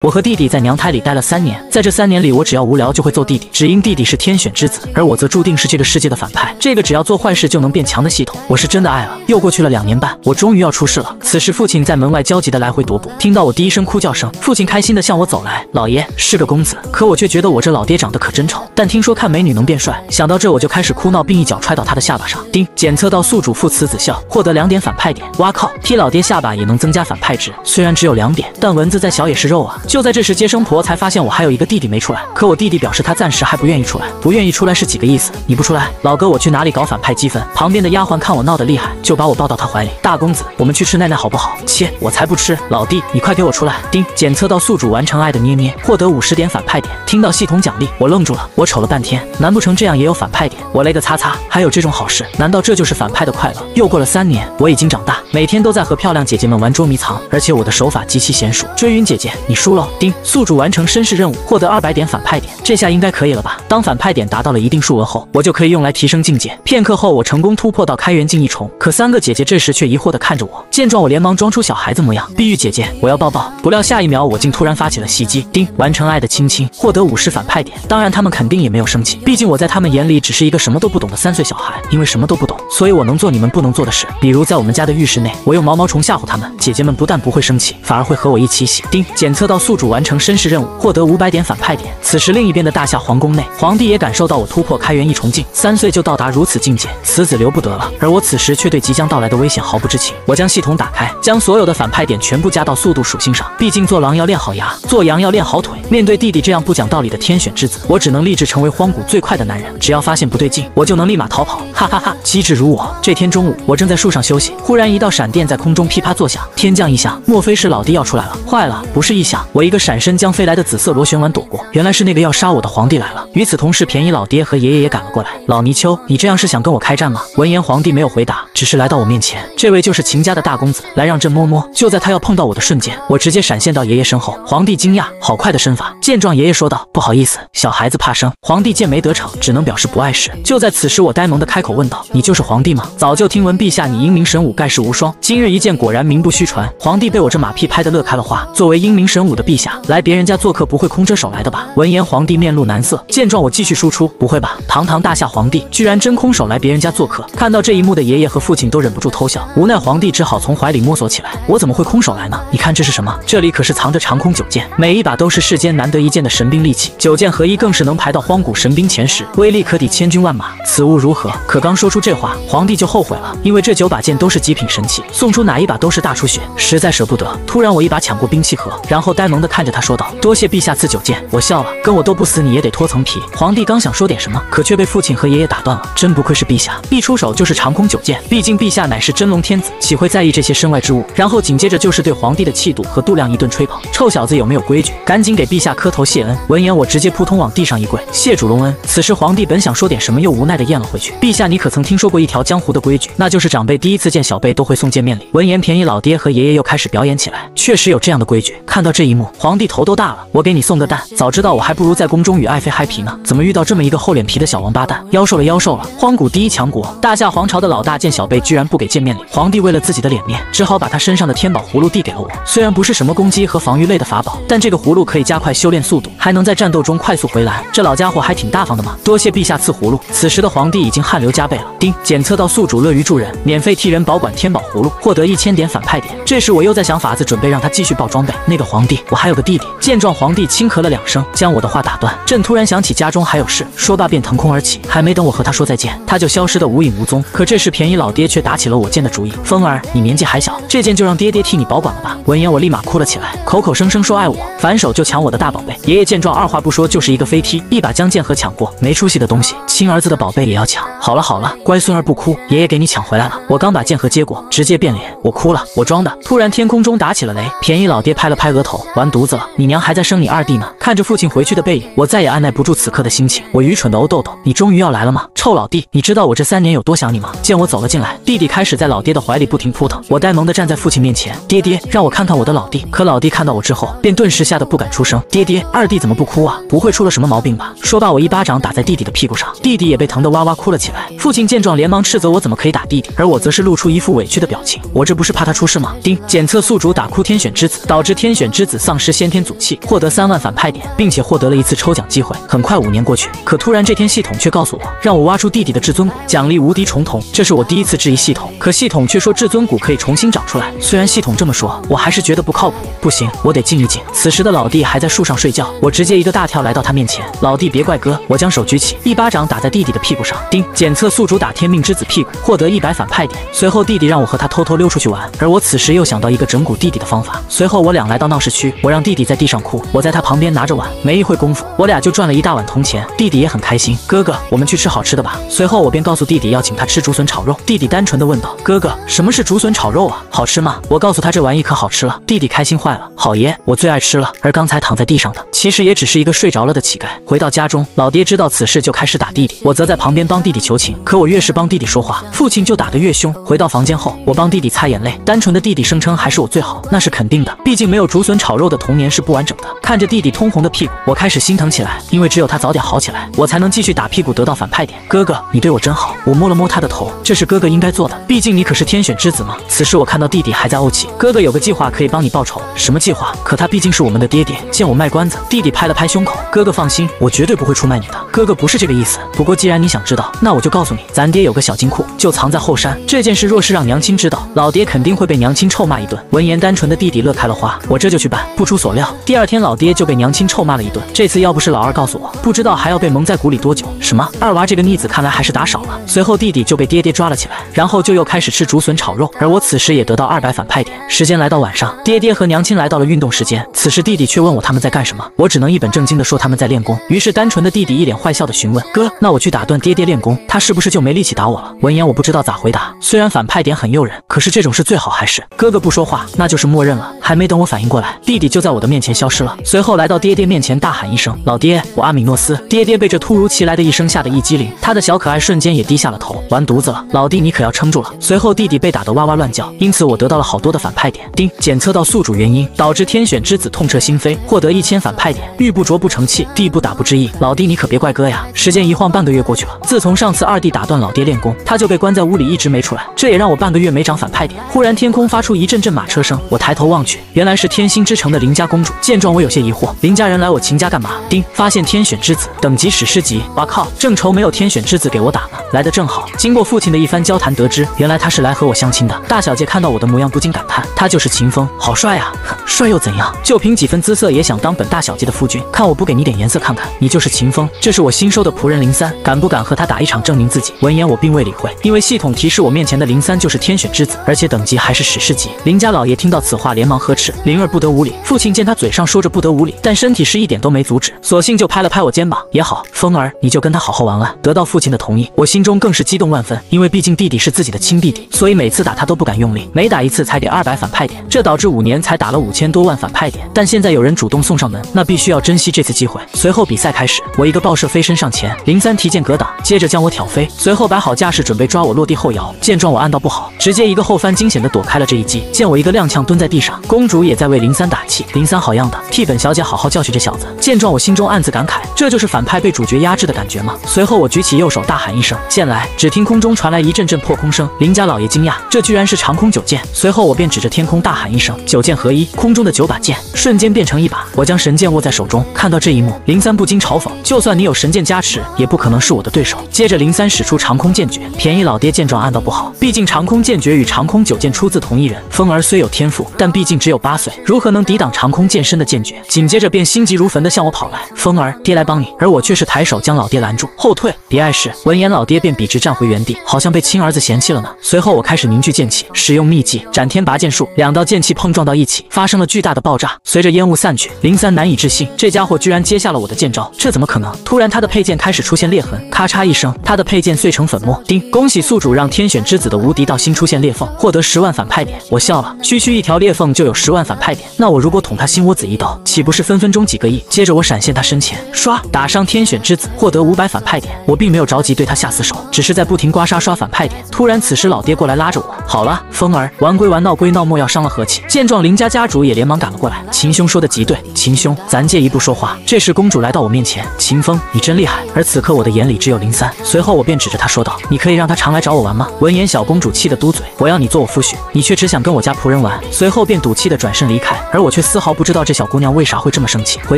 我和弟弟在娘胎里待了3年，在这3年里，我只要无聊就会揍弟弟，只因弟弟是天选之子，而我则注定是这个世界的反派。这个只要做坏事就能变强的系统，我是真的爱了。又过去了2年半，我终于要出世了。此时父亲在门外焦急地来回踱步，听到我第一声哭叫声，父亲开心地向我走来。老爷是个公子，可我却觉得我这老爹长得可真丑。但听说看美女能变帅，想到这我就开始哭闹，并一脚踹到他的下巴上。叮，检测到宿主父慈子孝，获得2点反派点。哇靠，踢老爹下巴也能增加反派值，虽然只有2点，但蚊子再小也是肉啊。就在这时，接生婆才发现我还有一个弟弟没出来，可我弟弟表示他暂时还不愿意出来。不愿意出来是几个意思？你不出来，老哥我去哪里搞反派积分？旁边的丫鬟看我闹得厉害，就把我抱到他怀里。大公子，我们去吃奈奈好不好？切，我才不吃！老弟，你快给我出来！叮，检测到宿主完成爱的捏捏，获得50点反派点。听到系统奖励，我愣住了。我瞅了半天，难不成这样也有反派点？我勒个擦擦，还有这种好事？难道这就是反派的快乐？又过了3年，我已经长大，每天都在和漂亮姐姐们玩捉迷藏，而且我的手法极其娴熟。追云姐姐，你输了。叮，宿主完成绅士任务，获得200点反派点，这下应该可以了吧？当反派点达到了一定数额后，我就可以用来提升境界。片刻后，我成功突破到开元境1重，可3个姐姐这时却疑惑地看着我。见状，我连忙装出小孩子模样，碧玉姐姐，我要抱抱。不料下一秒，我竟突然发起了袭击。叮，完成爱的亲亲，获得50反派点。当然，他们肯定也没有生气，毕竟我在他们眼里只是一个什么都不懂的3岁小孩。因为什么都不懂，所以我能做你们不能做的事，比如在我们家的浴室内，我用毛毛虫吓唬他们，姐姐们不但不会生气，反而会和我一起洗。叮，检测到宿主完成绅士任务，获得500点反派点。此时另一边的大夏皇宫内，皇帝也感受到我突破开元1重境，3岁就到达如此境界，此子留不得了。而我此时却对即将到来的危险毫不知情。我将系统打开，将所有的反派点全部加到速度属性上，毕竟做狼要练好牙，做羊要练好腿。面对弟弟这样不讲道理的天选之子，我只能立志成为荒谷最快的男人，只要发现不对劲，我就能立马逃跑。哈哈哈，机智如我。这天中午，我正在树上休息，忽然一道闪电在空中噼啪作响，天降异象，莫非是老弟要出来了？坏了，不是异象，我一个闪身将飞来的紫色螺旋丸躲过，原来是那个要杀我的皇帝来了。与此同时，便宜老爹和爷爷也赶了过来。老泥鳅，你这样是想跟我开战吗？闻言，皇帝没有回答，只是来到我面前。这位就是秦家的大公子，来让朕摸摸。就在他要碰到我的瞬间，我直接闪现到爷爷身后。皇帝惊讶，好快的身法。见状，爷爷说道：“不好意思，小孩子怕生。”皇帝见没得逞，只能表示不碍事。就在此时，我呆萌的开口问道：“你就是皇帝吗？早就听闻陛下你英明神武，盖世无双。今日一见，果然名不虚传。”皇帝被我这马屁拍得乐开了花。作为英明神武的陛下，来别人家做客不会空着手来的吧？闻言，皇帝面露难色。见状，我继续输出：“不会吧，堂堂大夏皇帝居然真空手来别人家做客？”看到这一幕的爷爷和父亲都忍不住偷笑，无奈皇帝只好从怀里摸索起来。我怎么会空手来呢？你看这是什么？这里可是藏着长空9剑，每一把都是世间难得一见的神兵利器，9剑合一更是能排到荒古神兵前10，威力可抵千军万马。此物如何？可刚说出这话，皇帝就后悔了，因为这9把剑都是极品神器，送出哪一把都是大出血，实在舍不得。突然我一把抢过兵器盒，然后呆萌地看着他说道：“多谢陛下赐9剑。”我笑了，跟我斗不死你也得脱层皮。皇帝刚想说点什么，可却被父亲和爷爷打断了。真不愧是陛下，一出手就是长空9剑，毕竟陛下乃是真龙天子，岂会在意这些身外之物？然后紧接着就是对皇帝的气度和度量一顿吹捧。臭小子有没有规矩？赶紧给陛下磕头谢恩。闻言我直接扑通往地上一跪，谢主隆恩。此时皇帝本想说点什么，又无奈地咽了回去。陛下，你可曾听说过一条江湖的规矩？那就是长辈第一次见小辈都会送见面礼。闻言，便宜老爹和爷爷又开始表演起来。确实有这样的规矩。看到这一幕，皇帝头都大了。我给你送个蛋，早知道我还不如在宫中与爱妃嗨皮呢。怎么遇到这么一个厚脸皮的小王八蛋？妖兽了，妖兽了！荒古第一强国大夏皇朝的老大见小辈居然不给见面礼，皇帝为了自己的脸面，只好把他身上的天宝葫芦递给了我。虽然不是什么攻击和防御类的法宝，但这个葫芦可以加快修炼速度，还能在战斗中快速回蓝。这老家伙还挺大方的嘛！多谢陛下赐葫芦。此时的皇帝已经汗流浃背了。叮，检测到宿主乐于助人，免费替人保管天宝葫芦，获得1000点反派点。这时我又在想法子，准备让他继续爆装备。那个皇帝，我还有个弟弟。见状，皇帝轻咳了2声，将我的话打断。朕突然想起家中还有事，说罢便腾空而起，还没等我和他说再见，他就消失得无影无踪。可这时便宜老爹却打起了我剑的主意。风儿，你年纪还小，这件就让爹爹替你保管了吧。闻言我立马哭了起来，口口声声说爱我，反手就抢我的大宝贝。爷爷见状，二话不说就是一个飞踢，一把将剑盒抢过。没出息的东西，亲儿子的宝贝也要抢。好了好了，乖孙儿不哭，爷爷给你抢回来了。我刚把剑盒接过，直接变脸，我哭了，我装的。突然天空中打起了雷，便宜老爹拍了拍额头，完犊子了，你娘还在生你2弟呢。看着父亲回去的背影，我再也按耐不住此刻的心情。我愚蠢的欧豆豆，你终于要来了吗？臭老弟，你知道我这3年有多想你吗？见我走了进来，弟弟开始在老爹的怀里不停扑腾。我呆萌地站在父亲面前，爹爹，让我看看我的老弟。可老弟看到我之后，便顿时吓得不敢出声。爹爹，2弟怎么不哭啊？不会出了什么毛病吧？说罢，我一巴掌打在弟弟的屁股上，弟弟也被疼得哇哇哭了起来。父亲见状，连忙斥责我怎么可以打弟弟，而我则是露出一副委屈的表情。我这不是怕他出事吗？叮，检测宿主打哭天选之子，导致天选之子丧失先天祖气，获得3万反派点，并且获得了一次抽奖机会。很快5年过去，可突然这天系统却告诉我，让我挖出弟弟的至尊骨，奖励无敌重瞳。这是我第一次质疑系统，可系统却说至尊骨可以重新长出来。虽然系统这么说，我还是觉得不靠谱。不行，我得静一静。此时的老弟还在树上睡觉，我直接一个大跳来到他面前。老弟别怪哥，我将手举起，一巴掌打在弟弟的屁股上。叮，检测宿主打天命之子屁股，获得100反派点。随后弟弟让我和他偷偷溜出去玩，而我此时又想到一个整蛊弟弟的方法。随后我俩来到闹市区，我让弟弟在地上哭，我在他旁边拿着碗，没一会功夫，我俩就赚了一大碗铜钱。弟弟也很开心，哥哥，我们去吃好吃的吧。随后我便告诉弟弟要请他吃竹笋炒肉。弟弟单纯的问道：哥哥，什么是竹笋炒肉啊？好吃吗？我告诉他这玩意可好吃了。弟弟开心坏了，好爷，我最爱吃了。而刚才躺在地上的，其实也只是一个睡着了的乞丐。回到家中，老爹知道此事就开始打弟弟，我则在旁边帮弟弟求情。可我越是帮弟弟说话，父亲就打得越凶。回到房间后，我帮弟弟擦眼泪，单纯的弟弟声称还是我最好，那是肯定的，毕竟没有竹笋炒肉的童年是不完整的。看着弟弟通红的屁股，我开始心疼起来，因为只有他早点好起来，我才能继续打屁股得到反派点。哥哥，你对我真好。我摸了摸他的头，这是哥哥应该做的，毕竟你可是天选之子嘛。此时我看到弟弟还在怄气，哥哥有个计划可以帮你报仇。什么计划？可他毕竟是我们的爹爹，见我卖关子，弟弟拍了拍胸口，哥哥放心，我绝对不会出卖你的。哥哥不是这个意思，不过既然你想知道，那我就告诉你，咱爹有个小金库，就藏在后山。这件事若是让娘亲知道，老爹肯定会被娘亲臭骂一顿。闻言，单纯的弟弟乐开了花，我这就去办。不出所料，第2天老爹就被娘亲臭骂了一顿。这次要不是老二告诉我，不知道还要被蒙在鼓里多久。什么？二娃这个逆子看来还是打少了。随后弟弟就被爹爹抓了起来，然后就又开始吃竹笋炒肉，而我此时也得到200反派点。时间来到晚上，爹爹和娘亲来到了运动时间，此时弟弟却问我他们在干什么，我只能一本正经的说他们在练功。于是单纯的弟弟一脸坏笑的询问：哥，那我去打断爹爹练功，他是不是就没力气打我了？闻言我不知道咋回答，虽然反派点很诱人，可是这种事最好还是哥哥不说话，那就是默认了。还没等我反应过来，弟弟就在我的面前消失了。随后来到爹爹面前大喊一声：老爹，我阿米诺斯。爹爹被这突如其来的一声吓得一激灵，他的小可爱瞬间也低下了头。完犊子了，老弟你可要撑住了。随后弟弟被打得哇哇乱叫，因此我得到了好多的反派点。叮，检测到宿主原因，导致天选之子痛彻心扉，获得1000反派点。玉不琢不成器，地不打不知意。老弟你可别怪哥呀。时间一晃半个月过去了，自从上次二弟打断老爹练功，他就被关在屋里一直没出来，这也让我半个月没涨反派点。忽然天空发出一阵阵马车声，我抬头望去，原来是天星之城的邻家公主。见状我有些疑惑，邻家人来我秦家干嘛？叮，发现天选之子，等级史诗级。哇靠，正愁没有天选之子给我打呢，来得正好。经过父亲的一番交谈得知，原来他是来和我相亲的。大小姐看到我的模样不禁感叹，他就是秦风，好帅啊。哼，帅又怎样，就凭几分姿色也想当本大小姐的夫君，看我不给你点颜色看看，你就是秦风。这是我新收的仆人03，敢不敢和他打一场证明自己？闻言我并未理会，因为系统提示我面前的03就是天选之子，而且等级还是史诗级。林家老爷听到此话连忙呵斥，灵儿不得无礼。父亲见他嘴上说着不得无礼，但身体是一点都没阻止，索性就拍了拍我肩膀，也好，风儿你就跟他好好玩玩。得到父亲的同意，我心中更是激动万分，因为毕竟弟弟是自己的亲弟弟，所以每次打他都不敢用力，每打一次才给200反派点，这导致5年才打了5000多万反派点。但现在有人主动送上门，那必须要珍惜这次机会。随后比赛开始，我一个爆射飞身上前，03提剑格挡，接着将我挑飞，随后摆好架势准备抓我落地后摇。见状我按到不好，直接一个后翻惊险的躲开了这一击。见我一个踉跄蹲在地上，公主也在为03打气。03好样的，替本小姐好好教训这小子。见状我心中暗自感慨，这就是反派被主角压制的感觉吗？随后我举起右手大喊一声剑来，只听空中传来一阵阵破空声。林家老爷惊讶，这居然是长空9剑。随后我便指着天空大喊一声9剑合一，空中的9把剑瞬间变成1把，我将神剑握在手中。看到这一幕，03不禁嘲讽，就算你有神剑加持，也不可能是我的对手。接着03使出长空剑诀，便宜老爹。见状按到不好，毕竟长空剑诀与长空9剑出自同一人。风儿虽有天赋，但毕竟只有8岁，如何能抵挡长空剑身的剑诀？紧接着便心急如焚地向我跑来，风儿爹来帮你。而我却是抬手将老爹拦住，后退，别碍事。闻言老爹便笔直站回原地，好像被亲儿子嫌弃了呢。随后我开始凝聚剑气，使用秘技斩天拔剑术，2道剑气碰撞到一起，发生了巨大的爆炸。随着烟雾散去，03难以置信，这家伙居然接下了我的剑招，这怎么可能？突然他的佩剑开始出现裂痕，咔嚓一声，他的佩剑碎成粉末。叮，恭喜宿主让天选之子的无敌道新出现裂缝，获得10万反派点。我笑了，区区一条裂缝就有10万反派点，那我如果捅他心窝子一刀，岂不是分分钟几个亿？接着我闪现他身前，刷打伤天选之子，获得500反派点。我并没有着急对他下死手，只是在不停刮痧刷反派点。突然此时老爹过来拉着我，好了，风儿玩归玩，闹归闹。道莫要伤了和气。见状，林家家主也连忙赶了过来。秦兄说的极对，秦兄，咱借一步说话。这时，公主来到我面前，秦风，你真厉害。而此刻我的眼里只有林三。随后我便指着他说道：“你可以让他常来找我玩吗？”闻言，小公主气得嘟嘴：“我要你做我夫婿，你却只想跟我家仆人玩。”随后便赌气地转身离开，而我却丝毫不知道这小姑娘为啥会这么生气。回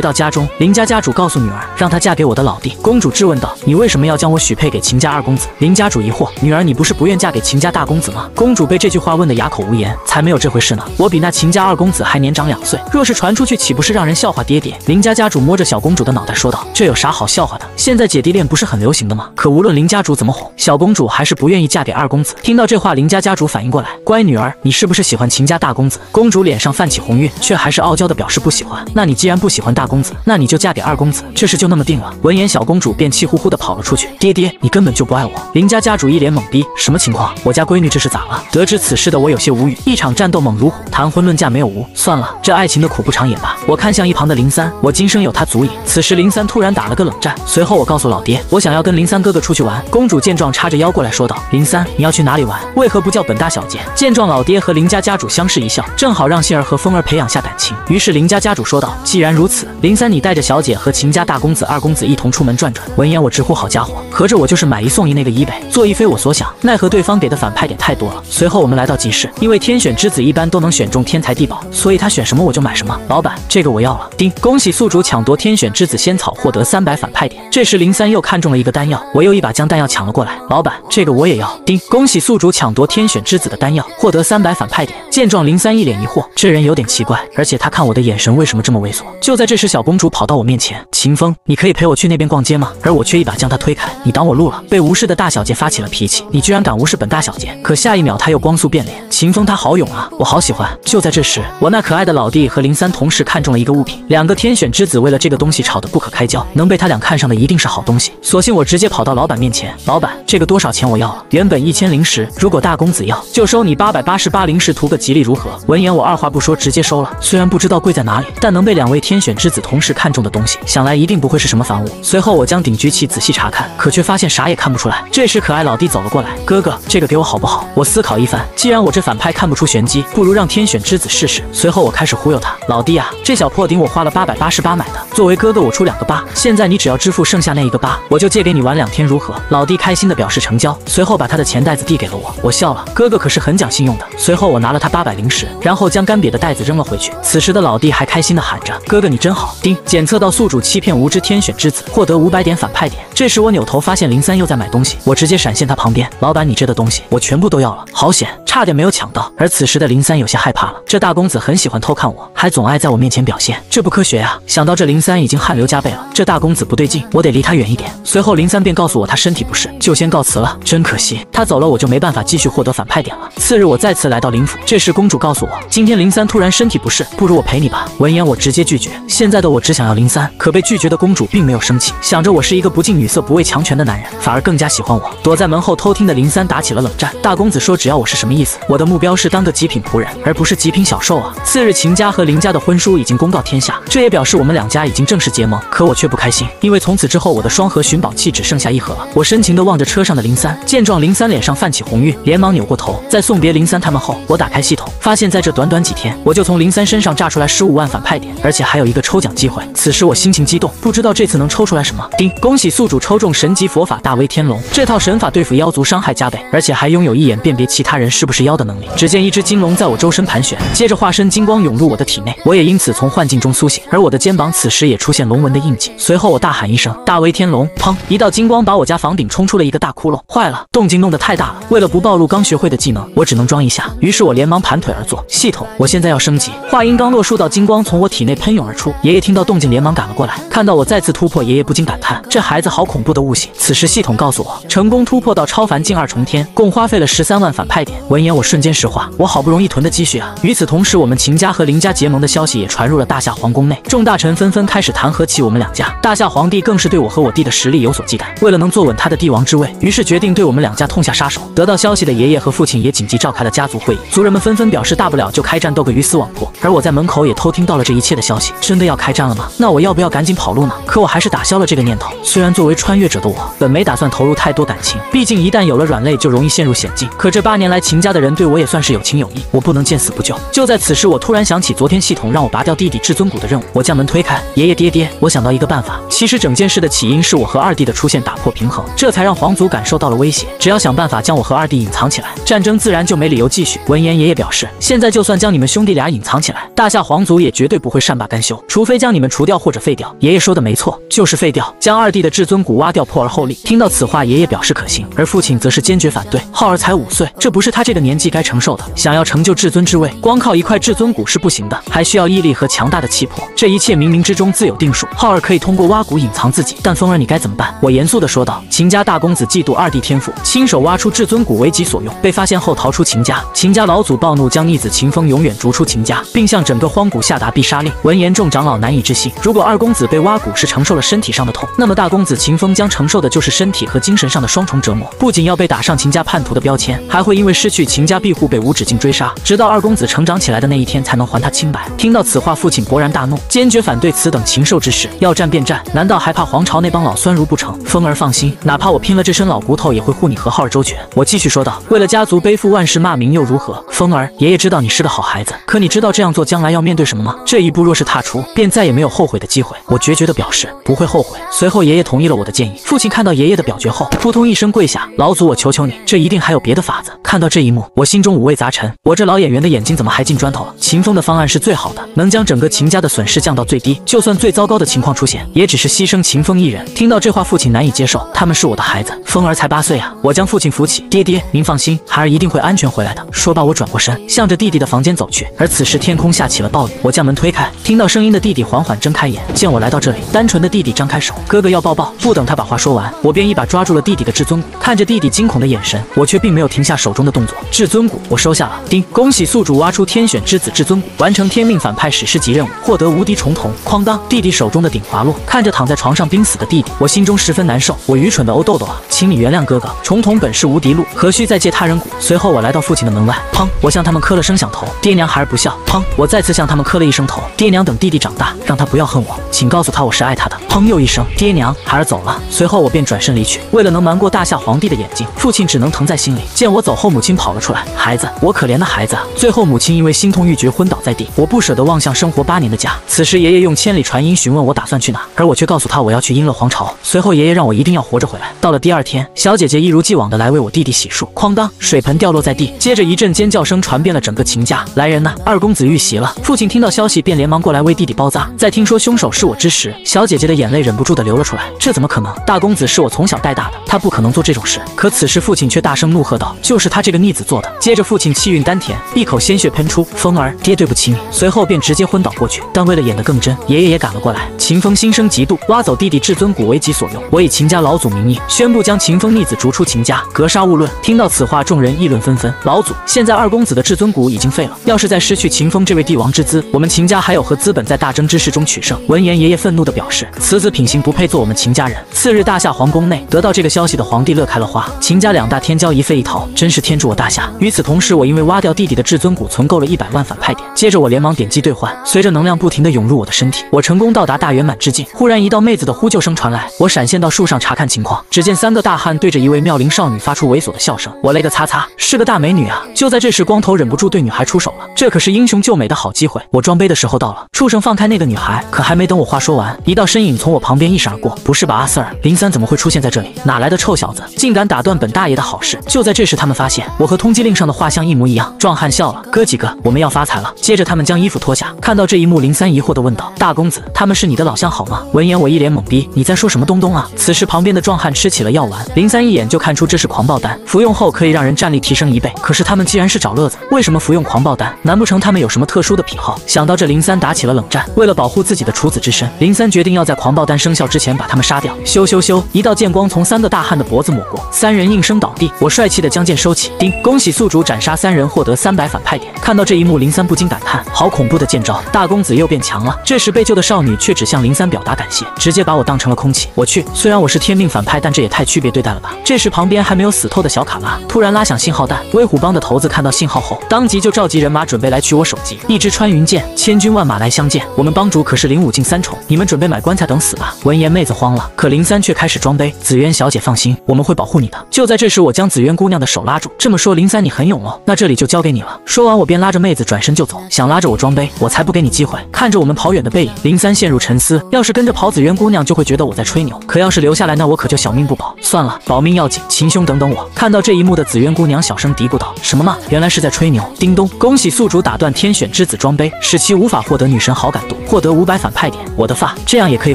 到家中，林家家主告诉女儿，让她嫁给我的老弟。公主质问道：“你为什么要将我许配给秦家二公子？”林家主疑惑：“女儿，你不是不愿嫁给秦家大公子吗？”公主被这句话问得哑口无言，才没有这回事呢。我比那秦家二公子还年长2岁，若是传出去，岂不是让人笑话爹爹？林家家主摸着小公主的脑袋说道：“这有啥好笑话的？现在姐弟恋不是很流行的吗？”可无论林家主怎么哄，小公主还是不愿意嫁给二公子。听到这话，林家家主反应过来：“乖女儿，你是不是喜欢秦家大公子？”公主脸上泛起红晕，却还是傲娇的表示不喜欢。那你既然不喜欢大公子，那你就嫁给二公子，这事就那么定了。闻言，小公主便气呼呼的跑了出去。爹爹，你根本就不爱我！林家家主一脸懵逼，什么情况？我家闺女这是咋了？得知此事的我有些无语。一场战斗猛如虎，谈婚论嫁没有无。算了，这爱情的苦不长也罢。我看向一旁的林三，我今生有他足矣。此时林三突然打了个冷战，随后我告诉老爹，我想要跟林三哥哥出去玩。公主见状，叉着腰过来说道：“林三，你要去哪里玩？为何不叫本大小姐？”见状，老爹和林家家主相视一笑，正好让杏儿和风儿培养下感情。于是林家家主说道：“既然如此，林三你带着小姐和秦家大公子、二公子一同出门转转。”闻言我直呼好家伙，合着我就是买一送一那个一呗，做一非我所想。奈何对方给的反派点太多了。随后我们来到集市，因为天选之子一般都能选中天才地宝，所以他选什么我就买什么。老板，这个我要了。叮，恭喜宿主抢夺天选之子仙草，获得300反派点。这时林三又看中了一个丹药，我又一把将丹药抢了过来。老板，这个我也要。叮，恭喜宿主抢夺天选之子的丹药，获得300反派点。见状，林三一脸疑惑，这人有点奇怪，而且他看我的眼神为什么这么猥琐？就在这时，小公主跑到我面前：“秦风，你可以陪我去那边逛街吗？”而我却一把将她推开：“你挡我路了！”被无视的大小姐发起了脾气：“你居然敢无视本大小姐！”可下一秒，她又光速变脸。秦风他好勇啊，我好喜欢。就在这时，我那可爱的老弟和林三同时看中了一个物品，两个天选之子为了这个东西吵得不可开交，能被他俩看上的一定是好东西。索性我直接跑到老板面前：“老板，这个多少钱？我要了。原本1000灵石，如果大公子要，就收你888灵石，图个吉利，如何？”闻言，我二话不说直接收了。虽然不知道贵在哪里，但能被2位天选之子同时看中的东西，想来一定不会是什么凡物。随后我将鼎举起仔细查看，可却发现啥也看不出来。这时可爱老弟走了过来：“哥哥，这个给我好不好？”我思考一番，既然我这反派看不出玄机，不如让天选之子试试。随后我开始忽悠他：“老弟啊，这小破鼎我花了888买的，作为哥哥我出2个8，现在你只要支付剩下那1个8，我就借给你玩2天，如何？”老弟开心的表示成交，随后把他的钱袋子递给了我。我笑了，哥哥可是很讲信用的。随后我拿了他800灵石，然后将干瘪的袋子扔了回去。此时的老弟还开心的喊着：“哥哥你真好！”叮，检测到宿主欺骗无知天选之子，获得500点反派点。这时我扭头发现林三又在买东西，我直接闪现他旁边：“老板，你这的东西我全部都要了。”好险，差点没有抢到。而此时的林三有些害怕了，这大公子很喜欢偷看我，还总爱在我面前表现，这不科学呀！想到这，林三已经汗流浃背了。这大公子不对劲，我得离他远一点。随后林三便告诉我他身体不适，就先告辞了。真可惜，他走了我就没办法继续获得反派点了。次日我再次来到林府，这时公主告诉我，今天林三突然身体不适，不如我陪你吧。闻言我直接拒绝，现在的我只想要林三。可被拒绝的公主并没有生气，想着我是一个不近女色不畏强权的男人，反而更加喜欢我。躲在门后偷听的林三打起了冷战。大公子说只要我是什么意思？我的目标是当个极品仆人，而不是极品小受啊。次日秦家和林家的婚书已经公告天下，这也表示我们2家已经正式结盟。可我却不开心，因为从此之后我的双盒寻宝器只剩下1盒了。我深情地望着车上的林三，见状林三脸上泛起红晕，连忙扭过头。在送别林三他们后，我打开系统，发现在这短短几天，我就从林三身上炸出来15万反派点，而且还有一个抽奖机会。此时我心情激动，不知道这次能抽出来什么。叮，恭喜宿主抽中神级佛法大威天龙，这套神法对付妖族伤害加倍，而且还拥有一眼辨别其他人是不是妖的能力。只见一只金龙在我周身盘旋，接着化身金光涌入我的体内，我也因此从幻境中苏醒，而我的肩膀此时也出现龙纹的印记。随后我大喊一声大威天龙，砰，一道金光把我家房顶冲出了一个大窟窿。坏了，动静弄得太大了，为了不暴露刚学会的技能，我只能装一下。于是我连忙盘腿而坐，系统，我现在要升级。话音刚落，数道金光从我体内喷涌而出。爷爷听到动静连忙赶了过来，看到我再次突破，爷爷不禁感叹，这孩子好恐怖的悟性。此时系统告诉我，成功突破到超凡境2重天，共花费了13万反派点。闻言我瞬间石化，我好不容易囤的积蓄啊！与此同时，我们秦家和林家结盟的消息也传入了大夏皇宫内，众大臣纷纷开始弹劾起我们2家。大夏皇帝更是对我和我弟的实力有所忌惮，为了能坐稳他的帝王之位，于是决定对我们2家痛下杀手。得到消息的爷爷和父亲也紧急召开了家族会议，族人们纷纷表示大不了就开战，斗个鱼死网破。而我在门口也偷听到了这一切的消息，真的要开战了吗？那我要不要赶紧跑路呢？可我还是打消了这个念头。虽然作为穿越者的我，本没打算投入太多感情，毕竟一旦有了软肋就容易陷入险境。可这8年来秦家家的人对我也算是有情有义，我不能见死不救。就在此时，我突然想起昨天系统让我拔掉弟弟至尊骨的任务，我将门推开，爷爷爹，我想到一个办法。其实整件事的起因是我和二弟的出现打破平衡，这才让皇族感受到了威胁。只要想办法将我和二弟隐藏起来，战争自然就没理由继续。闻言，爷爷表示，现在就算将你们兄弟俩隐藏起来，大夏皇族也绝对不会善罢甘休，除非将你们除掉或者废掉。爷爷说的没错，就是废掉，将二弟的至尊骨挖掉，破而后立。听到此话，爷爷表示可行，而父亲则是坚决反对。浩儿才5岁，这不是他这个年纪该承受的。想要成就至尊之位，光靠一块至尊骨是不行的，还需要毅力和强大的气魄。这一切冥冥之中自有定数。浩儿可以通过挖骨隐藏自己，但风儿你该怎么办？我严肃地说道。秦家大公子嫉妒二弟天赋，亲手挖出至尊骨为己所用，被发现后逃出秦家。秦家老祖暴怒，将逆子秦风永远逐出秦家，并向整个荒谷下达必杀令。闻言，众长老难以置信，如果二公子被挖骨是承受了身体上的痛，那么大公子秦风将承受的就是身体和精神上的双重折磨，不仅要被打上秦家叛徒的标签，还会因为失去秦家庇护被无止境追杀，直到二公子成长起来的那一天才能还他清白。听到此话，父亲勃然大怒，坚决反对此等禽兽之事，要战便战，难道还怕皇朝那帮老酸儒不成？风儿放心，哪怕我拼了这身老骨头，也会护你和浩儿周全。我继续说道，为了家族背负万世骂名又如何？风儿，爷爷知道你是个好孩子，可你知道这样做将来要面对什么吗？这一步若是踏出，便再也没有后悔的机会。我决绝地表示不会后悔。随后爷爷同意了我的建议。父亲看到爷爷的表决后，扑通一声跪下，老祖我求求你，这一定还有别的法子。看到这一幕，我心中五味杂陈，我这老演员的眼睛怎么还进砖头了？秦风的方案是最好的，能将整个秦家的损失降到最低，就算最糟糕的情况出现，也只是牺牲秦风一人。听到这话，父亲难以接受，他们是我的孩子，风儿才8岁啊！我将父亲扶起，爹，您放心，孩儿一定会安全回来的。说罢，我转过身，向着弟弟的房间走去。而此时天空下起了暴雨，我将门推开，听到声音的弟弟缓缓睁开眼，见我来到这里，单纯的弟弟张开手，哥哥要抱抱。不等他把话说完，我便一把抓住了弟弟的至尊骨。看着弟弟惊恐的眼神，我却并没有停下手中的动作。至尊骨我收下了。叮，恭喜宿主挖出天选之子至尊骨，完成天命反派史诗级任务，获得无敌重瞳。哐当，弟弟手中的鼎滑落，看着躺在床上濒死的弟弟，我心中十分难受。我愚蠢的欧豆豆啊，请你原谅哥哥，重瞳本是无敌路，何须再借他人骨？随后我来到父亲的门外，砰，我向他们磕了声响头，爹娘孩儿不孝。砰，我再次向他们磕了一声头，爹娘等弟弟长大，让他不要恨我，请告诉他我是爱他的。砰，又一声，爹娘孩儿走了。随后我便转身离去。为了能瞒过大夏皇帝的眼睛，父亲只能疼在心里。见我走后，母亲跑了出来，孩子，我可怜的孩子啊！最后母亲因为心痛欲绝昏倒在地，我不舍得望向生活8年的家。此时爷爷用千里传音询问我打算去哪，而我却告诉他我要去英乐皇朝。随后爷爷让我一定要活着回来。到了第2天，小姐姐一如既往的来为我弟弟洗漱，哐当，水盆掉落在地，接着一阵尖叫声传遍了整个秦家。来人呐，二公子遇袭了！父亲听到消息便连忙过来为弟弟包扎。在听说凶手是我之时，小姐姐的眼泪忍不住的流了出来。这怎么可能？大公子是我从小带大的，他不可能做这种事。可此时父亲却大声怒喝道：“就是他这个逆子做的！”接着父亲气运丹田，一口鲜血喷出。风儿，爹对不起你。随后便直接昏倒过去。但为了演得更真，爷爷也赶了过来。秦风心生嫉妒，挖走弟弟至尊骨为己所用。我以秦家老祖名义宣布将秦风逆子逐出秦家，格杀勿论。听到此话，众人议论纷纷。老祖，现在二公子的至尊骨已经废了，要是再失去秦风这位帝王之资，我们秦家还有何资本在大争之势中取胜？闻言，爷爷愤怒地表示，此子品行不配做我们秦家人。次日，大夏皇宫内，得到这个消息的皇帝乐开了花，秦家2大天骄一废一逃，真是天助我大夏。与此同时，我因为挖掉弟弟的至尊骨存够了100万反派点，接着我连忙点击兑换，随着能量不停地涌入我的身体，我成功到达大圆满之境。忽然一道妹子的呼救声传来，我闪现到树上查看情况，只见3个大汉对着一位妙龄少女发出猥琐的笑声，我勒个擦擦，是个大美女啊！就在这时，光头忍不住对女孩出手了，这可是英雄救美的好机会，我装杯的时候到了。畜生放开那个女孩！可还没等我话说完，一道身影从我旁边一闪而过，不是吧，阿 Sir， 03怎么会出现在这里？哪来的臭小子，竟敢打断本大爷的好事？就在这时，他们发现我和通缉令上的画像一模一样。壮汉笑了，哥几个，我们要发财了。接着他们将衣服脱下，看到这一幕，03疑惑地问道：大公子，他们是你的老乡好吗？闻言我一脸懵逼，你在说什么东东啊？此时旁边的壮汉吃起了药丸，03一眼就看出这是狂暴丹，服用后可以让人战力提升1倍。可是他们既然是找乐子，为什么服用狂暴丹？难不成他们有什么特殊的癖好？想到这，03打起了冷战。为了保护自己的处子之身，03决定要在狂暴丹生效之前把他们杀掉。咻咻咻，一道剑光从3个大汉的脖子抹过，3人应声倒地。我帅气的将剑收起，叮，恭喜宿主斩杀3人，获得300反派点。看到这一幕，03不禁感叹，好恐怖的剑招，大公子又变强了。这时被救的少女却只向03表达感谢，直接把我当成了空气。我去，虽然我是天命反派，但这也太区别对待了吧。这时旁边还没有死透的小卡拉突然拉响信号弹，威虎帮的头子看到信号后，当即就召集人马准备来取我手机。一支穿云箭，千军万马来相见，我们帮主可是领5进3宠，你们准备买棺材等死吧。闻言妹子慌了，可03却开始装杯，紫渊小姐放心，我们会保护你的。就在这时，我将紫渊姑娘的手拉住，这么说说林三你很勇哦，那这里就交给你了。说完我便拉着妹子转身就走，想拉着我装杯，我才不给你机会。看着我们跑远的背影，林三陷入沉思，要是跟着跑紫渊姑娘就会觉得我在吹牛，可要是留下来那我可就小命不保。算了，保命要紧，秦兄等等我。看到这一幕的紫渊姑娘小声嘀咕道：什么嘛，原来是在吹牛。叮咚，恭喜宿主打断天选之子装杯，使其无法获得女神好感度，获得500反派点。我的发，这样也可以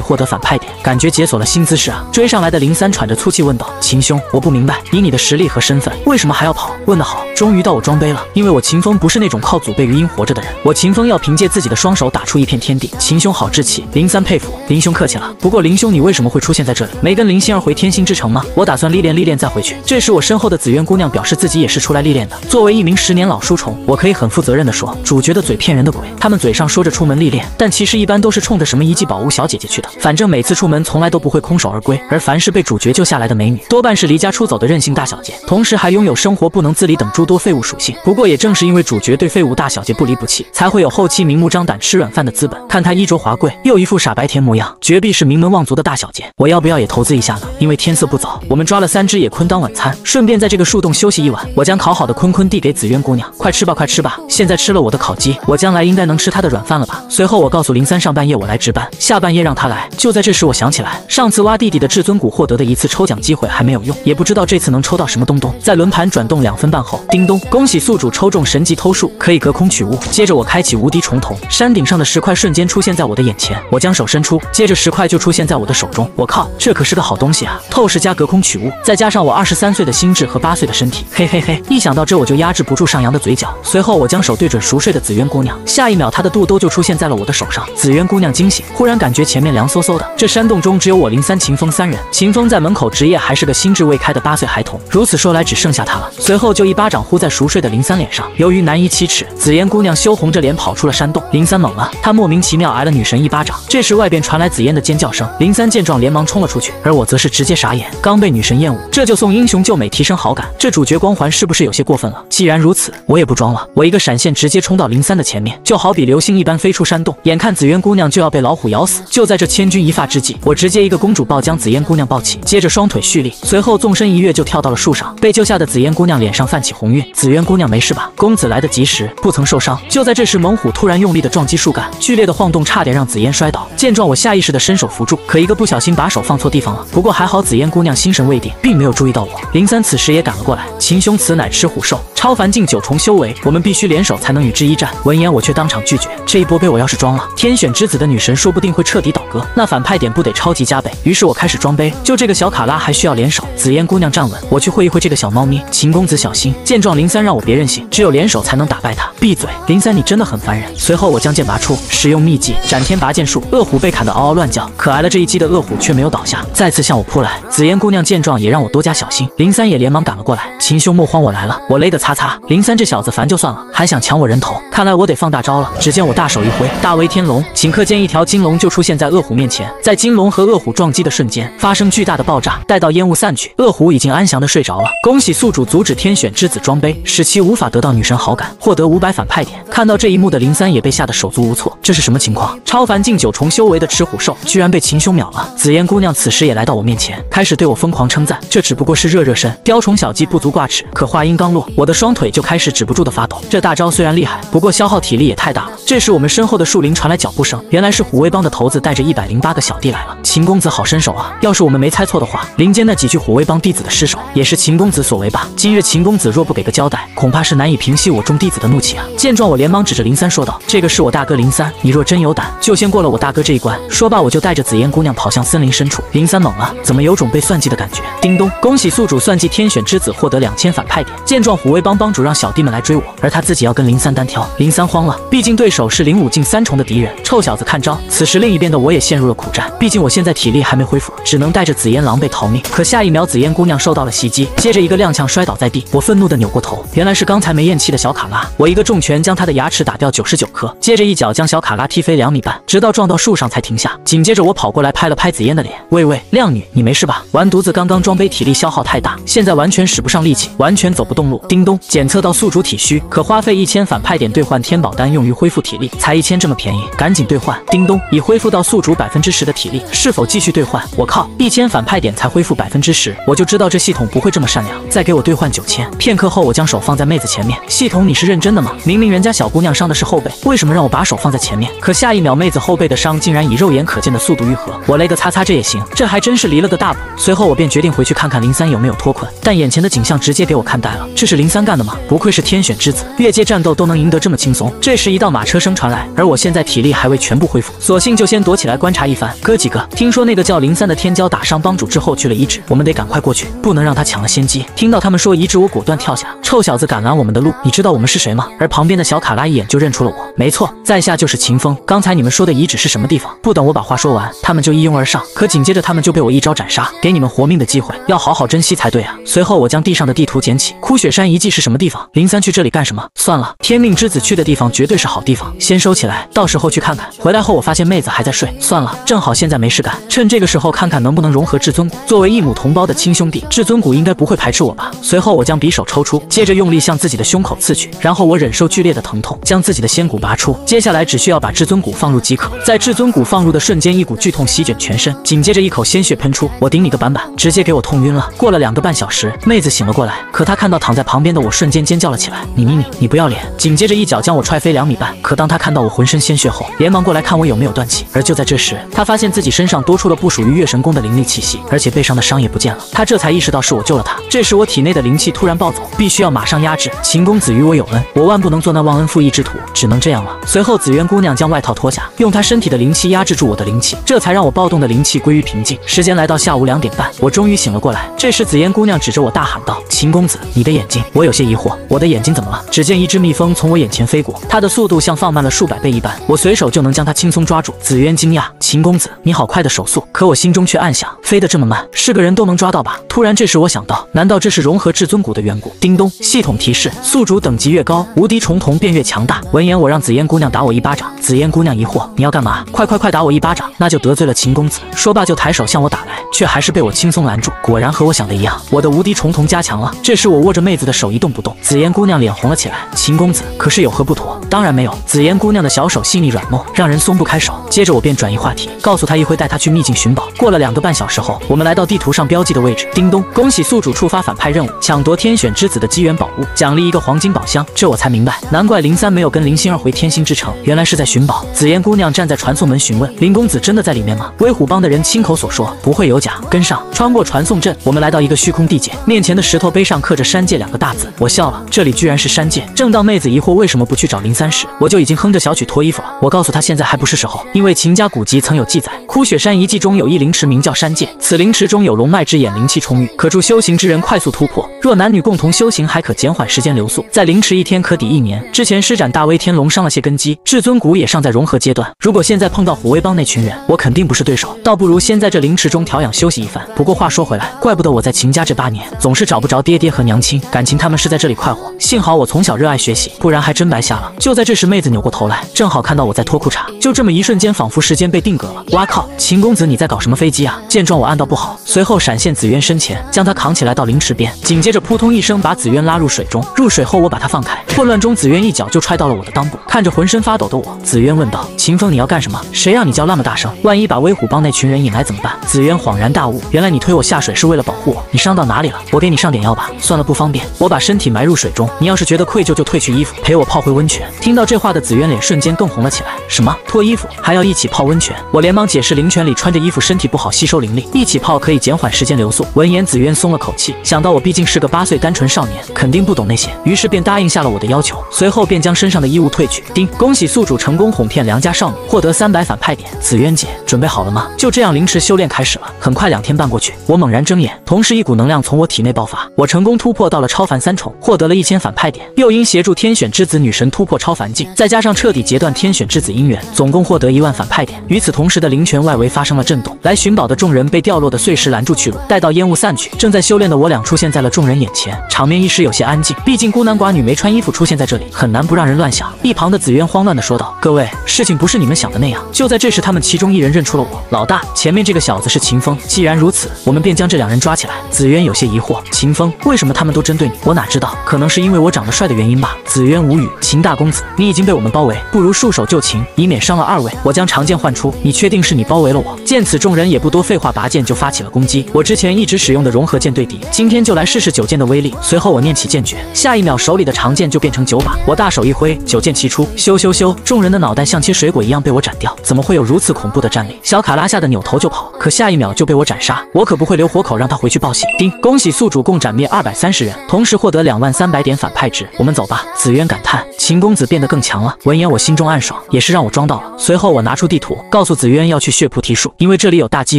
获得反派点，感觉解锁了新姿势啊。追上来的林三喘着粗气问道：秦兄，我不明白，以你的实力和身份，为什么还要跑？问得好，终于到我装杯了。因为我秦风不是那种靠祖辈余音活着的人，我秦风要凭借自己的双手打出一片天地。秦兄好志气，林三佩服。林兄客气了。不过林兄你为什么会出现在这里？没跟林仙儿回天星之城吗？我打算历练再回去。这时我身后的紫渊姑娘表示自己也是出来历练的。作为一名10年老书虫，我可以很负责任的说，主角的嘴骗人的鬼。他们嘴上说着出门历练，但其实一般都是冲着什么一级宝物小姐姐去的。反正每次出门从来都不会空手而归，而凡是被主角救下来的美女，多半是离家出走的任性大小姐，同时还拥有生活不能自理等诸多废物属性。不过也正是因为主角对废物大小姐不离不弃，才会有后期明目张胆吃软饭的资本。看她衣着华贵，又一副傻白甜模样，绝壁是名门望族的大小姐。我要不要也投资一下呢？因为天色不早，我们抓了3只野鲲当晚餐，顺便在这个树洞休息一晚。我将烤好的鲲递给紫渊姑娘，快吃吧，快吃吧！现在吃了我的烤鸡，我将来应该能吃她的软饭了吧？随后我告诉林三，上半夜我来值班，下半夜让他来。就在这时，我想起来，上次挖弟弟的至尊骨获得的一次抽奖机会还没有用，也不知道这次能抽到什么东东。在轮盘转动2分半后，叮咚，恭喜宿主抽中神级偷术，可以隔空取物。接着我开启无敌重瞳，山顶上的石块瞬间出现在我的眼前，我将手伸出，接着石块就出现在我的手中。我靠，这可是个好东西啊！透视加隔空取物，再加上我23岁的心智和8岁的身体，嘿嘿嘿！一想到这我就压制不住上扬的嘴角。随后我将手对准熟睡的紫渊姑娘，下一秒她的肚兜就出现在了我的手上。紫渊姑娘惊醒，忽然感觉前面凉飕飕的。这山洞中只有我林三、秦风3人，秦风在门口职业还是个心智未开的8岁孩童。如此说来，只剩下他了。随后就一巴掌呼在熟睡的林三脸上。由于难以启齿，紫嫣姑娘羞红着脸跑出了山洞。林三懵了，他莫名其妙挨了女神一巴掌。这时外边传来紫嫣的尖叫声，林三见状连忙冲了出去，而我则是直接傻眼，刚被女神厌恶，这就送英雄救美提升好感，这主角光环是不是有些过分了？既然如此，我也不装了，我一个闪现直接冲到林三的前面，就好比流星一般飞出山洞。眼看紫嫣姑娘就要被老虎咬死，就在这千钧一发之际，我直接一个公主抱将紫嫣姑娘抱起，接着双腿蓄力，随后纵身一跃就跳到了树上。被救下的紫嫣姑娘脸上泛起红晕，紫嫣姑娘没事吧？公子来得及时，不曾受伤。就在这时，猛虎突然用力的撞击树干，剧烈的晃动差点让紫嫣摔倒。见状，我下意识的伸手扶住，可一个不小心把手放错地方了。不过还好紫嫣姑娘心神未定，并没有注意到我。林三此时也赶了过来，秦兄此乃吃虎兽，超凡境9重修为，我们必须联手才能与之一战。闻言我却当场拒绝，这一波被我要是装了，天选之子的女神说不定会彻底倒戈，那反派点不得超级加倍。于是我开始装杯，就这个小卡拉还需要联手。紫嫣姑娘站稳，我去会一会这个小猫咪。秦公子小心。见状林三让我别任性，只有联手才能打败他。闭嘴，林三你真的很烦人。随后我将剑拔出，使用秘技斩天拔剑术，恶虎被砍得嗷嗷乱叫，可挨了这一击的恶虎却没有倒下，再次向我扑来。紫嫣姑娘见状也让我多加小心，林三也连忙赶了过来。秦兄莫慌，我来了。我勒得擦擦，林三这小子烦就算了，还想抢我人头，看来我得放大招了。只见我大手一挥，大威天龙，顷刻间一条金龙就出现在恶虎面前。在金龙和恶虎撞击的瞬间，发生巨大的爆炸，待到烟雾散去，恶虎已经安详的睡着了。恭喜宿主阻止天选之子装杯，使其无法得到女神好感，获得500反派点。看到这一幕的林三也被吓得手足无措，这是什么情况？超凡境9重修为的吃虎兽居然被秦兄秒了。紫嫣姑娘此时也来到我面前，开始对我疯狂称赞，这只不过是热身，雕虫小技不足挂齿。可话音刚落，我的双腿就开始止不住的发抖。这大招虽然厉害，不过消耗体力也太大了。这时我们身后的树林传来脚步声，原来是虎威帮的头子带着108个小弟来了。秦公子好身手啊，要是我们没猜错的话，林间那几具虎威帮弟子的尸首也是秦公子所为吧？今日秦公子若不给个交代，恐怕是难以平息我众弟子的怒气啊。见状我连忙指着林三说道，这个是我大哥林三，你若真有胆，就先过了我大哥这一关。说罢我就带着紫嫣姑娘跑向森林深处。林三懵了，怎么有种被算计的感觉？叮咚，恭喜宿主算计天选之子获得2000反派点。见状虎威帮帮主让小弟们来追我，而他自己要跟林三单挑。林三慌了，毕竟对手是05境3重的敌人，臭小子看招。此时另一边的我也陷入了苦战，毕竟我现在体力还没恢复，只能带着紫嫣狼狈逃命。可下一秒紫嫣姑娘受到了袭击，接着一个踉跄摔倒在地，我愤怒的扭过头，原来是刚才没咽气的小卡拉。我一个重拳将他的牙齿打掉99颗，接着一脚将小卡拉踢飞2米半，直到撞到树上才停下。紧接着我跑过来拍了拍紫嫣的脸，喂，靓女，你没事吧？完犊子，刚刚装杯体力消耗太大，现在完全使不上力气，完全走不动路。叮咚，检测到宿主体虚，可花费1000反派点兑换天宝丹用于恢复体力，才1000这么便宜，赶紧兑换。叮咚，已恢复到宿主10%的体力，是是否继续兑换？我靠，1000反派点才恢复10%，我就知道这系统不会这么善良，再给我兑换9000。片刻后，我将手放在妹子前面，系统你是认真的吗？明明人家小姑娘伤的是后背，为什么让我把手放在前面？可下一秒，妹子后背的伤竟然以肉眼可见的速度愈合，我勒个擦擦，这也行？这还真是离了个大谱。随后我便决定回去看看03有没有脱困，但眼前的景象直接给我看呆了，这是03干的吗？不愧是天选之子，越界战斗都能赢得这么轻松。这时一道马车声传来，而我现在体力还未全部恢复，索性就先躲起来观察一番。哥几个，听说那个叫03的天骄打伤帮主之后去了遗址，我们得赶快过去，不能让他抢了先机。听到他们说遗址，我果断跳下，臭小子敢拦我们的路，你知道我们是谁吗？而旁边的小卡拉一眼就认出了我，没错，在下就是秦风。刚才你们说的遗址是什么地方？不等我把话说完，他们就一拥而上，可紧接着他们就被我一招斩杀，给你们活命的机会，要好好珍惜才对啊！随后我将地上的地图捡起，枯雪山遗迹是什么地方？03去这里干什么？算了，天命之子去的地方绝对是好地方，先收起来，到时候去看看。回来后我发现妹子还在睡，算了，正好现在没事干，趁这个时候看看能不能融合至尊骨。作为一母同胞的亲兄弟，至尊骨应该不会排斥我吧？随后我将匕首抽出，接着用力向自己的胸口刺去，然后我忍受剧烈的疼痛，将自己的仙骨拔出。接下来只需要把至尊骨放入即可。在至尊骨放入的瞬间，一股剧痛席卷全身，紧接着一口鲜血喷出，我顶你个板板，直接给我痛晕了。过了2个半小时，妹子醒了过来，可她看到躺在旁边的我，瞬间尖叫了起来：你不要脸！紧接着一脚将我踹飞2米半。可当她看到我浑身鲜血后，连忙过来看我有没有断气。而就在这时，她发现自己身上多出了不属于月神宫的灵力气息，而且背上的伤也不见了。她这才意识到是我救了她。这时我体内的灵气突然暴走，必须要马上压制。秦公子与我有恩，我万不能做那忘恩负义之徒，只能这样了。随后紫渊姑娘将外套脱下，用她身体的灵气压制住我的灵气，这才让我暴动的灵气归于平静。时间来到下午2点半，我终于醒了过来。这时紫嫣姑娘指着我大喊道：“秦公子，你的眼睛！”我有些疑惑，我的眼睛怎么了？只见一只蜜蜂从我眼前飞过，它的速度像放慢了数百倍一般，我随手就能将它轻松抓住。紫渊惊讶：“秦公子，你好快的手速！”可我心中却暗想，飞得这么慢，是个人都能抓到吧？突然这时我想到，难道这是融合至尊骨的缘故？叮咚，系统提示：宿主等级越高，无敌重瞳便越强大。闻言，我让紫嫣姑娘打我一巴掌。紫嫣姑娘疑惑：“你要干嘛？快打我一巴掌，那就得罪了秦公子。”说罢就抬手向我打来，却还是被我轻松拦住。果然和我想的一样，我的无敌重瞳加强了。这时我握着妹子的手一动不动，紫嫣姑娘脸红了起来。秦公子，可是有何不妥？当然没有。紫嫣姑娘的小手细腻软糯，让人松不开手。接着我便转移话题，告诉她一会带她去秘境寻宝。过了2个半小时后，我们来到地图上标记的位置。叮咚，恭喜宿主触发反派任务，抢夺天选之子的机缘宝物，奖励一个黄金宝箱。这我才明白，难怪03没有跟林心儿回天心之城，原来是在寻宝。紫嫣姑娘站在传送门询问：“林公子真的在里面吗？”威虎帮的人亲口所说，不会有假。跟上，穿过传送阵，我们来到一个虚空地界，面前的石头碑上刻着山界2个大字。我笑了，这里居然是山界。正当妹子疑惑为什么不去找03时，我就已经哼着小曲脱衣服了。我告诉她现在还不是时候，因为秦家古籍曾有记载，枯雪山遗迹中有一灵池名叫山界，此灵池中有龙脉之眼，灵气充裕，可助修行之人快速突破。若男女共同修行，还可减缓时间流速，在灵池1天可抵1年。之前施展大威天龙伤了些根基，至尊骨也尚在融合阶段，如果现在碰到虎威帮那群人，我肯定不是对手，倒不如先在这灵池中调养休息一番。不过话说回来，怪不得我在秦家这8年总是找不着爹爹和娘亲，感情他们是在这里快活。幸好我从小热爱学习，不然还真白瞎了。就在这时，妹子扭过头来，正好看到我在脱裤衩，就这么一瞬间，仿佛时间被定格了。哇靠，秦公子你在搞什么飞机啊？见状我暗道不好，随后闪现紫渊身前，将他扛起来到灵池边，紧接着扑通一声把紫渊拉入水中。入水后我把他放开，混乱中紫渊一脚就踹到了我的裆部。看着浑身发抖的我，紫渊问道：“秦风，你要干什么？谁让你叫那么大声？万一把威虎帮那群人引来怎么办？”紫渊恍然大悟，原来你推我下水是为了保护我。你伤到哪里了？我给你上点药吧。算了，不方便。我把身体埋入水中，你要是觉得愧疚就褪去衣服，陪我泡回温泉。听到这话的紫渊脸瞬间更红了起来。什么？脱衣服还要一起泡温泉？我连忙解释，灵泉里穿着衣服身体不好吸收灵力，一起泡可以减缓时间流速。闻言紫渊松了口气，想到我毕竟是个8岁单纯少年，肯定不懂那些，于是便答应下了我的要求。随后便将身上的衣物褪去。叮，恭喜宿主成功哄骗良家少女，获得300反派点。紫渊姐，准备好了吗？就这样，灵池修炼开始了。很快2天半过去，我猛然睁眼，同时一股能量从我体内爆发，我成功突破到了超凡3重，获得了1000反派点。又因协助天选之子女神突破超凡境，再加上彻底截断天选之子姻缘，总共获得1万反派点。与此同时的灵泉外围发生了震动，来寻宝的众人被掉落的碎石拦住去路。待到烟雾散去，正在修炼的我俩出现在了众人眼前，场面一时有些安静，毕竟孤男寡女没穿衣服出现在这里，很难不让人乱想。一旁的紫渊慌乱地说道：“各位，事情不是你们想的那样。”就在这时，他们其中一人认出了我。老大，前面这个小子是秦风。既然如此，我们便将这2人抓起来。紫渊有些疑惑，秦风，为什么他们都针对你？我哪知道，可能是因为我长得帅的原因吧。紫渊无语，秦大公子，你已经被我们包围，不如束手就擒，以免伤了2位。我将长剑唤出，你确定是你包围了我？见此，众人也不多废话，拔剑就发起了攻击。我之前一直使用的融合剑对敌，今天就来试试9剑的威力。随后我念起剑诀，下一秒手里的长剑就变成9把，我大手一挥，9剑齐出，咻咻咻，众人的脑袋像切水果一样被我斩掉。怎么会有如此恐怖的战力？小卡拉吓得扭头就跑，可下一秒就被我斩杀。我可不会留活口让他回去报信。叮，恭喜宿主共斩灭230人，同时获得20300点反派值。我们走吧。紫渊感叹，秦公子变得更强了。闻言我心中暗爽，也是让我装到了。随后我拿出地图，告诉紫渊要去血菩提树，因为这里有大机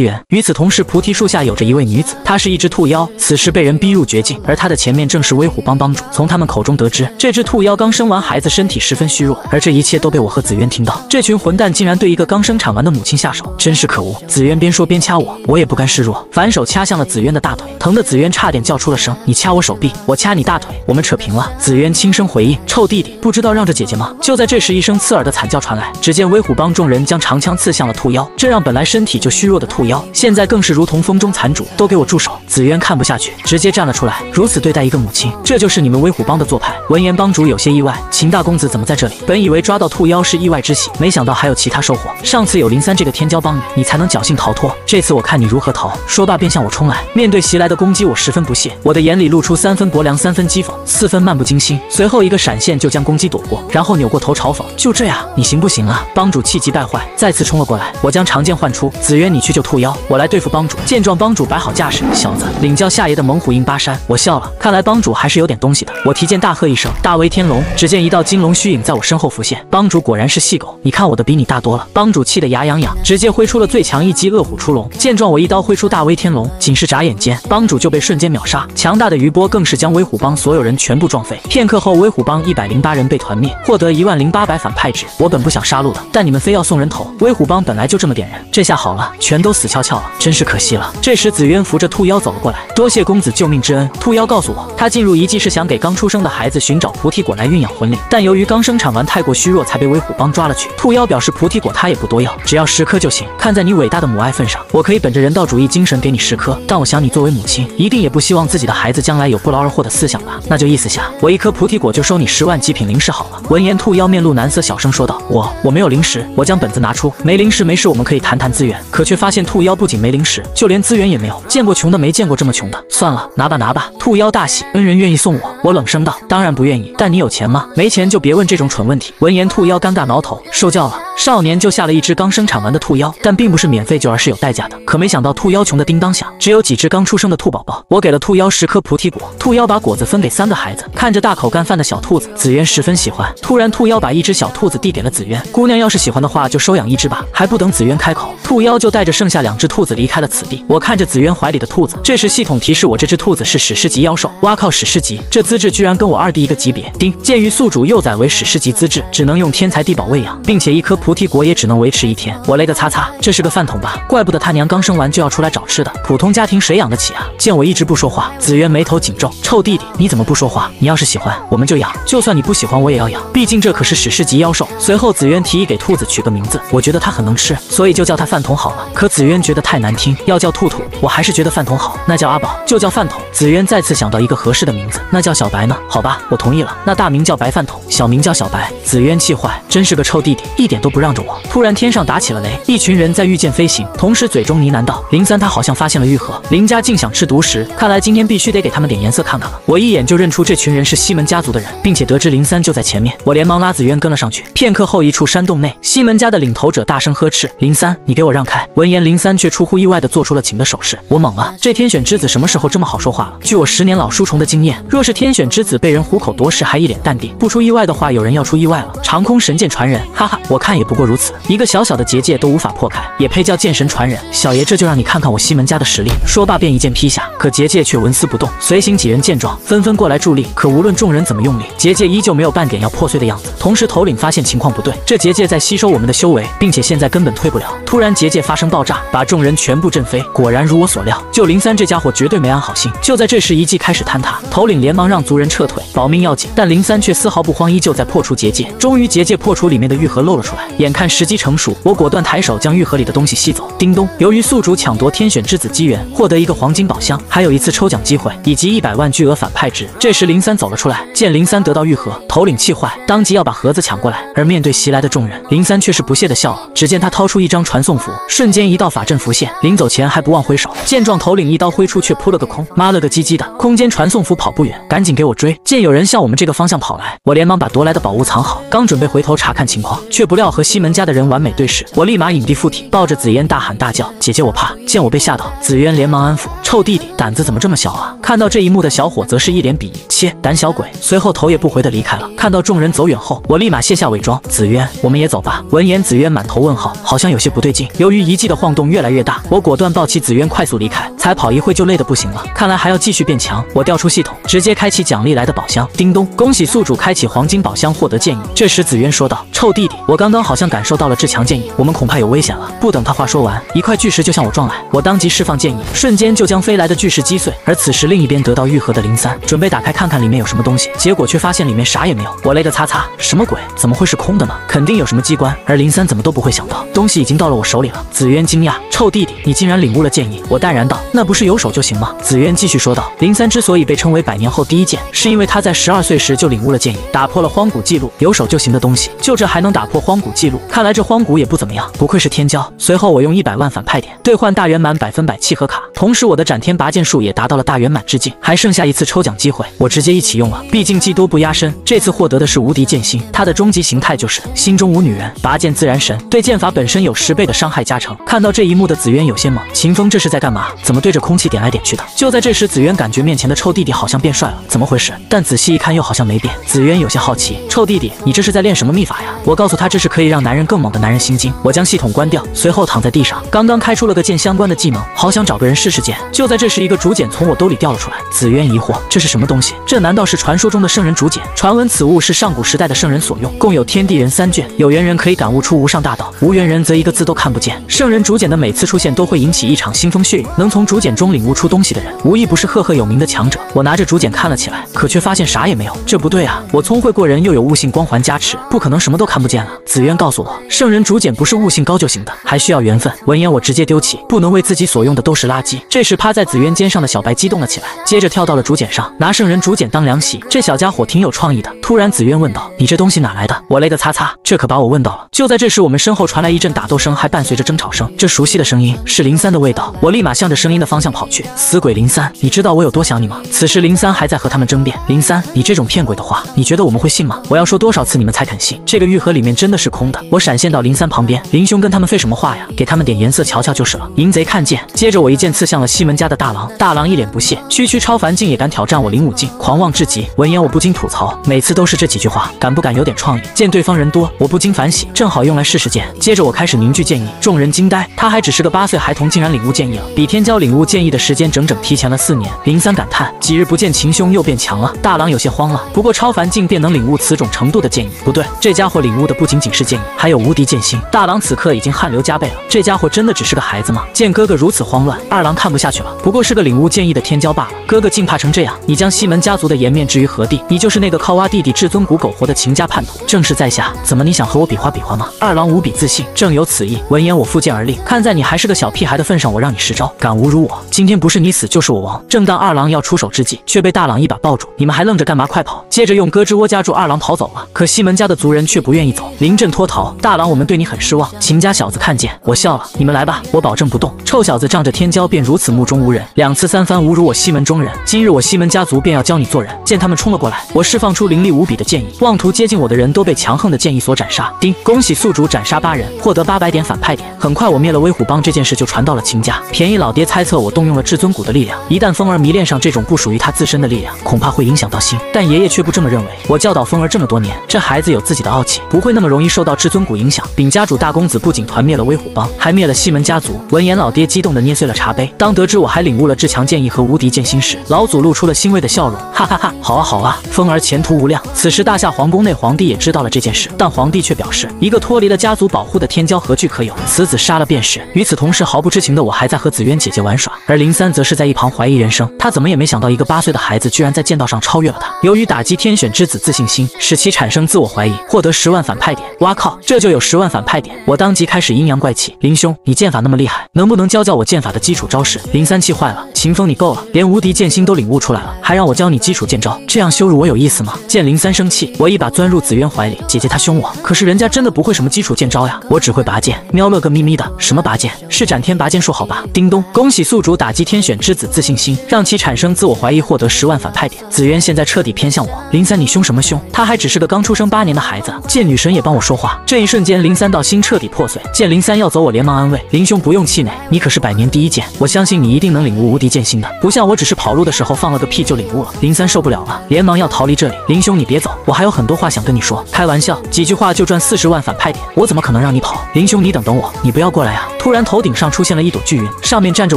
缘。与此同时，菩提树下有着一位女子，她是一只兔妖，此时被人逼入绝境，而她的前面正是威虎帮帮主。从他们口中得知，这只兔妖刚生完孩子，身体十分虚弱，而这一切都被我和紫渊听到。这群混蛋竟然对一个刚生产完的母亲下手，真是可恶！紫渊边说边掐我，我也不甘示弱，反手掐向了紫渊的大腿，疼得紫渊差点叫出了声。你掐我手臂，我掐你大腿，我们扯平了。紫渊轻声回应：臭弟弟，不知道让着姐姐吗？就在这时，一声刺耳的惨叫传来，只见威虎帮众人将长枪刺向了兔妖，这让本来身体就虚弱的兔妖，现在更是如同风中残烛。都给我住手！紫渊看不下去，直接站了出来。如此对待一个母亲，这就是你们威虎帮的做派？闻言，帮主有些意外，秦大公子怎么在这里？本以为抓到兔妖是意外之喜，没想到还有其他收获。上次有03这个天骄帮你，你才能侥幸逃脱，这次我看你如何逃。说罢便向我冲来。面对袭来的攻击，我十分不屑，我的眼里露出3分薄凉，3分讥讽，4分漫不经心。随后一个闪现就将攻击躲过，然后扭过头嘲讽：就这样，你行不行啊？帮主气急败坏，再次冲了过来。我将长剑唤出，紫渊你去救兔妖，我来对付帮主。见状，帮主摆好架势，小子领教夏爷的猛虎硬巴山。我笑了，看来帮主还是有点东西的。我提剑大喝一声，大威天龙！只见一道金龙虚影在我身后浮现。帮主果然是细狗，你看我的比你大多了。帮主气得牙痒痒，直接挥出了最强一击恶虎出笼。见状，我一刀挥出大威天龙，仅是眨眼间，帮主就被瞬间秒杀。强大的余波更是将威虎帮所有人全部撞飞。片刻后，威虎帮108人被团灭，获得10800反派值。我本不想杀戮的，但你们非要送人头，威虎帮本来就这么点人，这下好了，全都死翘翘了，真是可惜了。这时紫渊扶着兔妖走了过来，多谢公子救命之恩。兔妖告诉我，他进入遗迹是想给刚出生的孩子寻找菩提果来孕养魂灵，但由于刚生产完太过虚弱，才被威虎帮抓了去。兔妖表示菩提果他也不多要，只要10颗就行。看在你伟大的母爱份上，我可以本着人道主义精神给你10颗，但我想你作为母亲，一定也不希望自己的孩子将来有不劳而获的思想吧？那就意思下，我1颗菩提果就收你10万极品灵石好了。闻言，兔妖面露难色，小声说道：我没有灵石。我将本子拿出，没灵石没事，我们可以谈谈资源。可却发现兔妖不仅没灵石，就连资源也没有。见过穷的，没见过这么穷的。算了，拿吧拿吧。兔妖大喜，恩人愿意送我。我冷声道：当然不愿意，但你有钱吗？没钱就别问这种蠢问题。闻言，兔妖尴尬挠头，受教了。少年就下了一只刚生产完的兔妖，但并不是免费救，而是有代价的。可没想到兔妖穷的叮当响，只有几只刚出生的兔宝宝。我给了兔妖10颗菩提果，兔妖把果子分给3个孩子。看着大口干饭的小兔子，紫渊十分喜欢。突然，兔妖把一只小兔子递给了紫渊，姑娘要是喜欢的话，就收养一只吧。还不等紫渊开口，兔妖就带着剩下2只兔子离开了此地。我看着紫渊怀里的兔子，这时系统提示我这只兔子是史诗级妖兽。哇靠，史诗级，这资质居然跟我2弟一个级别。叮，鉴于宿主幼崽为史诗级资质，只能用天才地宝喂养，并且1颗菩提果也只能维持1天。我勒个擦擦，这是个饭桶吧？怪不得他娘刚生完就要出来找吃的，普通家庭谁养得起啊？见我一直不说话，紫渊眉头紧皱，臭弟弟，你怎么不说话？你要是喜欢，我们就养；就算你不喜欢，我也要养，毕竟这可是史诗级妖兽。随后，紫渊提议给兔子取个名字，我觉得它很能吃，所以就叫它饭桶好了。可紫渊觉得太难听，要叫兔兔，我还是觉得饭桶好，那叫阿宝，就叫饭桶。紫渊再次想到一个合适的名字，那叫小白呢？好吧，我同意了，那大名叫白饭桶，小名叫小白。紫渊气坏，真是个臭弟弟，一点都不让着我。突然天上打起了雷，一群人在御剑飞行，同时嘴中呢喃道：03他好像发现了玉盒，林家竟想吃独食，看来今天必须得给他们点颜色看看了。我一眼就认出这群人是西门家族的人，并且得知03就在前面，我连忙拉紫渊跟了上去。片刻后，一处山洞内，西门家的领头者大声呵斥：03，你给我让开！闻言，03却出乎意外地做出了请的手势。我懵了，这天选之子什么时候这么好说话了？据我10年老书虫的经验，若是天选之子被人虎口夺食还一脸淡定，不出意外的话，有人要出意外了。长空神剑传人，哈哈，我看也不过如此，一个小小的结界都无法破开，也配叫剑神传人？小爷这就让你看看我西门家的实力。说罢便一剑劈下，可结界却纹丝不动。随行几人见状，纷纷过来助力，可无论众人怎么用力，结界依旧没有半点要破碎的样子。同时头领发现情况不对，这结界在吸收我们的修为，并且现在根本退不了。突然结界发生爆炸，把众人全部震飞。果然如我所料，就03这家伙绝对没安好心。就在这时，遗迹开始坍塌，头领连忙让族人撤退，保命要紧。但03却丝毫不慌，依旧在破除结界。终于结界破除，里面的玉盒露了出来。眼看时机成熟，我果断抬手将玉盒里的东西吸走。叮咚，由于宿主抢夺天选之子机缘，获得一个黄金宝箱，还有一次抽奖机会，以及100万巨额反派值。这时03走了出来，见03得到玉盒，头领气坏，当即要把盒子抢过来。而面对袭来的众人，03却是不屑地笑了。只见他掏出一张传送符，符，瞬间一道法阵浮现，临走前还不忘挥手。见状，头领一刀挥出，却扑了个空。妈了个鸡鸡的，空间传送符跑不远，赶紧给我追！见有人向我们这个方向跑来，我连忙把夺来的宝物藏好，刚准备回头查看情况，却不料和西门家的人完美对视。我立马引地附体，抱着紫嫣大喊大叫：“姐姐，我怕！”见我被吓到，紫嫣连忙安抚：“臭弟弟，胆子怎么这么小啊？”看到这一幕的小伙则是一脸鄙夷：“切，胆小鬼！”随后头也不回的离开了。看到众人走远后，我立马卸下伪装：“紫渊，我们也走吧。”闻言，紫渊满头问号，好像有些不对劲。由于遗迹的晃动越来越大，我果断抱起紫渊快速离开。才跑一会就累得不行了，看来还要继续变强。我调出系统，直接开启奖励来的宝箱。叮咚，恭喜宿主开启黄金宝箱，获得剑意。这时紫渊说道：“臭弟弟，我刚刚好像感受到了至强剑意，我们恐怕有危险了。”不等他话说完，一块巨石就向我撞来，我当即释放剑意，瞬间就将飞来的巨石击碎。而此时另一边得到玉盒的03准备打开看看里面有什么东西，结果却发现里面啥也没有。我累得擦擦，什么鬼？怎么会是空的呢？肯定有什么机关。而03怎么都不会想到，东西已经到了我手里了。紫渊惊讶：“臭弟弟，你竟然领悟了剑意！”我淡然道：“那不是有手就行吗？”紫渊继续说道：“03之所以被称为100年后第一剑，是因为他在12岁时就领悟了剑意，打破了荒古纪录。有手就行的东西，就这还能打破荒古纪录？看来这荒古也不怎么样，不愧是天骄。”随后我用100万反派点兑换大圆满100%契合卡，同时我的斩天拔剑术也达到了大圆满之境，还剩下一次抽奖机会，我直接一起用了。毕竟技多不压身，这次获得的是无敌剑心，它的终极形态就是心中无女人，拔剑自然神，对剑法本身有10倍的伤害加成。看到这一幕的紫渊有些懵，秦风这是在干嘛？怎么对着空气点来点去的？就在这时，紫渊感觉面前的臭弟弟好像变帅了，怎么回事？但仔细一看又好像没变。紫渊有些好奇：“臭弟弟，你这是在练什么秘法呀？”我告诉他这是可以让男人更猛的男人心经。我将系统关掉，随后躺在地上，刚刚开出了个剑相关的技能，好想找个人试试剑。就在这时，一个竹简从我兜里掉了出来。紫渊疑惑：“这是什么东西？这难道是传说中的圣人竹简？传闻此物是上古时代的圣人所用，共有天地人3卷，有缘人可以感悟出无上大道，无缘人则一个字都看不见。圣人竹简的每次出现都会引起一场腥风血雨，能从竹简中领悟出东西的人，无一不是赫赫有名的强者。”我拿着竹简看了起来，可却发现啥也没有。这不对啊，我聪慧过人，又有悟性光环加持，不可能什么都看不见了。紫渊告诉我，圣人竹简不是悟性高就行的，还需要缘分。闻言我直接丢弃，不能为自己所用的都是垃圾。这时趴在紫渊肩上的小白激动了起来，接着跳到了竹简上，拿圣人竹简当凉席。这小家伙挺有创意的。突然紫渊问道：“你这东西哪来的？”我累得擦擦，这可把我问到了。就在这时，我们身后传来一阵打斗声，还伴随着争吵声。这熟悉的声音是03的味道，我立马向着声音的方向跑去。死鬼03，你知道我有多想你吗？此时03还在和他们争辩。03，你这种骗鬼的话，你觉得我们会信吗？我要说多少次你们才肯信？这个玉盒里面真的是空的。我闪现到03旁边，林兄跟他们废什么话呀？给他们点颜色瞧瞧就是了。淫贼看剑。接着我一剑刺向了西门家的大郎，大郎一脸不屑，区区超凡境也敢挑战我05境，狂妄至极。闻言我不禁吐槽，每次都是这几句话，敢不敢有点创意？见对方人多，我不禁反喜，正好用来试试剑。接着我开始凝聚剑意，众人惊呆，他还只是个8岁孩童，竟然领悟剑意了，比天骄领悟剑意的时间整整提前了4年。03感叹，几日不见秦兄又变强了。大郎有些慌了，不过超凡境便能领悟此种程度的剑意？不对，这家伙领悟的不仅仅是剑意，还有无敌剑心。大郎此刻已经汗流浃背了，这家伙真的只是个孩子吗？见哥哥如此慌乱，二郎看不下去了，不过是个领悟剑意的天骄罢了，哥哥竟怕成这样，你将西门家族的颜面置于何地？你就是那个靠挖弟弟至尊骨苟活的秦家叛徒，正是在下，怎么你想和我比划比划吗？二郎无比自信，正有此意。闻言我负剑而立，看在你还是个小屁孩的份上，我让你10招，敢侮辱我，今天不是你死就是我亡。正当二郎要出手之际，却被大郎一把抱住，你们还愣着干嘛？快跑！接着用胳肢窝夹住二郎逃走了，可西门家的族人却不愿意走，临阵脱逃。大郎，我们对你很失望。秦家小子看见我笑了，你们来吧，我保证不动。臭小子仗着天骄便如此目中无人，2次3番侮辱我西门中人，今日我西门家族便要教你做人。见他们冲了过来，我释放出凌厉无比的剑意，妄图接近我的人都被强横的剑意所斩杀。叮，恭喜宿主斩杀8人，获得800点反派点。很快我灭了威虎帮这件事就传到了秦家，便宜老爹猜测我动用了至尊骨的力量，一旦风儿迷恋上这种不属于他自身的力量，恐怕会影响到心。但爷爷却不这么认为，我教导风儿这么多年，这孩子有自己的傲气，不会那么容易受到至尊骨影响。禀家主大公子不仅团灭了威虎帮，还灭了西门家族。闻言老爹激动地捏碎了茶杯。当得知我还领悟了至强剑意和无敌剑心时，老祖露出了欣慰的笑容，哈哈哈，好啊好啊，风儿前途无量。此时大夏皇宫内皇帝也知道了这件事，但皇帝却表示，一个脱离了家族保护的天骄何惧可有，此子杀了便是。与此同时，毫不知情的我还在和紫渊姐姐玩耍。耍，而林三则是在一旁怀疑人生。他怎么也没想到，一个8岁的孩子居然在剑道上超越了他。由于打击天选之子自信心，使其产生自我怀疑，获得10万反派点。哇靠，这就有10万反派点！我当即开始阴阳怪气。林兄，你剑法那么厉害，能不能教我剑法的基础招式？林三气坏了，秦风你够了，连无敌剑心都领悟出来了，还让我教你基础剑招，这样羞辱我有意思吗？见林三生气，我一把钻入紫渊怀里，姐姐她凶我，可是人家真的不会什么基础剑招呀，我只会拔剑。喵了个咪咪的，什么拔剑？是斩天拔剑术好吧？叮咚，恭喜宿主打击天选之子自信心，让其产生自我怀疑，获得10万反派点。紫渊现在彻底偏向我。林三你凶什么凶？他还只是个刚出生8年的孩子。见女神也帮我说话，这一瞬间林三道心彻底破碎。见林三要走，我连忙安慰林兄不用气馁，你可是100年第一剑，我相信你一定能领悟无敌剑心的，不像我只是跑路的时候放了个屁就领悟了。林三受不了了，连忙要逃离这里。林兄你别走，我还有很多话想跟你说。开玩笑，几句话就赚40万反派点，我怎么可能让你跑？林兄你等等我，你不要过来呀！突然头顶上出现了一朵巨云，上面站着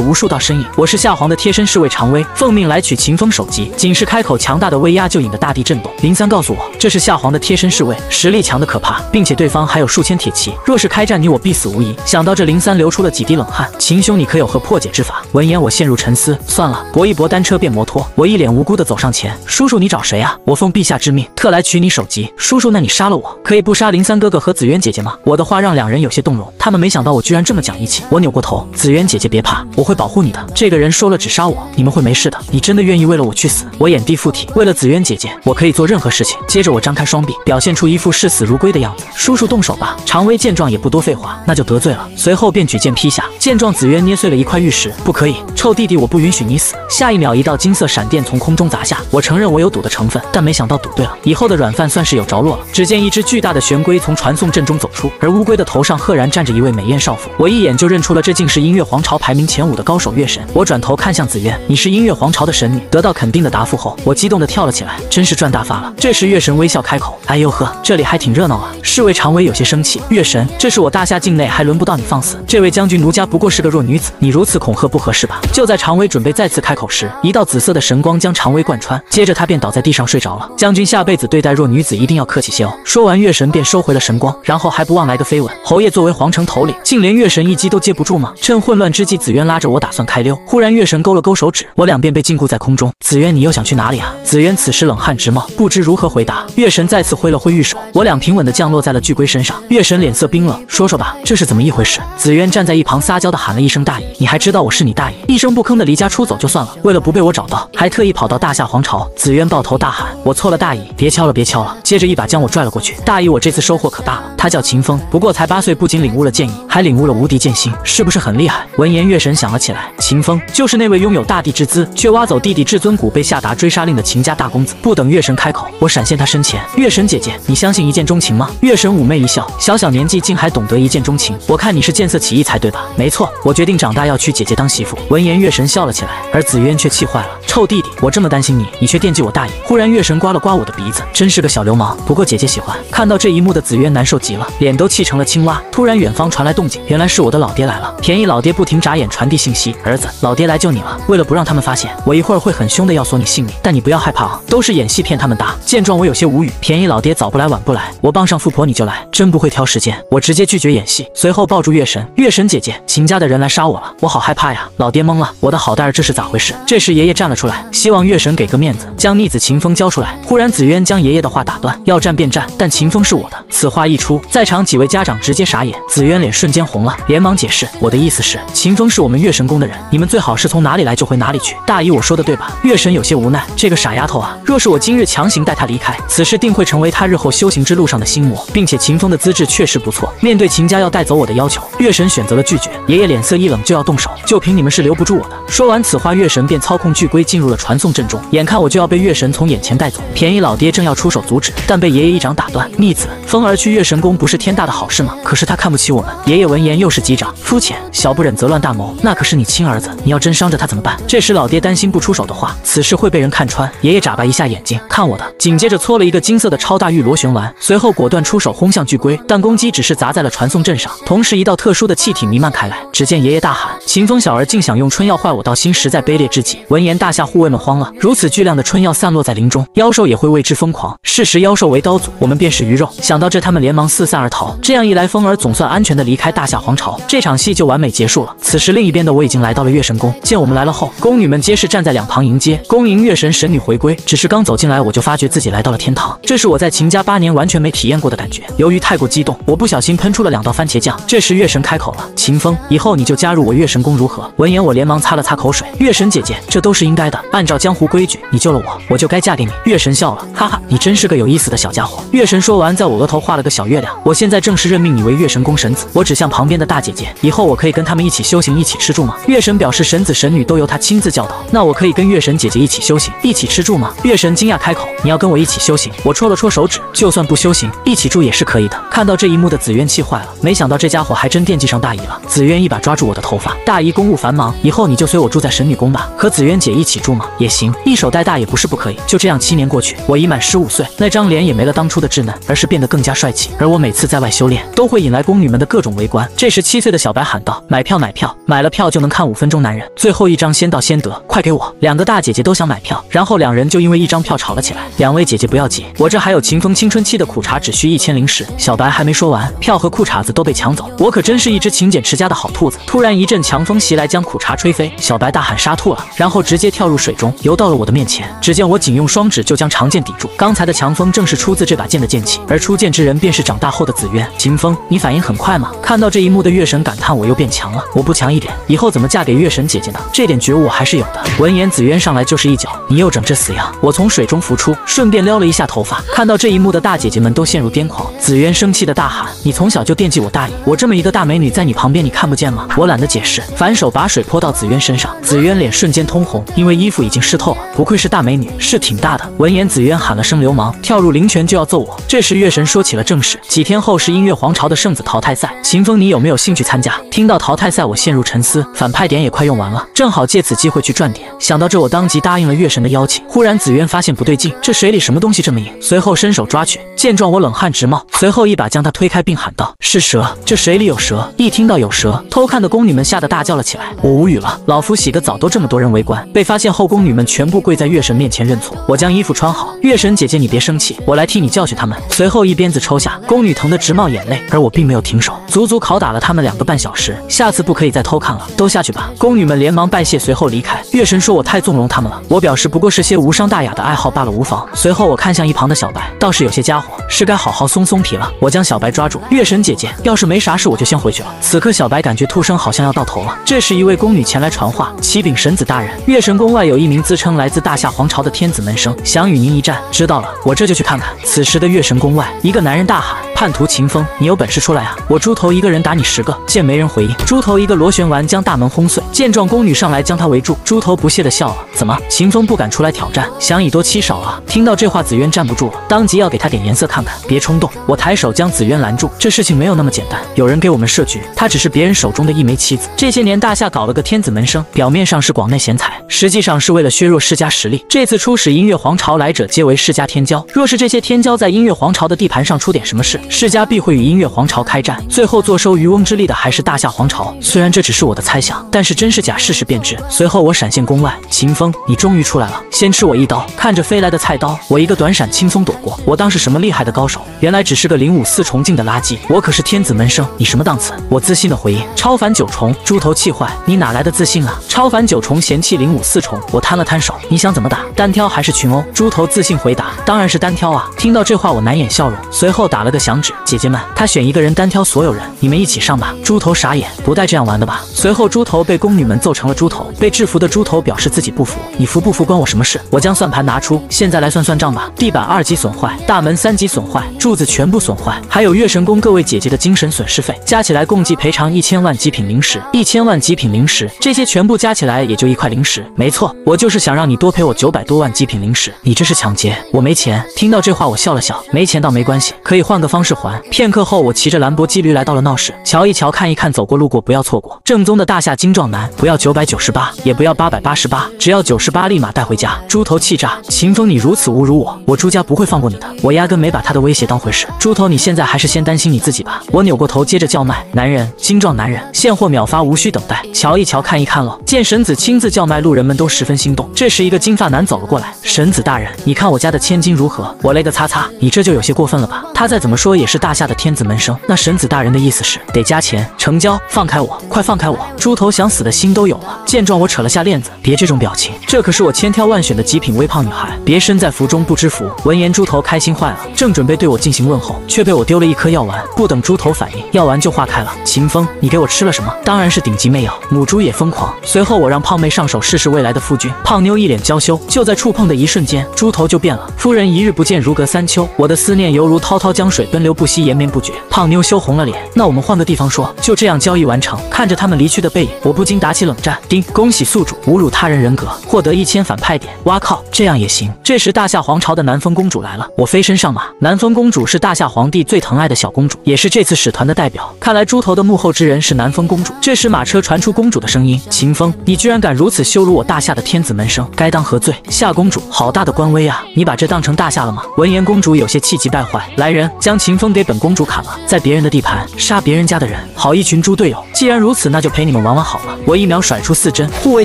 无数道身影。我是夏皇的贴身侍卫常威，奉命来取秦风首级。仅是开口，强大的威压就引得大地震动。林三告诉我，这是夏皇的贴身侍卫，实力强得可怕，并且对方还有数千铁骑，若是开战，你我必死无疑。想到这，林三流出了几滴冷汗。秦兄你可有何破解之法？闻言我陷入沉思，算了，搏一搏，单车变摩托。我一脸无辜地走上前，叔叔你找谁啊？我奉陛下之命，特来取你首级。叔叔那你杀了我，可以不杀林三哥哥和紫渊姐姐吗？我的话让两人有些动容，他们没想到我居然这么讲义气。我扭过头，紫渊姐姐别怕，我会保护你的。这个人说了只杀我，你们会没事的。你真的愿意为了我去死？我眼地附体，为了紫渊姐姐，我可以做任何事情。接着我张开双臂，表现出一副视死如归的样子。叔叔动手吧。常威见状也不多废话，那就得罪了。随后便举剑劈下。见状，紫渊捏碎了一块玉石，不可以，臭弟弟，我不允许你死。下一秒，一道金色闪电从空中砸下。我承认我有赌的成分，但没想到赌对了，以后的软饭算是有着落了。只见一只巨大的玄龟从传送阵中走出，而乌龟的头上赫然站着一位美艳少妇。我一眼就认出了这竟是音乐皇朝排名前5的高手月神。我转头看向紫渊，你是音乐皇朝的神女。得到肯定的答复后，我激动地跳了起来，真是赚大发了。这时月神微笑开口，哎呦呵，这里还挺热闹啊。侍卫常威有些生气，月神，这是我大夏境内，还轮不到你放肆。这位将军奴家不过是个弱女子，你如此恐吓不合适吧？就在常威准备再次开口时，一道紫色的神光将常威贯穿，接着他便倒在地上睡着了。将军下辈子对待弱女子一定要客气些哦。说完，月神便收回了神光，然后还不忘来个飞吻。侯爷作为皇城头领，竟连月神一击都接不住吗？趁混乱之际，紫渊拉着我打算开溜，忽然月神勾了勾手指，我俩便被禁锢在空中。紫渊，你又想去哪里啊？紫渊此时冷汗直冒，不知如何回答。月神再次挥了挥玉手，我俩平稳地降落在了巨龟身上。月神脸色冰冷，说说吧，这是怎么一回事？紫渊站在一旁撒娇地喊了一声大姨，你还知道我是你大姨？一声不吭地离家出走就算了，为了不被我找到，还特意跑到大夏皇朝。紫渊抱头大喊，我错了大姨，别敲了别敲了。接着一把将我拽了过去。大姨，我这次收获可大了，他叫秦风，不过才8岁，不仅领悟了剑意，还领悟了无敌剑心，是不是很厉害？闻言月神想了起来，秦风就是那位拥有大帝之资，却挖走弟弟至尊骨，被下达追杀令的秦家大公子。不等月神开口，我闪现他身前，月神姐姐，你相信一见钟情吗？月神妩媚一笑，小小年纪竟还懂得一见钟情，我看你是见色起意才对吧？没错，我决定长大要娶姐姐当媳妇。闻言月神笑了起来，而紫渊却气坏了，臭弟弟，我这么担心你，你却惦记我大姨。忽然月神刮了刮我的鼻子，真是个小流氓，不过姐姐喜欢。看到这一幕的紫渊难受极了，脸都气成了青蛙。突然远方传来动静，原来是我的老爹来了。便宜老爹不停眨眼传递信息，儿子，老爹来救你了。为了不让他们发现，我一会儿会很凶的要索你性命，但你不要害怕啊，都是演戏骗他们打。见状我有些无语，便宜老爹早不来晚不来，我帮上富婆你就来，真不会挑时间。我直接拒绝演戏，随后抱住月神，月神姐姐，秦家的人来杀我了，我好害怕呀。老爹懵了，我的好蛋儿这是咋回事？这时爷爷站了出来，希望月神给个面子，将逆子秦风交出来。忽然紫渊将爷爷的话打断，要战便战，但秦风是我的。此话一出，在场几位家长直接傻眼，紫渊脸瞬间红了，连忙解释，我的意思是，秦风是我们月神宫的人，你们最好是从哪里来就回哪里去。大姨，我说的对吧？月神有些无奈，这个傻丫头啊，若是我今日强行带她离开，此事定会成为她日后修行之路上的心魔，并且秦风的资质确实不错。面对秦家要带走我的要求，月神选择了拒绝。爷爷脸色一冷，就要动手，就凭你们是留不住我的。说完此话，月神便操控巨龟进入了传送阵中，眼看我就要被月神从眼前带走，便宜老爹正要出手阻止，但被爷爷一掌打断。逆子，风儿去月神宫不是天大的好事吗？可是他看不起我们。爷爷闻言又是击掌，肤浅，小不忍则乱大谋，那可是你亲儿子，你要真伤着他怎么办？这时老爹担心不出手的话，此事会被人看穿。爷爷眨巴一下眼睛，看我的，紧接着搓了一个金色的超大玉螺旋丸，随后果断出手轰向巨龟，但攻击只是砸在了传送阵上，同时一道特殊的气体弥漫开来。只见爷爷大喊，秦风小儿竟想用春药坏我道心，实在卑劣之极。闻言，大夏护卫们慌了，如此巨量的春药散落在林中，妖兽也会为之疯狂。是时妖兽为刀俎，我们便是鱼肉。想到这，他们连忙四散而逃。这样一来，风儿总算安全地离开大夏皇朝，这场戏就完美结束了。此时，另一边的我已经来到了月神宫，见我们来了后，宫女们皆是站在两旁迎接，恭迎月神神女回归。只是刚走进来，我就发觉自己来到了天堂，这是我在秦家8年完全没体验过的感觉。由于太过激动，我不小心喷出了2道番茄酱。这时月神开口了：“秦风，以后你就加入我月神宫如何？”闻言，我连忙擦了擦口水。月神姐姐，这都是应该的，按照江湖规矩，你救了我，我就该嫁给你。月神笑了，哈哈，你真是个有意思的小家伙。月神说完，在我额头画了个小月亮。我现在正式任命你为月神宫神子。我指向旁边的大姐姐，以后我可以跟他们一起修行，一起吃住吗？月神表示神子神女都由他亲自教导。那我可以跟月神姐姐一起修行，一起吃住吗？月神惊讶开口，你要跟我一起修行？我戳了戳手指，就算不修行，一起住也是可以的。看到这一幕的紫渊气坏了，没想到这家伙还真惦记上大姨了。紫渊一把抓住我的头发，大姨公务繁忙，以后你就随我住在神女宫吧，和紫渊姐一起住吗？也行，一手带大也不是不可以。就这样7年过去，我已满15岁，那张脸也没了当初的稚嫩，而是变得更加帅气。而我每次在外修炼，都会引来宫女们的各种围观。这时7岁的小白喊道：“买票买票，买了票就能看5分钟男人，最后一张先到先得，快给我！”2个大姐姐都想买票，然后2人就因为1张票吵了起来。2位姐姐不要急，我这还有秦风青春期的苦茶，只需1000灵石。小白还没说完，票和裤衩子都被抢走。我可真是一只勤俭持家的好兔子。突然一阵强风袭来，将苦茶吹飞，小白大喊杀兔了，然后直接跳入水中，游到了我的面前。只见我仅用双指就将长剑抵住，刚才的强风正是出自这把剑的剑气，而出剑之人便是长大后的紫渊。秦风，你反应很快吗？看到这一幕的月神感叹我又变强了，我不强一点，以后怎么嫁给月神姐姐呢？这点觉悟我还是有的。闻言，紫渊上来就是一脚，你又整这死样！我从水中浮出，顺便撩了一下头发。看到这一幕的大姐姐们都陷入癫狂。紫渊生气的大喊：“你从小就惦记我大姨，我这么一个大美女在你旁边，你看不见吗？”我懒得解释，反手把水泼到紫渊身上。紫渊脸瞬间通红，因为衣服已经湿透了。不愧是大美女，是挺大的。闻言，紫渊喊了声流氓，跳入灵泉就要揍我。这时月神说起了正事，几天后是音乐皇朝的圣子淘汰赛，秦风你有没有兴趣参加？听到淘汰赛，我陷入沉思，反派点也快用完了，正好借此机会去赚点。想到这，我当即答应了月神的邀请。忽然紫渊发现不对劲，这水里什么东西这么硬？随后伸手抓取，见状我冷汗直冒，随后一把将他推开，并喊道：“是蛇，这水里有蛇！”一听到有蛇，偷看的宫女们吓得大叫了起来。我无语了，老夫洗个澡都这么多人围观。被发现后，宫女们全部跪在月神面前认错。我将衣服穿好，月神姐姐你别生气，我来替你教训他们。随后一鞭子抽下，宫女疼得直冒眼泪，而我并没有停手，足足拷打了他们2个半小时。下次不可以再偷看了，都下去吧。宫女们连忙拜谢，随后离开。月神说我太纵容他们了，我表示不过是些无伤大雅的爱好罢了，无妨。随后我看向一旁的小白，倒是有些家伙，是该好好松松皮了。我将小白抓住，月神姐姐，要是没啥事我就先回去了。此刻小白感觉兔生好像要到头了。这时一位宫女前来传话：“启禀神子大人，月神宫外有一名自称来自大夏皇朝的天子门生，想与您一战。”知道了，我这就去看看。此时的月神宫外，一个男人大喊：“叛徒秦风，你有本事出来啊！我猪头一个人打你10个！”见没人回应，猪头一个螺旋丸将大门轰碎。见状，宫女上来将他围住。猪头不屑地笑了：“怎么，秦风不敢出来挑战，想以多欺少啊？”听到这话，紫渊站不住了，当即要给他点颜色看看。别冲动，我抬手将紫渊拦住。这事情没有那么简单，有人给我们设局，他只是别人手中的一枚棋子。这些年大夏搞了个天子门生，表面上是广纳贤才，实际上是为了削弱世家实力。这次出使音乐皇朝来者皆为世家天骄，若是这些天骄在音乐皇朝的地盘上出点什么事，世家必会与音乐皇朝开战，最后坐收渔翁之利的还是大夏皇朝。虽然这只是我的猜想，但是真是假试试便知。随后我闪现宫外，秦风，你终于出来了，先吃我一刀。看着飞来的菜刀，我一个短闪轻松躲过。我当是什么厉害的高手，原来只是个领悟4重境的垃圾。我可是天子门生，你什么档次？我自信的回应：超凡9重。猪头气坏，你哪来的自信啊？超凡9重嫌弃领悟4重。我摊了摊手，你想怎么打？单挑还是群殴？猪头自信回答：当然是单挑啊。听到这话，我难掩笑容，随后打了个响指：姐姐们，他选一个人单挑所有人，你们一起上吧。猪头傻眼，不带这样玩的吧？随后猪头被宫女们揍成了猪头。被制服的猪头表示自己不服，你服不服关我什么事？我将算盘拿出，现在来算算账吧。地板2级损坏，大门3级损坏，柱子全部损坏，还有月神宫各位姐姐的精神损失费，加起来共计赔偿1000万极品灵石。1000万极品灵石，这些全部加起来也就1块灵石。没错，我就是想让你多赔我900多万极品灵石。你这是抢劫，我没钱。听到这话，我笑了笑，没钱倒没关系，可以换个方式式还。片刻后，我骑着兰博基驴来到了闹市，瞧一瞧，看一看，走过路过不要错过。正宗的大夏精壮男，不要998，也不要888，只要98，立马带回家。猪头气炸，秦风，你如此侮辱我，我朱家不会放过你的。我压根没把他的威胁当回事。猪头，你现在还是先担心你自己吧。我扭过头，接着叫卖：男人，精壮男人，现货秒发，无需等待。瞧一瞧，看一看喽。见神子亲自叫卖，路人们都十分心动。这时，一个金发男走了过来：神子大人，你看我家的千金如何？我勒个擦擦，你这就有些过分了吧？他再怎么说也是大夏的天子门生，那神子大人的意思是得加钱，成交，放开我，快放开我！猪头想死的心都有了。见状，我扯了下链子，别这种表情，这可是我千挑万选的极品微胖女孩，别身在福中不知福。闻言，猪头开心坏了，正准备对我进行问候，却被我丢了一颗药丸。不等猪头反应，药丸就化开了。秦风，你给我吃了什么？当然是顶级媚药。母猪也疯狂。随后我让胖妹上手试试未来的夫君。胖妞一脸娇羞，就在触碰的一瞬间，猪头就变了。夫人一日不见，如隔三秋。我的思念犹如滔滔江水，奔流不息，延绵不绝。胖妞羞红了脸。那我们换个地方说。就这样交易完成。看着他们离去的背影，我不禁打起冷战。丁，恭喜宿主侮辱他人人格，获得1000反派点。哇靠，这样也行。这时大夏皇朝的南风公主来了，我飞身上马。南风公主是大夏皇帝最疼爱的小公主，也是这次使团的代表。看来猪头的幕后之人是南风公主。这时马车传出公主的声音：秦风，你居然敢如此羞辱我大夏的天子门生，该当何罪？夏公主，好大的官威啊！你把这当成大夏了吗？闻言，公主有些气急败坏。来人，将秦风给本公主砍了，在别人的地盘杀别人家的人，好一群猪队友！既然如此，那就陪你们玩玩好了。我一秒甩出4针，护卫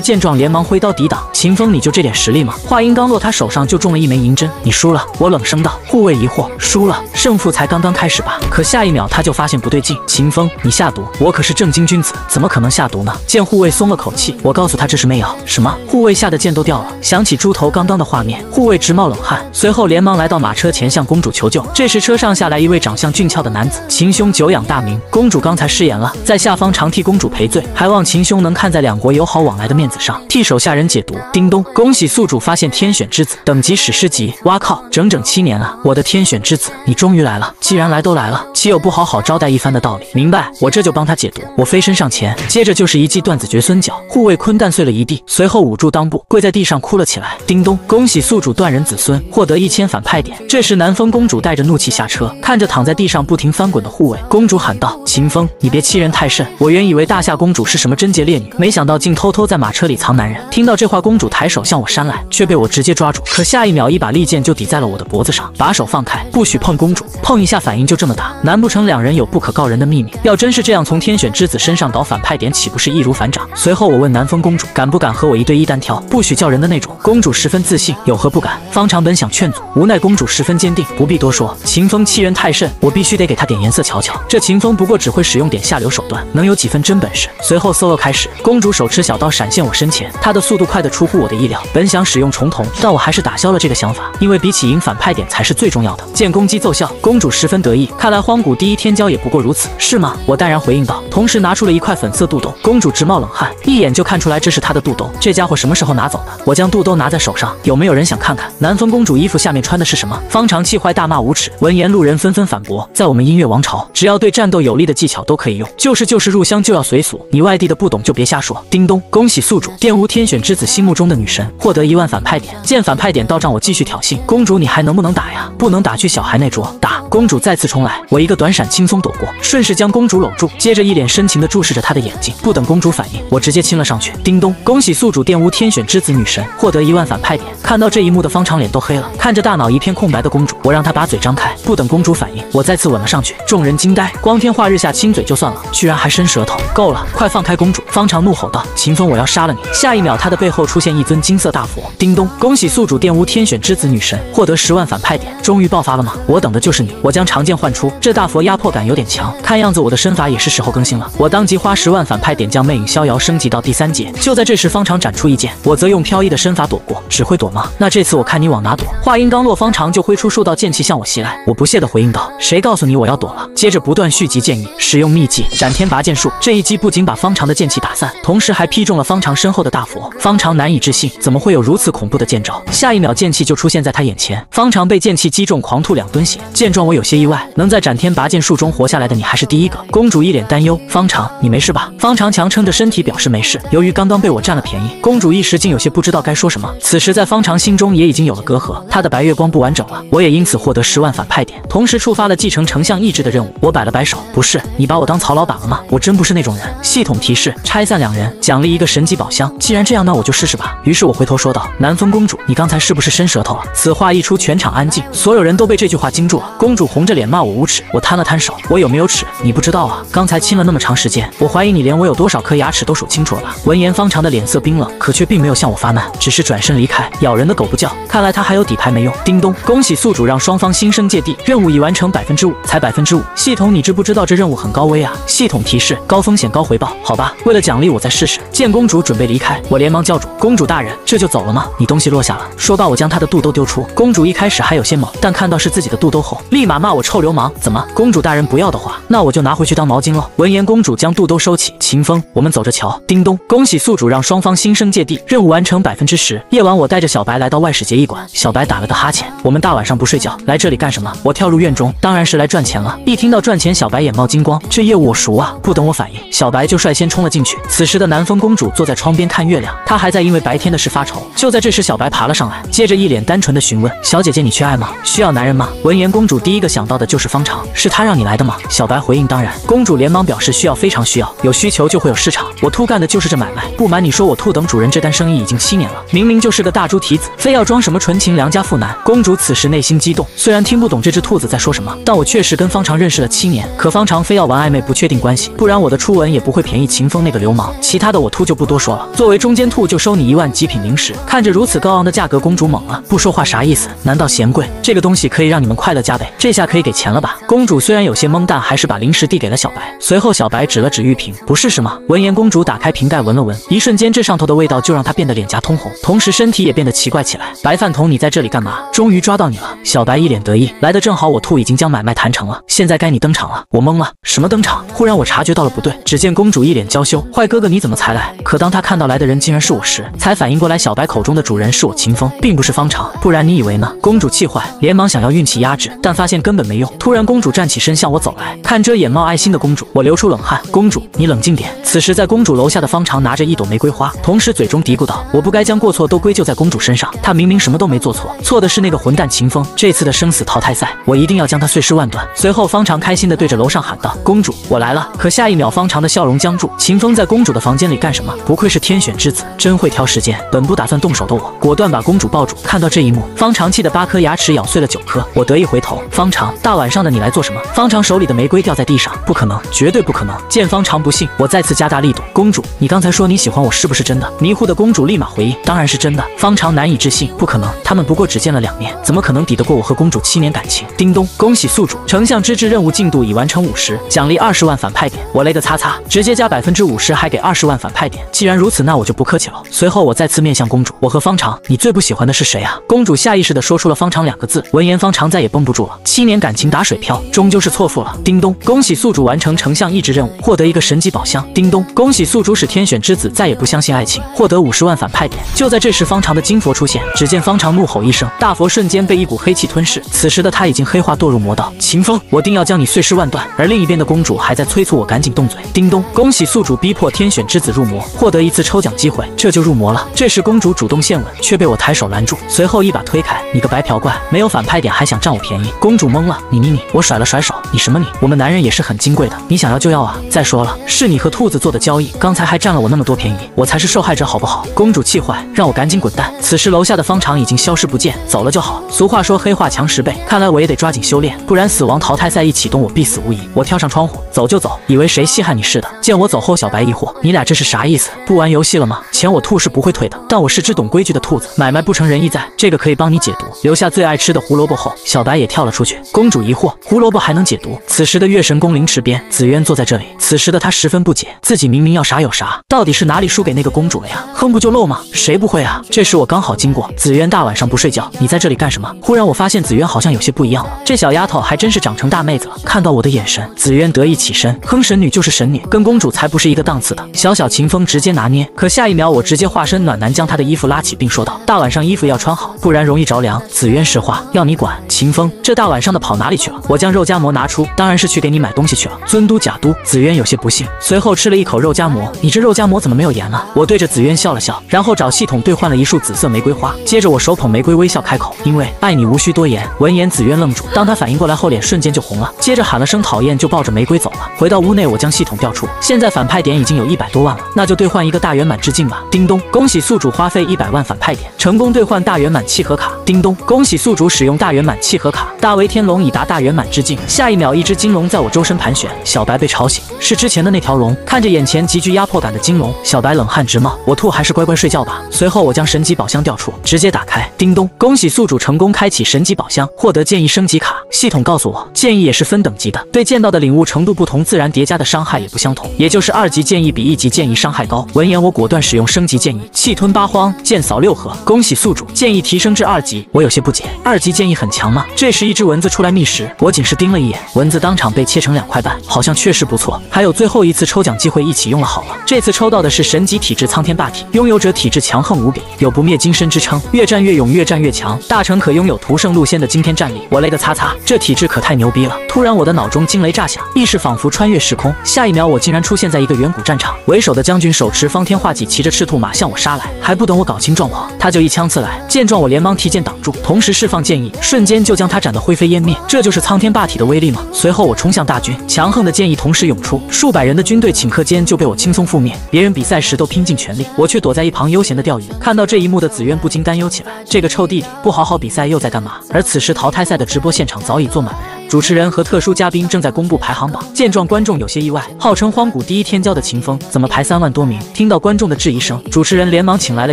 见状连忙挥刀抵挡。秦风，你就这点实力吗？话音刚落，他手上就中了一枚银针。你输了。我冷声道。护卫疑惑，输了？胜负才刚刚开始吧？可下一秒他就发现不对劲。秦风，你下毒？我可是正经君子，怎么可能下毒呢？见护卫松了口气，我告诉他这是媚药。什么？护卫吓得剑都掉了。想起猪头刚刚的画面，护卫直冒冷汗，随后连忙来到马车前向公主求救。这时车上下来一位长相俊俏的男子，秦兄久仰大名，公主刚才失言了，在下方常替公主赔罪，还望秦兄能看在两国友好往来的面子上，替手下人解毒。叮咚，恭喜宿主发现天选之子，等级史诗级。哇靠，整整7年啊！我的天选之子，你终于来了。既然来都来了，岂有不好好招待一番的道理？明白，我这就帮他解毒。我飞身上前，接着就是一记断子绝孙脚，护卫坤蛋碎了一地，随后捂住裆部，跪在地上哭了起来。叮咚，恭喜宿主断人子孙，获得1000反派点。这时南风公主带着怒气下车，看着躺在地上不停翻滚的护卫，公主喊道：秦风，你别欺人太甚！我原以为大夏公主是什么贞洁烈女，没想到竟偷偷在马车里藏男人。听到这话，公主抬手向我扇来，却被我直接抓住。可下一秒，一把利剑就抵在了我的脖子上，把手放开，不许碰公主！碰一下反应就这么大，难不成两人有不可告人的秘密？要真是这样，从天选之子身上倒反派点，岂不是易如反掌？随后我问南风公主，敢不敢和我1对1单挑，不许叫人的那种？公主十分自信，有何不敢？方长本想劝阻，无奈公主十分坚定，不必多说。秦风欺人太甚，我必须得给他点颜色瞧瞧。这秦风不过只会使用点下流手段，能有几分真本事？随后 solo 开始，公主手持小刀闪现我身前，她的速度快得出乎我的意料。本想使用重瞳，但我还是打消了这个想法，因为比起赢反派点才是最重要的。见攻击奏效，公主十分得意，看来荒古第一天骄也不过如此，是吗？我淡然回应道，同时拿出了一块粉色肚兜。公主直冒冷汗，一眼就看出来这是她的肚兜。这家伙什么时候拿走的？我将肚兜拿在手上，有没有人想看看南风公主衣服下面穿的是什么？方长气坏，大骂无耻。闻言，路人纷纷反驳，在我们音乐王朝，只要对战斗有利的技巧都可以用，就是入乡就要随俗，你外地的不懂就别瞎说。叮咚，恭喜宿主玷污天选之子心目中的女神，获得1万反派点。见反派点到账，我继续挑衅，公主你还能不能打呀？不能打，去小孩那桌打。公主再次冲来，我一个短闪轻松躲过，顺势将公主搂住，接着一脸深情地注视着她的眼睛。不等公主反应，我直接亲了上去。叮咚，恭喜宿主玷污天选之子女神，获得1万反派点。看到这一幕的方长脸都黑了，看着大脑一片空白的公主，我让她把嘴张开。不等公主反应，我再次吻了上去。众人惊呆，光天化日下亲嘴就算了，居然还伸舌头，够了，快放开公主！方长怒吼道：秦风，我要杀了你！下一秒，他的背后出现一尊金色大佛。叮咚，恭喜宿主玷污天选之子女神，获得10万反派点。终于爆发了吗？我等的就是你！我将长剑唤出，这大佛压迫感有点强，看样子我的身法也是时候更新了。我当即花10万反派点将魅影逍遥升级到第3阶。就在这时，方长展出一剑，我则用飘逸的身法躲过。只会躲吗？那这次我看你往哪躲！话音刚落，方长就挥出数道剑气向我袭来。我不屑地回应道：谁告诉你我要躲了？接着不断续集剑意，使用秘技斩天拔剑术。这一击不仅把方长的剑气打散，同时还劈中了方长身后的大佛。方长难以置信，怎么会有如此恐怖的剑招？下一秒，剑气就出现在他眼前，方长被剑气击中，狂吐2吨血。见状，我有些意外，能在斩天拔剑术中活下来的你还是第一个。公主一脸担忧：方长，你没事吧？方长强撑着身体表示没事。由于刚刚被我占了便宜，公主一时竟有些不知道该说什么。此时在方长心中也已经有了隔阂，他的白月光不完整了，我也因此获得10万反派点，同时出触发了继承丞相意志的任务。我摆了摆手，不是，你把我当曹老板了吗？我真不是那种人。系统提示：拆散2人，奖励1个神级宝箱。既然这样，那我就试试吧。于是我回头说道：南风公主，你刚才是不是伸舌头了？此话一出，全场安静，所有人都被这句话惊住了。公主红着脸骂我无耻，我摊了摊手，我有没有耻？你不知道啊，刚才亲了那么长时间，我怀疑你连我有多少颗牙齿都数清楚了吧？闻言，方长的脸色冰冷，可却并没有向我发难，只是转身离开。咬人的狗不叫，看来他还有底牌没用。叮咚，恭喜宿主让双方新生界地，任务已完成5%，才5%。系统，你知不知道这任务很高危啊？系统提示：高风险高回报。好吧，为了奖励我再试试。见公主准备离开，我连忙叫住：公主大人，这就走了吗？你东西落下了。说罢，我将她的肚兜丢出。公主一开始还有些懵，但看到是自己的肚兜后，立马骂我臭流氓。怎么，公主大人不要的话，那我就拿回去当毛巾了。闻言，公主将肚兜收起。秦风，我们走着瞧。叮咚，恭喜宿主让双方新生界地，任务完成10%。夜晚，我带着小白来到外使节驿馆。小白打了个哈欠，我们大晚上不睡觉，来这里干什么？我跳入院中，当然是来赚钱了。一听到赚钱，小白眼冒金光，这业务我熟啊！不等我反应，小白就率先冲了进去。此时的南风公主坐在窗边看月亮，她还在因为白天的事发愁。就在这时，小白爬了上来，接着一脸单纯的询问：小姐姐，你缺爱吗？需要男人吗？闻言，公主第一个想到的就是方长，是他让你来的吗？小白回应：当然。公主连忙表示需要，非常需要，有需求就会有市场，我兔干的就是这买卖。不瞒你说，我兔等主人这单生意已经7年了，明明就是个大猪蹄子，非要装什么纯情良家妇男。公主此时内心激动，虽然听不懂这只兔子在说什么，但我确实跟方长认识了7年，可方长非要玩暧昧不确定关系，不然我的初吻也不会便宜秦风那个流氓。其他的我兔就不多说了，作为中间兔就收你1万极品零食。看着如此高昂的价格，公主懵了，不说话啥意思？难道嫌贵？这个东西可以让你们快乐加倍，这下可以给钱了吧？公主虽然有些懵，但还是把零食递给了小白。随后小白指了指玉瓶，不试试吗？闻言，公主打开瓶盖闻了闻，一瞬间这上头的味道就让她变得脸颊通红，同时身体也变得奇怪起来。白饭桶，你在这里干嘛？终于抓到你了！小白一脸得意，来得正好，我兔已经将买卖谈成了，现在该你登场了。我懵了，什么登场？忽然我察觉到了不对，只见公主一脸娇羞，坏哥哥你怎么才来？可当她看到来的人竟然是我时，才反应过来小白口中的主人是我秦风，并不是方长，不然你以为呢？公主气坏，连忙想要运气压制，但发现根本没用。突然公主站起身向我走来，看着眼冒爱心的公主，我流出冷汗。公主，你冷静点。此时在公主楼下的方长拿着1朵玫瑰花，同时嘴中嘀咕道：我不该将过错都归咎在公主身上，她明明什么都没做错，错的是那个混蛋秦风。这次的生死淘汰赛，我一定要将他碎尸万段。随后方长开心地对着楼上喊道：公主，我来了。可下一秒方长的笑容僵住，秦风在公主的房间里干什么？不愧是天选之子，真会挑时间。本不打算动手的我，果断把公主抱住。看到这一幕，方长气的8颗牙齿咬碎了9颗。我得意回头，方长，大晚上的你来做什么？方长手里的玫瑰掉在地上，不可能，绝对不可能。见方长不信，我再次加大力度。公主，你刚才说你喜欢我，是不是真的？迷糊的公主立马回应：当然是真的。方长难以置信，不可能，他们不过只见了2面，怎么可能抵得过我和公主7年感情？叮咚，恭喜宿主，丞相之治任务进度已完成50%，奖励20万反派点。我勒个擦擦，直接加50%，还给20万反派点。既然如此，那我就不客气了。随后我再次面向公主，我和方长，你最不喜欢的是谁啊？公主下意识地说出了方长2个字。闻言，方长再也绷不住了，7年感情打水漂，终究是错付了。叮咚，恭喜宿主完成丞相意志任务，获得1个神级宝箱。叮咚，恭喜宿主使天选之子再也不相信爱情，获得50万反派点。就在这时，方长的金佛出现，只见方长怒吼一声，大佛瞬间被一股黑气吞噬。此时的他已经黑化堕入魔道。秦风，我定要将你碎尸万段。而另一边的公主还在催促我赶紧动嘴。叮咚，恭喜宿主逼迫天选之子入魔，获得1次抽奖机会，这就入魔了。这时公主主动献吻，却被我抬手拦住，随后一把推开。你个白嫖怪，没有反派点还想占我便宜？公主懵了，你，我甩了甩手，你什么你？我们男人也是很金贵的，你想要就要啊！再说了，是你和兔子做的交易，刚才还占了我那么多便宜，我才是受害者好不好？公主气坏，让我赶紧滚蛋。此时楼下的方长已经消失不见，走了就好。俗话说黑话强10倍，看来我也得抓紧修炼，不然死亡淘汰赛一启动，我必死无疑。我跳上窗户，走就走，以为谁稀罕你似的。见我走后，小白疑惑，你俩这是啥意思？不玩游戏了吗？钱我兔是不会退的，但我是只懂规矩的兔子，买卖不成仁义在，这个可以帮你解毒。留下最爱吃的胡萝卜后，小白也跳了出去。公主疑惑，胡萝卜还能解毒？此时的月神宫凌池边，紫渊坐在这里。此时的他十分不解，自己明明要啥有啥，到底是哪里输给那个公主了呀？哼不就漏吗？谁不会啊？这时我刚好经过，紫渊大晚上不睡觉，你在这里干什么？忽然我发现紫渊好像有些不一样了，这小丫头还真是长成大妹子了。看到我的眼神，紫渊得意起身，哼，神女就是神女，跟公主才不是一个档次的。小秦风直接拿捏，可下一秒我直接化身暖男，将她的衣服拉起，并说道：大晚上衣服要穿好，不然容易着凉。紫渊实话，要你管。秦风，这大晚上的跑哪里去了？我将肉夹馍拿出，当然是去给你买东西去了。尊都假都，紫渊有些不信，随后吃了一口肉夹馍。你这肉夹馍怎么没有盐了？我对着紫渊笑了笑，然后找系统兑换了一束紫色玫瑰花。接着我手捧玫瑰微笑开口：因为爱你无需多言。闻言，紫渊愣住，当他反应过来后，脸瞬间就红了，接着喊了声讨厌，就抱着玫瑰走了。回到屋内，我将系统调出，现在反派点已经有100多万了，那就兑换一个大圆满致敬吧。叮咚，恭喜宿主花费100万反派点，成功兑换大圆满契合卡。叮咚，恭喜宿主使用大圆满契合卡，大为天龙已达大圆满致敬。下一秒，一只金龙在我周身盘旋，小白被吵醒，是之前的那条龙。看着眼前极具压迫感的金龙，小白冷汗直冒。我吐还是乖乖睡觉吧。随后我将神级宝箱调出，直接打开。叮咚，恭喜宿主成功开启神级宝箱，获得剑意升级卡。系统告诉我，剑意也是分等级的，对剑道的领悟程度不同，自然叠加的伤害也不相同，也就是2级剑意比1级剑意伤害高。闻言，我果断使用升级剑意，气吞八荒，剑扫6合。恭喜宿主，剑意提升至2级。我有些不解，2级剑意很强吗？这时一只蚊子出来觅食，我仅是盯了一眼，蚊子当场被切成2块半，好像确实不错。还有最后一次抽奖机会，一起用了好了。这次抽到的是神级体质苍天霸体，拥有者体质强横无比，有不灭金身之称，越战越勇，越战越强，大成可拥有屠圣路仙的惊天战力。我勒个擦擦，这体质可太牛逼了！突然我的脑中惊雷炸响，意识仿佛穿越时空，下一秒我竟然出现在一个远古战场，为首的将军手持方天画戟，骑着赤兔马向我杀来，还不等我搞清状况，他就一枪刺来。见状我连忙提剑挡住，同时释放剑意，瞬间就将他斩得灰飞烟灭。这就是苍天霸体的威力吗？随后我冲向大军，强横的剑意同时涌出，数百人的军队顷刻间就被我轻松覆灭。别人比赛时都拼尽全力，我却躲在一旁悠闲的钓鱼。看到这一幕的紫渊不禁担忧起来，这个臭弟弟不好好比赛又在干嘛？而此时淘汰赛的直播现场早已坐满了人，主持人和特殊嘉宾正在公布排行榜。见状，观众有些意外，号称荒古第一天骄的秦风怎么排3万多名？听到观众的质疑声，主持人连忙请来了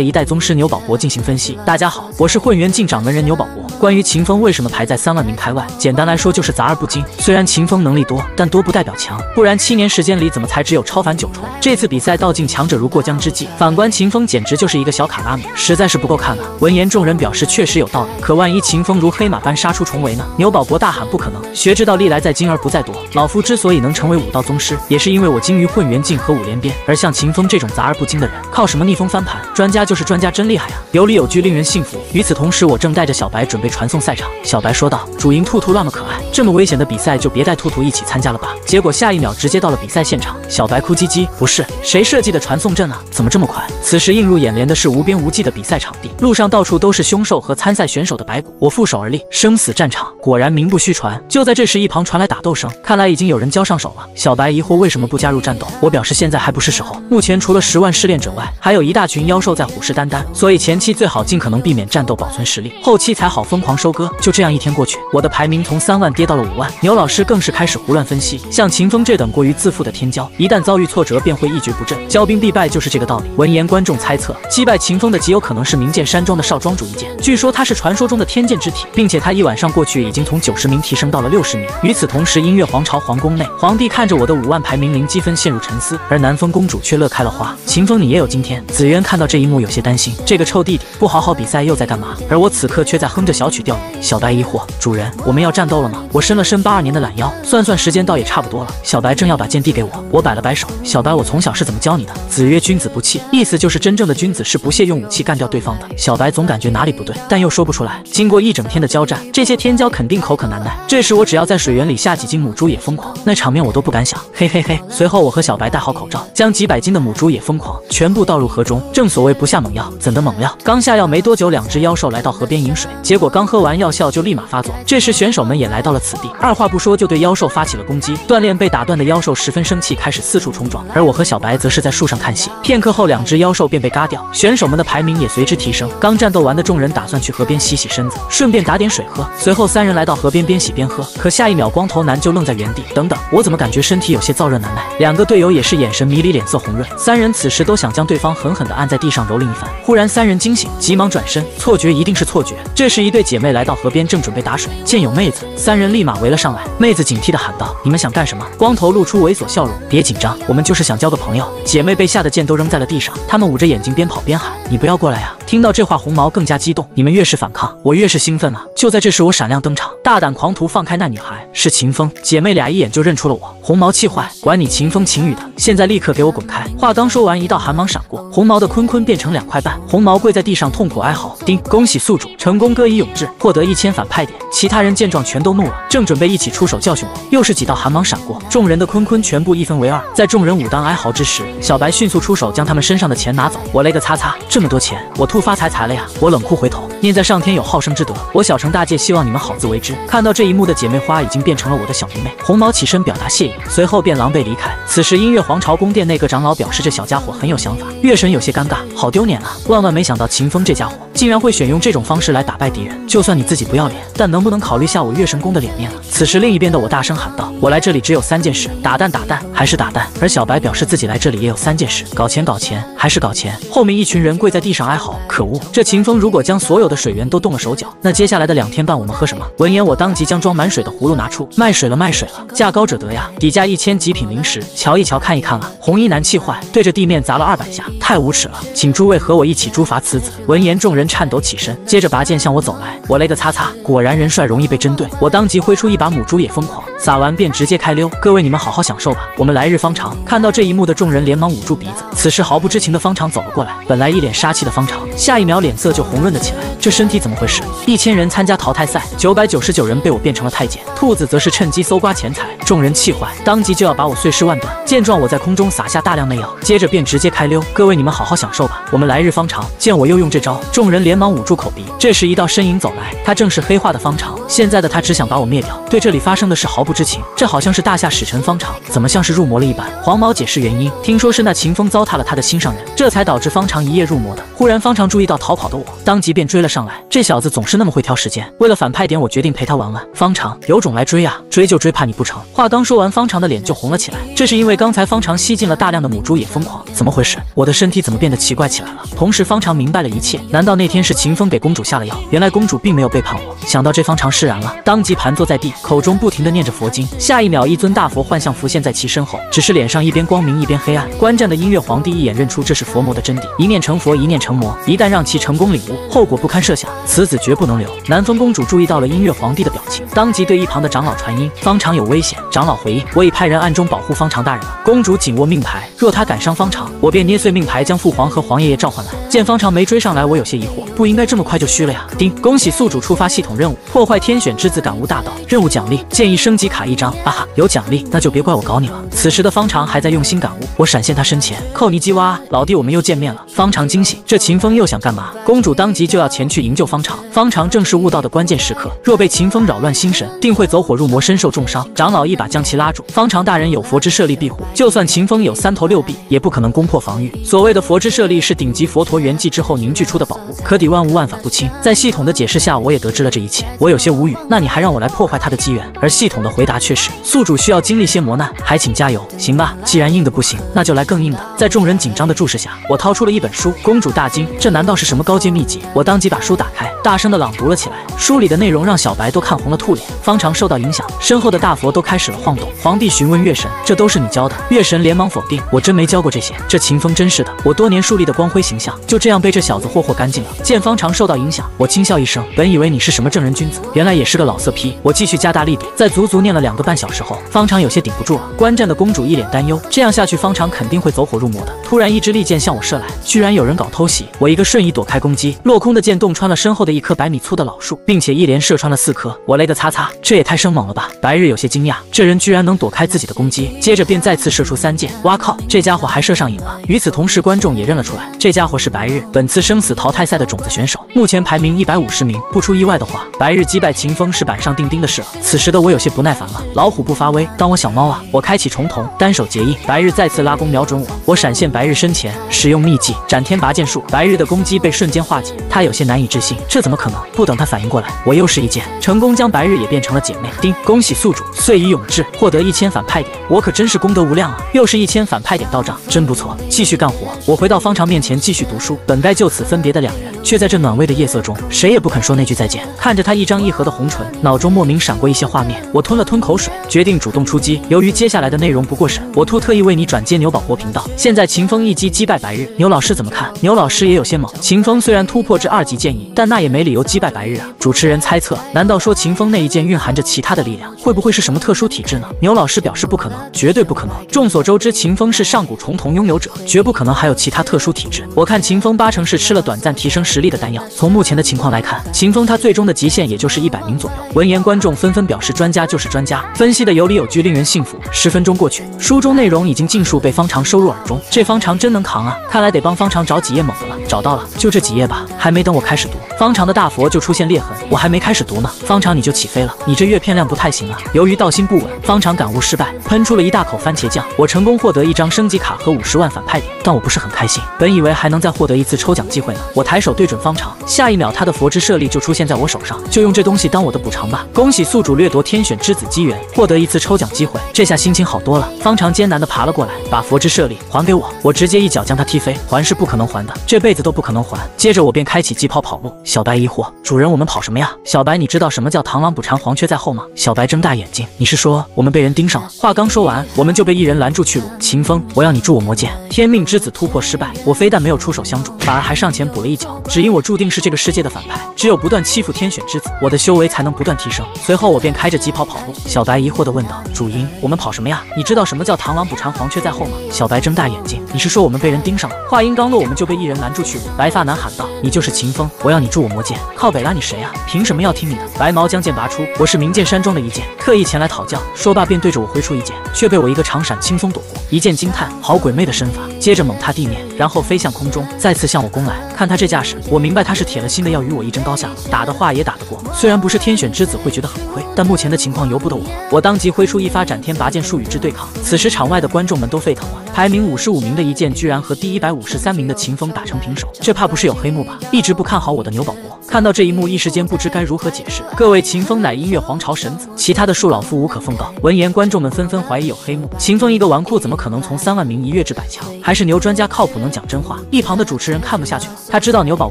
1代宗师牛宝国进行分析。大家好，我是混元境掌门人牛宝国。关于秦风为什么排在3万名开外，简单来说就是杂而不精。虽然秦风能力多，但多不代表强，不然7年时间里怎么才只有超凡9重？这次比赛道尽强者如过江之鲫，反观秦风简直就是一个小卡拉米，实在是不够看啊！闻言，众人表示确实有道理，可万一秦风如黑马般杀出重围呢？牛宝国大喊不可能，学之道历来在精而不在多，老夫之所以能成为武道宗师，也是因为我精于混元境和5连鞭，而像秦风这种杂而不精的人，靠什么逆风翻盘？专家就是专家，真厉害啊！有理有据，令人信服。与此同时，我正带着小白准备传送赛场。小白说道：“主营兔兔乱么可爱，这么危险的比赛就别带兔兔一起参加了吧。”结果下一秒直接到了比赛现场，小白哭唧唧：“不是，谁设计的传送阵啊？怎么这么快？”此时映入眼帘的是无边无际的比赛场地，路上到处都是凶兽和参赛选手的白骨。我负手而立，生死战场，果然名不虚传。就在这时，一旁传来打斗声，看来已经有人交上手了。小白疑惑为什么不加入战斗，我表示现在还不是时候。目前除了10万试炼者外，还有一大群妖兽在虎视眈眈，所以前期最好尽可能避免战斗，保存实力，后期才好疯狂收割。就这样一天过去，我的排名从3万跌到了5万。牛老师更是开始胡乱分析，像秦风这等过于自负的天骄，一旦遭遇挫折便会一蹶不振，骄兵必败就是这个道理。闻言，观众猜测击败秦风的极有可能是名剑山庄的少庄主一剑，据说他是传说中的天剑之体，并且他一晚上过去已经从90名提升到了60名。与此同时，音乐皇朝皇宫内，皇帝看着我的5万排名零积分陷入沉思，而南风公主却乐开了花。秦风你也有今天？紫渊看到这一幕有些担心，这个臭弟弟不好好比赛又在干嘛？而我此刻却在哼着小曲钓鱼。小白疑惑：主人，我们要战斗了吗？我伸了伸82年的懒腰，算算时间倒也差不多了。小白正要把剑递给我，我摆了摆手：小白，我从小是怎么教你的？子曰君子不器，意思就是真正的君子是不屑用武器干掉对方的。小白总感觉哪里不对，但又说不出来。经过一整天的交战，这些天骄肯定口渴难耐。这时我只要在水源里下几斤母猪也疯狂，那场面我都不敢想。嘿嘿嘿。随后我和小白戴好口罩，将几百斤的母猪也疯狂全部倒入河中。正所谓不下猛药，怎的猛料？刚下药没多久，2只妖兽来到河边饮水，结果刚喝完药效就立马发作。这时选手们也来到了此地，二话不说就对妖兽发起了攻击。锻炼被打断的妖兽十分生气，开始四处冲撞，而我和小白则是在树上看戏。片刻后，2只妖兽便被嘎掉，选手们的排名也随之提升。刚战斗完的众人打算去河边洗洗身子，顺便打点水喝。随后3人来到河边边洗边喝，可下一秒光头男就愣在原地。等等，我怎么感觉身体有些燥热难耐？2个队友也是眼神迷离，脸色红润。3人此时都想将对方狠狠地按在地上蹂躏一番。忽然3人惊醒，急忙转身，错觉一定是错觉。这时一对姐妹来到河边，正准备打水，见有妹子，3人立马围了上来。妹子警惕地喊道：“你们想干什么？”光头露出猥琐笑容：“别紧张，我们就是想交个朋友。”姐妹被吓得剑都扔在了地上，她们捂着眼睛边跑边喊：“你不要过来呀！”听到这话，红毛更加激动：“你们越是反抗，我越是兴奋啊！”就在这时，我闪亮登场，大胆狂徒放开那女孩，是秦风。姐妹俩一眼就认出了我，红毛气坏：“管你秦风秦羽的，现在立刻给我滚开！”话刚说完，一道寒芒闪过，红毛的坤坤变成2块半，红毛跪在地上痛苦哀嚎。叮，恭喜宿主成功歌以咏志，获得1000反派点。其他人见状全都怒了，正准备一起出手教训我，又是几道寒芒闪过，众人的坤坤全部一分为2。在众人武当哀嚎之时，小白迅速出手将他们身上的钱拿走。我勒个擦擦，这么多钱！我突处发财财了呀！我冷酷回头，念在上天有好生之德，我小惩大戒，希望你们好自为之。看到这一幕的姐妹花已经变成了我的小迷妹。红毛起身表达谢意，随后便狼狈离开。此时音乐皇朝宫殿内个长老表示这小家伙很有想法，月神有些尴尬，好丢脸啊！万万没想到秦风这家伙竟然会选用这种方式来打败敌人。就算你自己不要脸，但能不能考虑下我月神宫的脸面啊？此时另一边的我大声喊道：我来这里只有3件事，打蛋打蛋还是打蛋。而小白表示自己来这里也有3件事，搞钱搞钱还是搞钱。后面一群人跪在地上哀嚎，可恶，这秦风如果将所有的水源都动了手脚，那接下来的2天半我们喝什么？闻言我当即将装满水的葫芦拿出，卖水了卖水了，价高者得呀，底价1000极品零食，瞧一瞧看一看啊！红衣男气坏，对着地面砸了200下，太无耻了，请诸位和我一起诛伐此子。闻言众人颤抖起身，接着拔剑向我走来，我勒个擦擦，果然人帅容易被针对，我当即挥出一把母猪也疯狂，撒完便直接开溜，各位你们好好享受吧，我们来日方长。看到这一幕的众人连忙捂住鼻子，此时毫不知情的方长走了过来，本来一脸杀气的方长，下一秒脸色就红润了起来，这身体怎么回事？1000人参加淘汰赛，999人被我变成了太监，兔子则是趁机搜刮钱财，众人气坏，当即就要把我碎尸万段。见状，我在空中撒下大量内药，接着便直接开溜，各位你们好好享受吧，我们来日方长。见我又用这招，众人连忙捂住口鼻。这时一道身影走来，他正是黑化的方长，现在的他只想把我灭掉，对这里发生的事毫不知情。这好像是大夏使臣方长，怎么像是入魔了一般？黄毛解释原因，听说是那秦风糟蹋了他的心上人，这才导致方长一夜入魔的。忽然方长注意到逃跑的我，当即便追了上来。这小子总是那么会挑时间，为了反派点，我决定陪他玩玩。方长，有种来追啊，追就追，怕你不成？话刚说完，方长的脸就红了起来，这是因为刚才方长吸进了大量的母猪也疯狂。怎么回事？我的身体怎么变得奇怪起来了？同时方长明白了一切，难道那天是秦风给公主下了药？原来公主并没有背叛我。想到这，方长释然了，当即盘坐在地，口中不停地念着佛经。下一秒，一尊大佛幻象浮现在其身后，只是脸上一边光明一边黑暗。观战的音乐皇帝一眼认出这是佛魔的真谛，一念成佛，一念成魔，一旦让其成功领悟，后果不堪设想，此子绝不能留。南风公主注意到了音乐皇帝的表情，当即对一旁的长老传音，方长有危险。长老回应，我已派人暗中保护方长大人了。公主紧握命牌，若他敢伤方长，我便捏碎命牌将父皇和皇爷爷召唤来。见方长没追上来，我有些疑惑，不应该这么快就虚了呀。叮，恭喜宿主触发系统任务，破坏天选之子感悟大道，任务奖励建议升级卡1张。啊哈，有奖励那就别怪我搞你了。此时的方长还在用心感悟，我闪现他身前，扣你鸡蛙，老弟我们又见面了。方长惊喜，这秦风又想干嘛？公主当即就要前去营救方长，方长正是悟道的关键时刻，若被秦风扰乱心神，定会走火入魔，身受重伤。长老一把将其拉住，方长大人有佛之舍利庇护，就算秦风有3头6臂，也不可能攻破防御。所谓的佛之舍利是顶级佛陀圆寂之后凝聚出的宝物，可抵万物万法不侵。在系统的解释下，我也得知了这一切，我有些无语。那你还让我来破坏他的机缘？而系统的回答却是，宿主需要经历些磨难，还请加油。行吧，既然硬的不行，那就来更硬的。在众人紧张的注视下，我掏出了一本书。公主大惊，这难道是什么高阶秘籍？我当即把书打开，大声的朗读了起来。书里的内容让小白都看红了兔脸。方长受到影响，身后的大佛都开始了晃动。皇帝询问月神，这都是你教的？月神连忙否定，我真没教过这些。这秦风真是的，我多年树立的光辉形象就这样被这小子霍霍干净了。见方长受到影响，我轻笑一声，本以为你是什么正人君子，原来也是个老色批。我继续加大力度，在足足念了2个半小时后，方长有些顶不住了。观战的公主一脸担忧，这样下去方长肯定会走火入魔的。突然一支利箭向我射来，居然有人搞偷袭，我一个瞬移躲开攻击，落空的箭洞穿了身后的一棵100米粗的老树，并且一连射穿了4颗，我勒个擦擦，这也太生猛了吧！白日有些惊讶，这人居然能躲开自己的攻击，接着便再次射出3箭，哇靠，这家伙还射上瘾了。与此同时，观众也认了出来，这家伙是白日，本次生死淘汰赛的种子选手，目前排名150名。不出意外的话，白日击败秦风是板上钉钉的事了。此时的我有些不耐烦了，老虎不发威，当我小猫啊！我开启重瞳，单手结印，白日再次拉弓瞄准我，我闪现白日身前，使用秘技斩天拔剑术，白日的攻击被瞬间化解。他有些难以置信，这怎么可能？不等他反应过来，我又是一剑，成功将白日也变成了姐妹。叮，恭喜宿主岁已永志，获得1000反派点，我可真是功德无量啊！又是1000反派点到账，真不错，继续干活。我回到方长面前继续读书，本该就此分别的2人，却在这暖味的夜色中，谁也不肯说那句再见。看着他一张一合的红唇，脑中莫名闪过一些画面，我吞了吞口水，决定主动出击。由于接下来的内容不过审，我兔特意为你转接牛宝国频道。现在秦风一击击败白日，牛老师怎么看？牛老师也有些懵，秦风虽然突破至2级剑影，但那也没理由击败白日啊。主持人猜测，难道说秦风那一剑蕴含着其他的力量？会不会是什么特殊体质呢？牛老师表示不可能，绝对不可能。众所周知，秦风是上古重瞳拥有者，绝不可能还有其他特殊体质。我看秦风8成是吃了短暂提升实实力的丹药。从目前的情况来看，秦风他最终的极限也就是100名左右。闻言，观众纷纷表示专家就是专家，分析的有理有据，令人信服。10分钟过去，书中内容已经尽数被方长收入耳中。这方长真能扛啊！看来得帮方长找几页猛的了。找到了，就这几页吧。还没等我开始读，方长的大佛就出现裂痕，我还没开始读呢，方长你就起飞了，你这阅片量不太行啊。由于道心不稳，方长感悟失败，喷出了一大口番茄酱。我成功获得1张升级卡和50万反派点，但我不是很开心，本以为还能再获得一次抽奖机会呢。我抬手对准方长，下一秒他的佛之舍利就出现在我手上，就用这东西当我的补偿吧。恭喜宿主掠夺天选之子机缘，获得一次抽奖机会，这下心情好多了。方长艰难地爬了过来，把佛之舍利还给我，我直接一脚将他踢飞，还是不可能还的，这辈子都不可能还。接着我便开启疾跑跑路。小白疑惑，主人我们跑什么呀？小白，你知道什么叫螳螂捕蝉，黄雀在后吗？小白睁大眼睛，你是说我们被人盯上了？话刚说完，我们就被一人拦住去路。秦风，我要你助我魔剑。天命之子突破失败，我非但没有出手相助，反而还上前补了一脚，只因我注定是这个世界的反派，只有不断欺负天选之子，我的修为才能不断提升。随后我便开着疾跑跑路。小白疑惑地问道，主因，我们跑什么呀？你知道什么叫螳螂捕蝉，黄雀在后吗？小白睁大眼睛，你是说我们被人盯上了？话音刚落，我们就被一人拦住去路。白发男喊道，你就是秦风，我要你助我魔剑。靠北拉你谁啊？凭什么要听你的？白毛将剑拔出，我是名剑山庄的一剑，特意前来讨教。说罢便对着我挥出一剑，却被我一个长闪轻松躲过。一剑惊叹，好鬼魅的身法。接着猛踏地面，然后飞向空中，再次向我攻来。看他这架势，我明白他是铁了心的要与我一争高下了。打的话也打得过，虽然不是天选之子会觉得很亏，但目前的情况由不得我。我当即挥出一发斩天拔剑术与之对抗。此时场外的观众们都沸腾了，排名55名的一剑居然和第153名的秦风打成平手，这怕不是有黑幕吧？一直不看好我的牛宝国看到这一幕，一时间不知该如何解释。各位，秦风乃音乐皇朝神子，其他的庶老夫无可奉告。闻言，观众们纷纷怀疑有黑幕。秦风一个纨绔怎么可能从3万名一跃至100强？还是牛专家靠谱，能讲真话。一旁的主持人看不下去了，他知道牛宝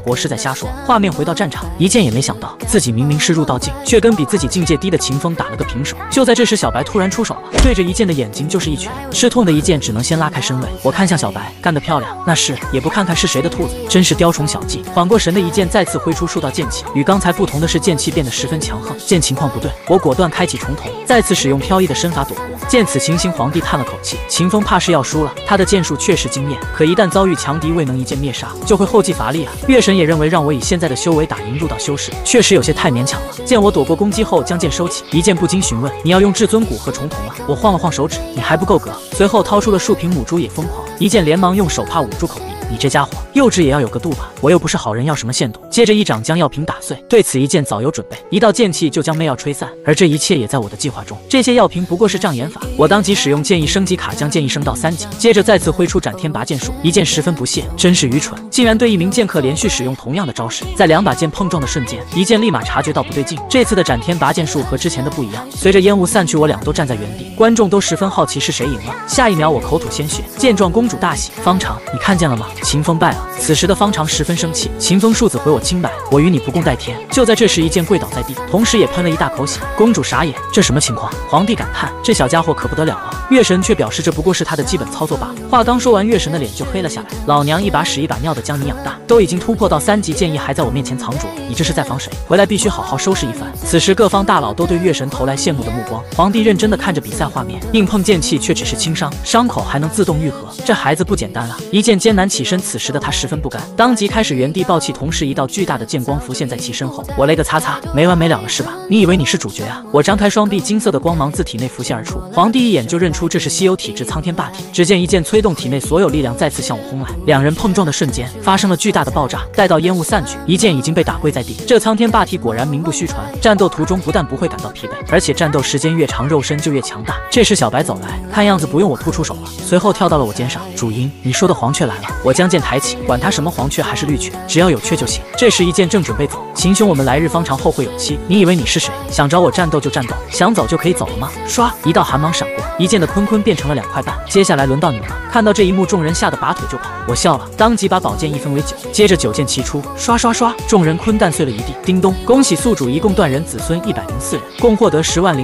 国是在瞎说。画面回到战场，一剑也没想到自己明明是入道境，却跟比自己境界低的秦风打了个平手。就在这时，小白突然出手了，对着一剑的眼睛就是一拳。吃痛的一剑只能先拉开身位。我看向小白，干得漂亮，那是也不看看是谁的兔子，真是雕虫小技。缓过神的一剑再次挥出数道剑气，与刚才不同的是，剑气变得十分强横。见情况不对，我果断开启重瞳，再次使用飘逸的身法躲过。见此情形，皇帝叹了口气，秦风怕是要输了。他的剑术确实惊艳，可一旦遭遇强敌，未能一剑灭杀，就会后继乏力啊。月神也认为让我以现在的修为打赢入道修士，确实有些太勉强了。见我躲过攻击后，将剑收起，一剑不禁询问：“你要用至尊骨和重瞳了？”我晃了晃手指，你还不够格。随后掏出了数瓶母珠，也疯狂，一剑连忙用手帕捂住口鼻。你这家伙幼稚也要有个度吧，我又不是好人，要什么限度？接着一掌将药瓶打碎，对此一剑早有准备，一道剑气就将媚药吹散，而这一切也在我的计划中。这些药瓶不过是障眼法，我当即使用剑意升级卡将剑意升到3级，接着再次挥出斩天拔剑术，一剑十分不屑，真是愚蠢，竟然对一名剑客连续使用同样的招式。在2把剑碰撞的瞬间，一剑立马察觉到不对劲，这次的斩天拔剑术和之前的不一样。随着烟雾散去，我俩都站在原地，观众都十分好奇是谁赢了。下一秒我口吐鲜血，见状公主大喜，方长，你看见了吗？秦风败了。此时的方长十分生气，秦风庶子毁我清白，我与你不共戴天。就在这时，一剑跪倒在地，同时也喷了一大口血。公主傻眼，这什么情况？皇帝感叹，这小家伙可不得了啊！月神却表示这不过是他的基本操作罢了。话刚说完，月神的脸就黑了下来。老娘一把屎一把尿的将你养大，都已经突破到3级，剑意还在我面前藏拙，你这是在防谁？回来必须好好收拾一番。此时各方大佬都对月神投来羡慕的目光。皇帝认真的看着比赛画面，硬碰剑气却只是轻伤，伤口还能自动愈合，这孩子不简单啊！一剑艰难起身，此时的他十分不甘，当即开始原地爆气，同时一道巨大的剑光浮现在其身后。我勒个擦擦，没完没了了是吧？你以为你是主角啊？我张开双臂，金色的光芒自体内浮现而出。皇帝一眼就认出这是稀有体质苍天霸体，只见一剑催动体内所有力量再次向我轰来，两人碰撞的瞬间发生了巨大的爆炸。待到烟雾散去，一剑已经被打跪在地。这苍天霸体果然名不虚传，战斗途中不但不会感到疲惫，而且战斗时间越长，肉身就越强大。这时小白走来，看样子不用我突出手了，随后跳到了我肩上。主音，你说的黄雀来了。我将剑抬起，管他什么黄雀还是绿雀，只要有雀就行。这时一剑正准备走，秦兄，我们来日方长，后会有期。你以为你是谁？想找我战斗就战斗，想走就可以走了吗？唰，一道寒芒闪过，一剑的坤坤变成了2块半。接下来轮到你们了。看到这一幕，众人吓得拔腿就跑。我笑了，当即把宝剑一分为9，接着9剑齐出，刷刷刷，众人坤弹碎了一地。叮咚，恭喜宿主一共断人子孙104人，共获得10.04万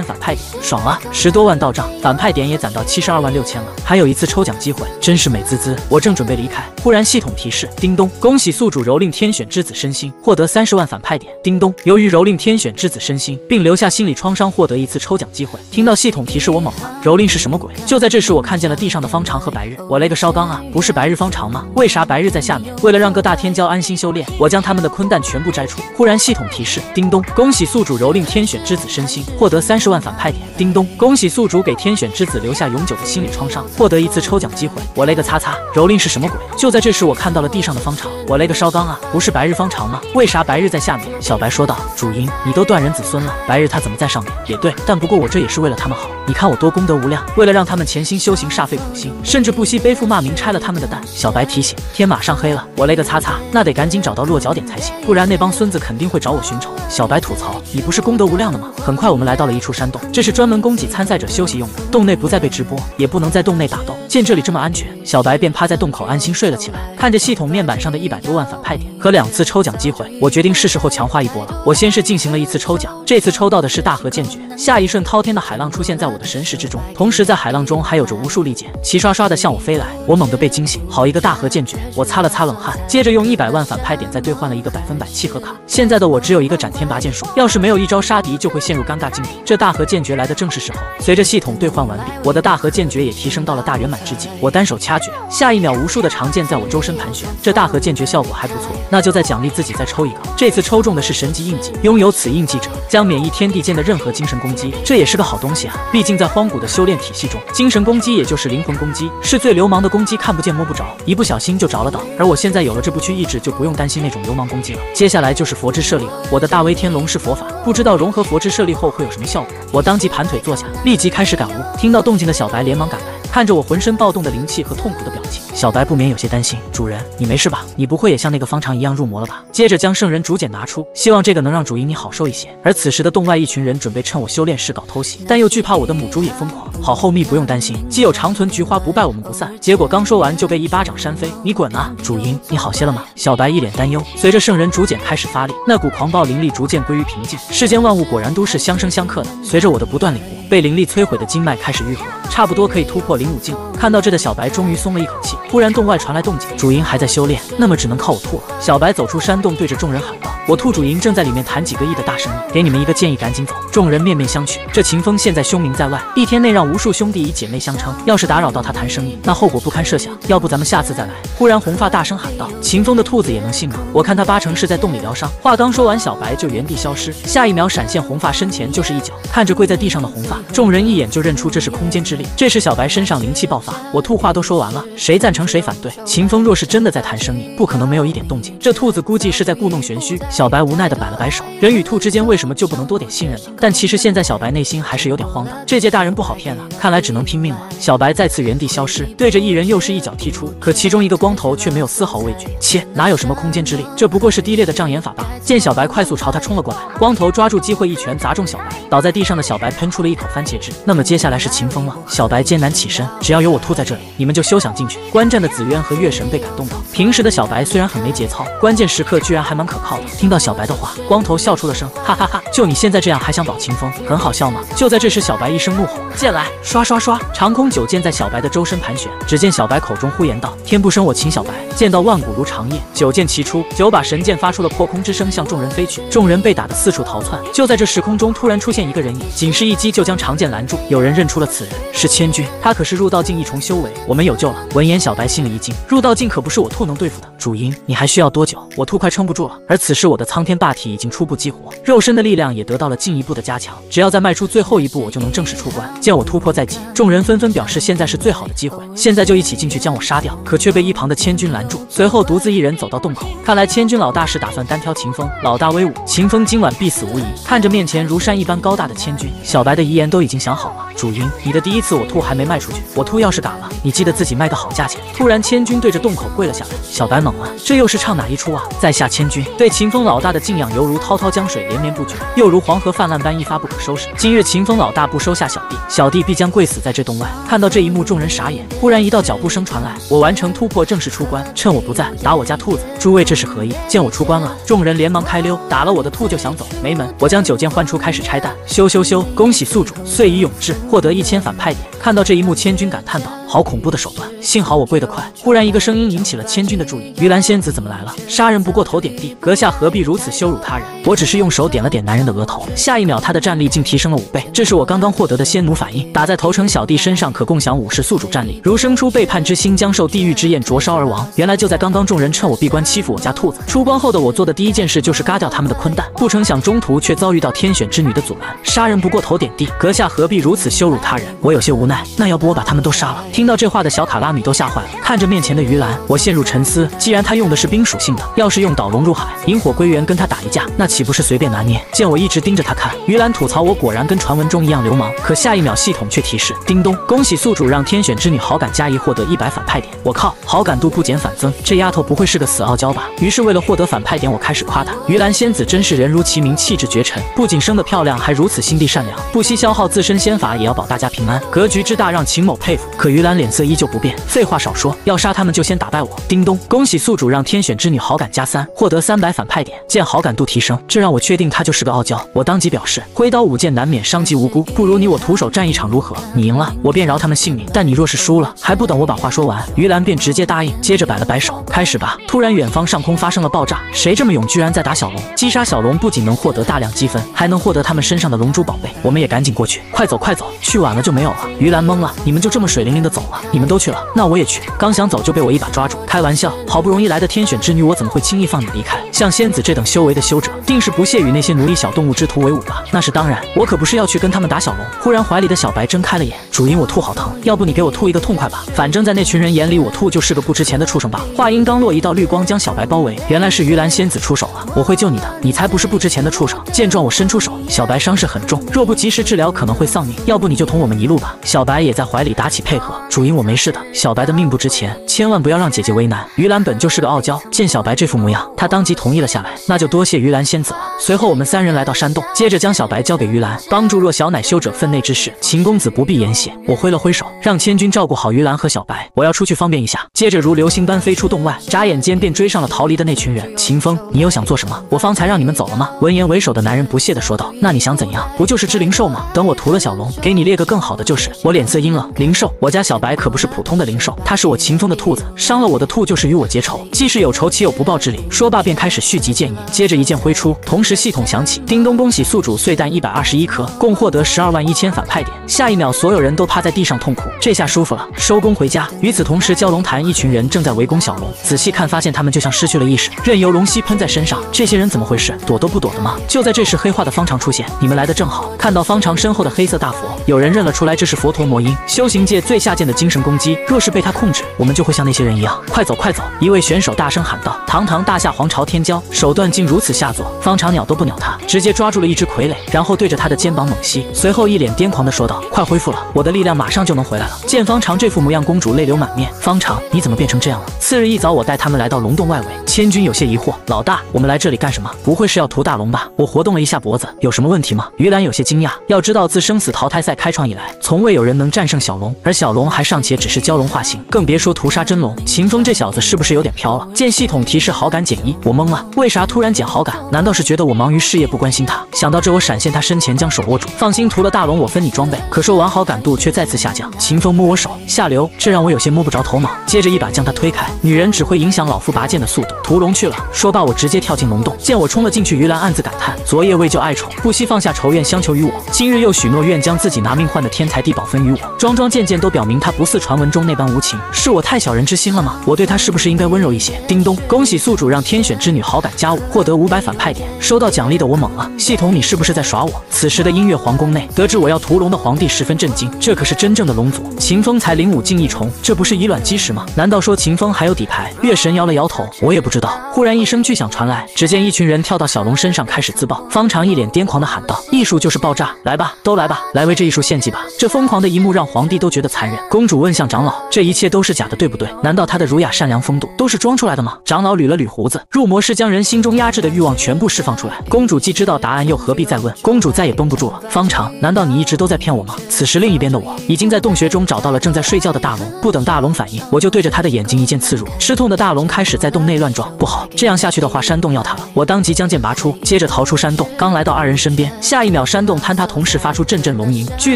反派点，爽了！10多万到账，反派点也攒到72.6万了，还有一次抽奖机会，真是美滋滋。我正准备离离开。忽然系统提示：叮咚，恭喜宿主蹂躏天选之子身心，获得30万反派点。叮咚，由于蹂躏天选之子身心，并留下心理创伤，获得1次抽奖机会。听到系统提示，我懵了，蹂躏是什么鬼？就在这时，我看见了地上的方长和白日。我勒个烧缸啊！不是白日方长吗？为啥白日在下面？为了让各大天骄安心修炼，我将他们的坤弹全部摘除。忽然系统提示：叮咚，恭喜宿主蹂躏天选之子身心，获得30万反派点。叮咚，恭喜宿主给天选之子留下永久的心理创伤，获得1次抽奖机会。我勒个擦擦，蹂躏是什么鬼？就在这时，我看到了地上的方长。我勒个烧缸啊！不是白日方长吗？为啥白日在下面？小白说道：主因，你都断人子孙了，白日他怎么在上面？也对，但不过我这也是为了他们好。你看我多功德无量，为了让他们潜心修行，煞费苦心，甚至不惜背负骂名，拆了他们的蛋。小白提醒：天马上黑了，我勒个擦擦，那得赶紧找到落脚点才行，不然那帮孙子肯定会找我寻仇。小白吐槽：你不是功德无量的吗？很快我们来到了一处山洞，这是专门供给参赛者休息用的，洞内不再被直播，也不能在洞内打斗。见这里这么安全，小白便趴在洞口安心睡了起来。看着系统面板上的100多万反派点和2次抽奖机会，我决定是时候强化一波了。我先是进行了1次抽奖，这次抽到的是大河剑诀，下一瞬滔天的海浪出现在我的神识之中，同时在海浪中还有着无数利剑齐刷刷的向我飞来。我猛地被惊醒，好一个大河剑诀！我擦了擦冷汗，接着用100万反派点再兑换了一个100%契合卡。现在的我只有一个斩天拔剑术，要是没有一招杀敌，就会陷入尴尬境地。这大河剑诀来的正是时候。随着系统兑换完毕，我的大河剑诀也提升到了大圆满之际。我单手掐诀，下一秒无数的长剑在我周身盘旋。这大河剑诀效果还不错，那就再奖励自己再抽一个。这次抽中的是神级印记，拥有此印记者将免疫天地间的任何精神攻击，这也是个好东西啊！毕竟在荒古的修炼体系中，精神攻击也就是灵魂攻击，是最流氓的攻击，看不见摸不着，一不小心就着了道。而我现在有了这部区意志，就不用担心那种流氓攻击了。接下来就是佛之舍利了，我的大威天龙是佛法，不知道融合佛之舍利后会有什么效果。我当即盘腿坐下，立即开始感悟。听到动静的小白连忙赶来，看着我浑身暴动的灵气和痛苦的表情，小白不免有些担心：主人，你没事吧？你不会也像那个方长一样入魔了吧？接着将圣人竹简拿出，希望这个能让主因你好受一些。而此时的洞外一群人准备趁我修炼时搞偷袭，但又惧怕我的母猪也疯狂。好后密不用担心，既有长存菊花不败，我们不散。结果刚说完就被一巴掌扇飞，你滚啊！主因，你好些了吗？小白一脸担忧。随着圣人竹简开始发力，那股狂暴灵力逐渐归于平静。世间万物果然都是相生相克的。随着我的不断领悟，被灵力摧毁的经脉开始愈合，差不多可以突破灵武境了。看到这的小白终于松了一口气。忽然洞外传来动静，主因还在修炼，那么只能靠我吐了。小白走出山洞，对着众人喊道：我兔主银正在里面谈几个亿的大生意，给你们一个建议，赶紧走。众人面面相觑。这秦风现在凶名在外，一天内让无数兄弟以姐妹相称，要是打扰到他谈生意，那后果不堪设想。要不咱们下次再来。忽然红发大声喊道：秦风的兔子也能信吗？我看他八成是在洞里疗伤。话刚说完，小白就原地消失，下一秒闪现红发身前就是一脚。看着跪在地上的红发，众人一眼就认出这是空间之力。这时小白身上灵气爆发，我兔话都说完了，谁赞成谁反对？秦风若是真的在谈生意，不可能没有一点动静，这兔子估计是在故弄玄虚。小白无奈的摆了摆手，人与兔之间为什么就不能多点信任呢？但其实现在小白内心还是有点慌的，这届大人不好骗了，看来只能拼命了。小白再次原地消失，对着一人又是一脚踢出，可其中一个光头却没有丝毫畏惧。切，哪有什么空间之力，这不过是低劣的障眼法罢了。见小白快速朝他冲了过来，光头抓住机会一拳砸中小白，倒在地上的小白喷出了一口番茄汁。那么接下来是秦风了。小白艰难起身，只要有我兔在这里，你们就休想进去。观战的紫渊和月神被感动到，平时的小白虽然很没节操，关键时刻居然还蛮可靠的。听到小白的话，光头笑出了声，哈哈哈，就你现在这样还想保秦风，很好笑吗？就在这时，小白一声怒吼，剑来！刷刷刷，长空九剑在小白的周身盘旋。只见小白口中呼言道：天不生我秦小白，剑道万古如长夜，九剑齐出，9把神剑发出了破空之声，向众人飞去。众人被打得四处逃窜。就在这时空中突然出现一个人影，仅是一击就将长剑拦住。有人认出了此人是千钧，他可是入道境一重修为，我们有救了。闻言，小白心里一惊，入道境可不是我兔能对付的。主因，你还需要多久？我兔快撑不住了。而此时我的苍天霸体已经初步激活，肉身的力量也得到了进一步的加强，只要再迈出最后一步，我就能正式出关。见我突破在即，众人纷纷表示现在是最好的机会，现在就一起进去将我杀掉。可却被一旁的千钧拦住，随后独自一人走到洞口。看来千钧老大是打算单挑秦风，老大威武，秦风今晚必死无疑。看着面前如山一般高大的千钧，小白的遗言都已经想好了。主因，你的第一次我兔还没卖出去，我兔要是嘎了，你记得自己卖个好价钱。突然千钧对着洞口跪了下来，小白懵了，这又是唱哪一出啊？在下千钧对秦风老大的敬仰犹如滔滔江水连绵不绝，又如黄河泛滥般一发不可收拾。今日秦风老大不收下小弟，小弟必将跪死在这洞外。看到这一幕，众人傻眼。忽然一道脚步声传来，我完成突破，正式出关。趁我不在，打我家兔子，诸位这是何意？见我出关了，众人连忙开溜，打了我的兔就想走，没门！我将9剑换出，开始拆弹。羞羞羞！恭喜宿主岁已永志，获得1000反派点。看到这一幕，千钧感叹道：好恐怖的手段！幸好我跪得快。忽然一个声音引起了千钧的注意：于兰仙子怎么来了？杀人不过头点地，阁下何必如此羞辱他人？我只是用手点了点男人的额头，下一秒他的战力竟提升了5倍，这是我刚刚获得的仙奴反应，打在头城小弟身上可共享50宿主战力，如生出背叛之心，将受地狱之焰灼烧而亡。原来就在刚刚，众人趁我闭关欺负我家兔子，出关后的我做的第一件事就是嘎掉他们的坤蛋，不成想中途却遭遇到天选之女的阻拦。杀人不过头点地，阁下何必如此羞辱他人？我有些无奈，那要不我把他们都杀了？听到这话的小卡拉米都吓坏了，看着面前的于兰，我陷入沉思。既然他用的是冰属性的，要是用导龙入海，引火归元跟他打一架，那岂不是随便拿捏？见我一直盯着他看，于兰吐槽我果然跟传闻中一样流氓，可下一秒系统却提示：叮咚，恭喜宿主让天选之女好感加1，获得100反派点。我靠，好感度不减反增，这丫头不会是个死傲娇吧？于是为了获得反派点，我开始夸她：于兰仙子真是人如其名，气质绝尘，不仅生得漂亮，还如此心地善良，不惜消耗自身仙法也要保大家平安，格局之大让秦某佩服。可于兰脸色依旧不变，废话少说，要杀他们就先打败我。叮咚，恭喜宿主让天选之女好感加3，获得300反派点。见好感度提升，这让我确定她就是个傲娇。我当即表示，挥刀舞剑难免伤及无辜，不如你我徒手战一场如何？你赢了，我便饶他们性命；但你若是输了，还不等我把话说完，于兰便直接答应，接着摆了摆手，开始吧。突然远方上空发生了爆炸，谁这么勇，居然在打小龙？击杀小龙不仅能获得大量积分，还能获得他们身上的龙珠宝贝。我们也赶紧过去，快走快走，去晚了就没有了。于兰懵了，你们就这么水灵灵的走了？你们都去了，那我也去。刚想走就被我一把抓住，开玩笑，好不容易来的天选之女，我怎么会轻易放你离开？像仙子这等修为的修者，定是不屑与那些奴隶小动物之徒为伍吧？那是当然，我可不是要去跟他们打小龙。忽然怀里的小白睁开了眼，主因我吐好疼，要不你给我吐一个痛快吧？反正在那群人眼里，我吐就是个不值钱的畜生吧。话音刚落，一道绿光将小白包围，原来是于兰仙子出手了。我会救你的，你才不是不值钱的畜生。见状我伸出手，小白伤势很重，若不及时治疗可能会丧命，要不你就同我们一路吧。小白也在怀里打起配合，主因我没事的，小白的命不值钱，千万不要让姐姐为难。于兰本就是个傲娇，见小白这副模样，她当即同意了下来，那就多谢于兰仙子了。随后我们3人来到山洞，接着将小白交给于兰，帮助弱小乃修者分内之事，秦公子不必言谢。我挥了挥手，让千钧照顾好于兰和小白，我要出去方便一下。接着如流星般飞出洞外，眨眼间便追上了逃离的那群人。秦风，你又想做什么？我方才让你们走了吗？闻言为首的男人不屑地说道。那你想怎样？不就是只灵兽吗？等我屠了小龙，给你列个更好的就是。我脸色阴了，灵兽？我家小白可不是普通的灵兽，他是我秦风的兔子，伤了我的兔就是与我结仇，既是有仇岂有不报之理？说罢便开始续集剑意，接着一剑挥出，同时系统响起，叮咚，恭喜宿主碎弹121颗，共获得121000反派点。下一秒所有人都趴在地上痛苦，这下舒服了，收工回家。与此同时，蛟龙潭一群人正在围攻小龙，仔细看发现他们就像失去了意识，任由龙息喷在身上。这些人怎么回事？躲都不躲的吗？就在这时，黑化的方长出现，你们来的正好。看到方长身后的黑色大佛，有人认了出来，这是佛陀魔音，修行界最下贱的精神攻击，若是被他控制，我们就会像那些人一样。快走快走！一位选手大声喊道。堂堂大夏皇朝天骄，手段竟如此下作，方长鸟都不鸟他，直接抓住了一只傀儡，然后对着他的肩膀猛吸，随后一脸癫狂地说道：快恢复了，我的力量马上就能回来了。见方长这副模样，公主泪流满面。方长，你怎么变成这样了？次日一早，我带他们来到龙洞外围，千钧有些疑惑，老大，我们来这里干什么？不会是要屠大龙吧？我活动了一下脖子，有什么问题吗？于兰有些惊讶，要知道自生死淘汰赛开创以来，从未有人能战胜小龙，而小龙还尚且只是蛟龙化形，更别说屠杀真龙。秦风这小子是不是有点飘了？见系统提示好感减1，我懵了，为啥突然减好感？难道是觉得我忙于事业不关心他？想到这，我闪现他身前将手握住，放心，屠了大龙我分你装备。可说完，好感度却再次下降。秦风摸我手，下流，这让我有些摸不着头脑。接着一把将他推开，女人只会影响老夫拔剑的速度，屠龙去了。说罢，我直接跳进龙洞。见我冲了进去，于兰暗自感叹，昨夜为救爱宠，不惜放下仇怨相求于我，今日又许诺愿将自己拿命换的天才地宝分于我，桩桩件件都表明他不似传闻中那般无情。是我太小人之心了吗？我对他是不是应该温柔一些？叮咚，恭喜宿主让天选之女好感加5，获得500反派点。收到奖励的我懵了，系统你是不是在耍我？此时的音乐皇宫内，得知我要屠龙的皇帝十分震惊，这可是真正的龙族，秦风才领5进1重，这不是以卵击石吗？难道说秦风还有底牌？月神摇了摇头，我也不知道。忽然一声巨响传来，只见一群人跳到小龙身上开始自爆。方长一脸癫狂地喊道：艺术就是爆炸，来吧，都来吧，来为这艺术献祭吧！这疯狂的一幕让皇帝都觉得残忍。公主问向长老，这一切都是假的对不对？不对？难道她的儒雅善良风度都是装出来的吗？长老捋了捋胡子，入魔是将人心中压制的欲望全部释放出来。公主既知道答案，又何必再问？公主再也绷不住了。方长，难道你一直都在骗我吗？此时另一边的我已经在洞穴中找到了正在睡觉的大龙，不等大龙反应，我就对着他的眼睛一剑刺入。吃痛的大龙开始在洞内乱撞，不好，这样下去的话，山洞要塌了。我当即将剑拔出，接着逃出山洞。刚来到二人身边，下一秒山洞坍塌，同时发出阵阵龙吟，巨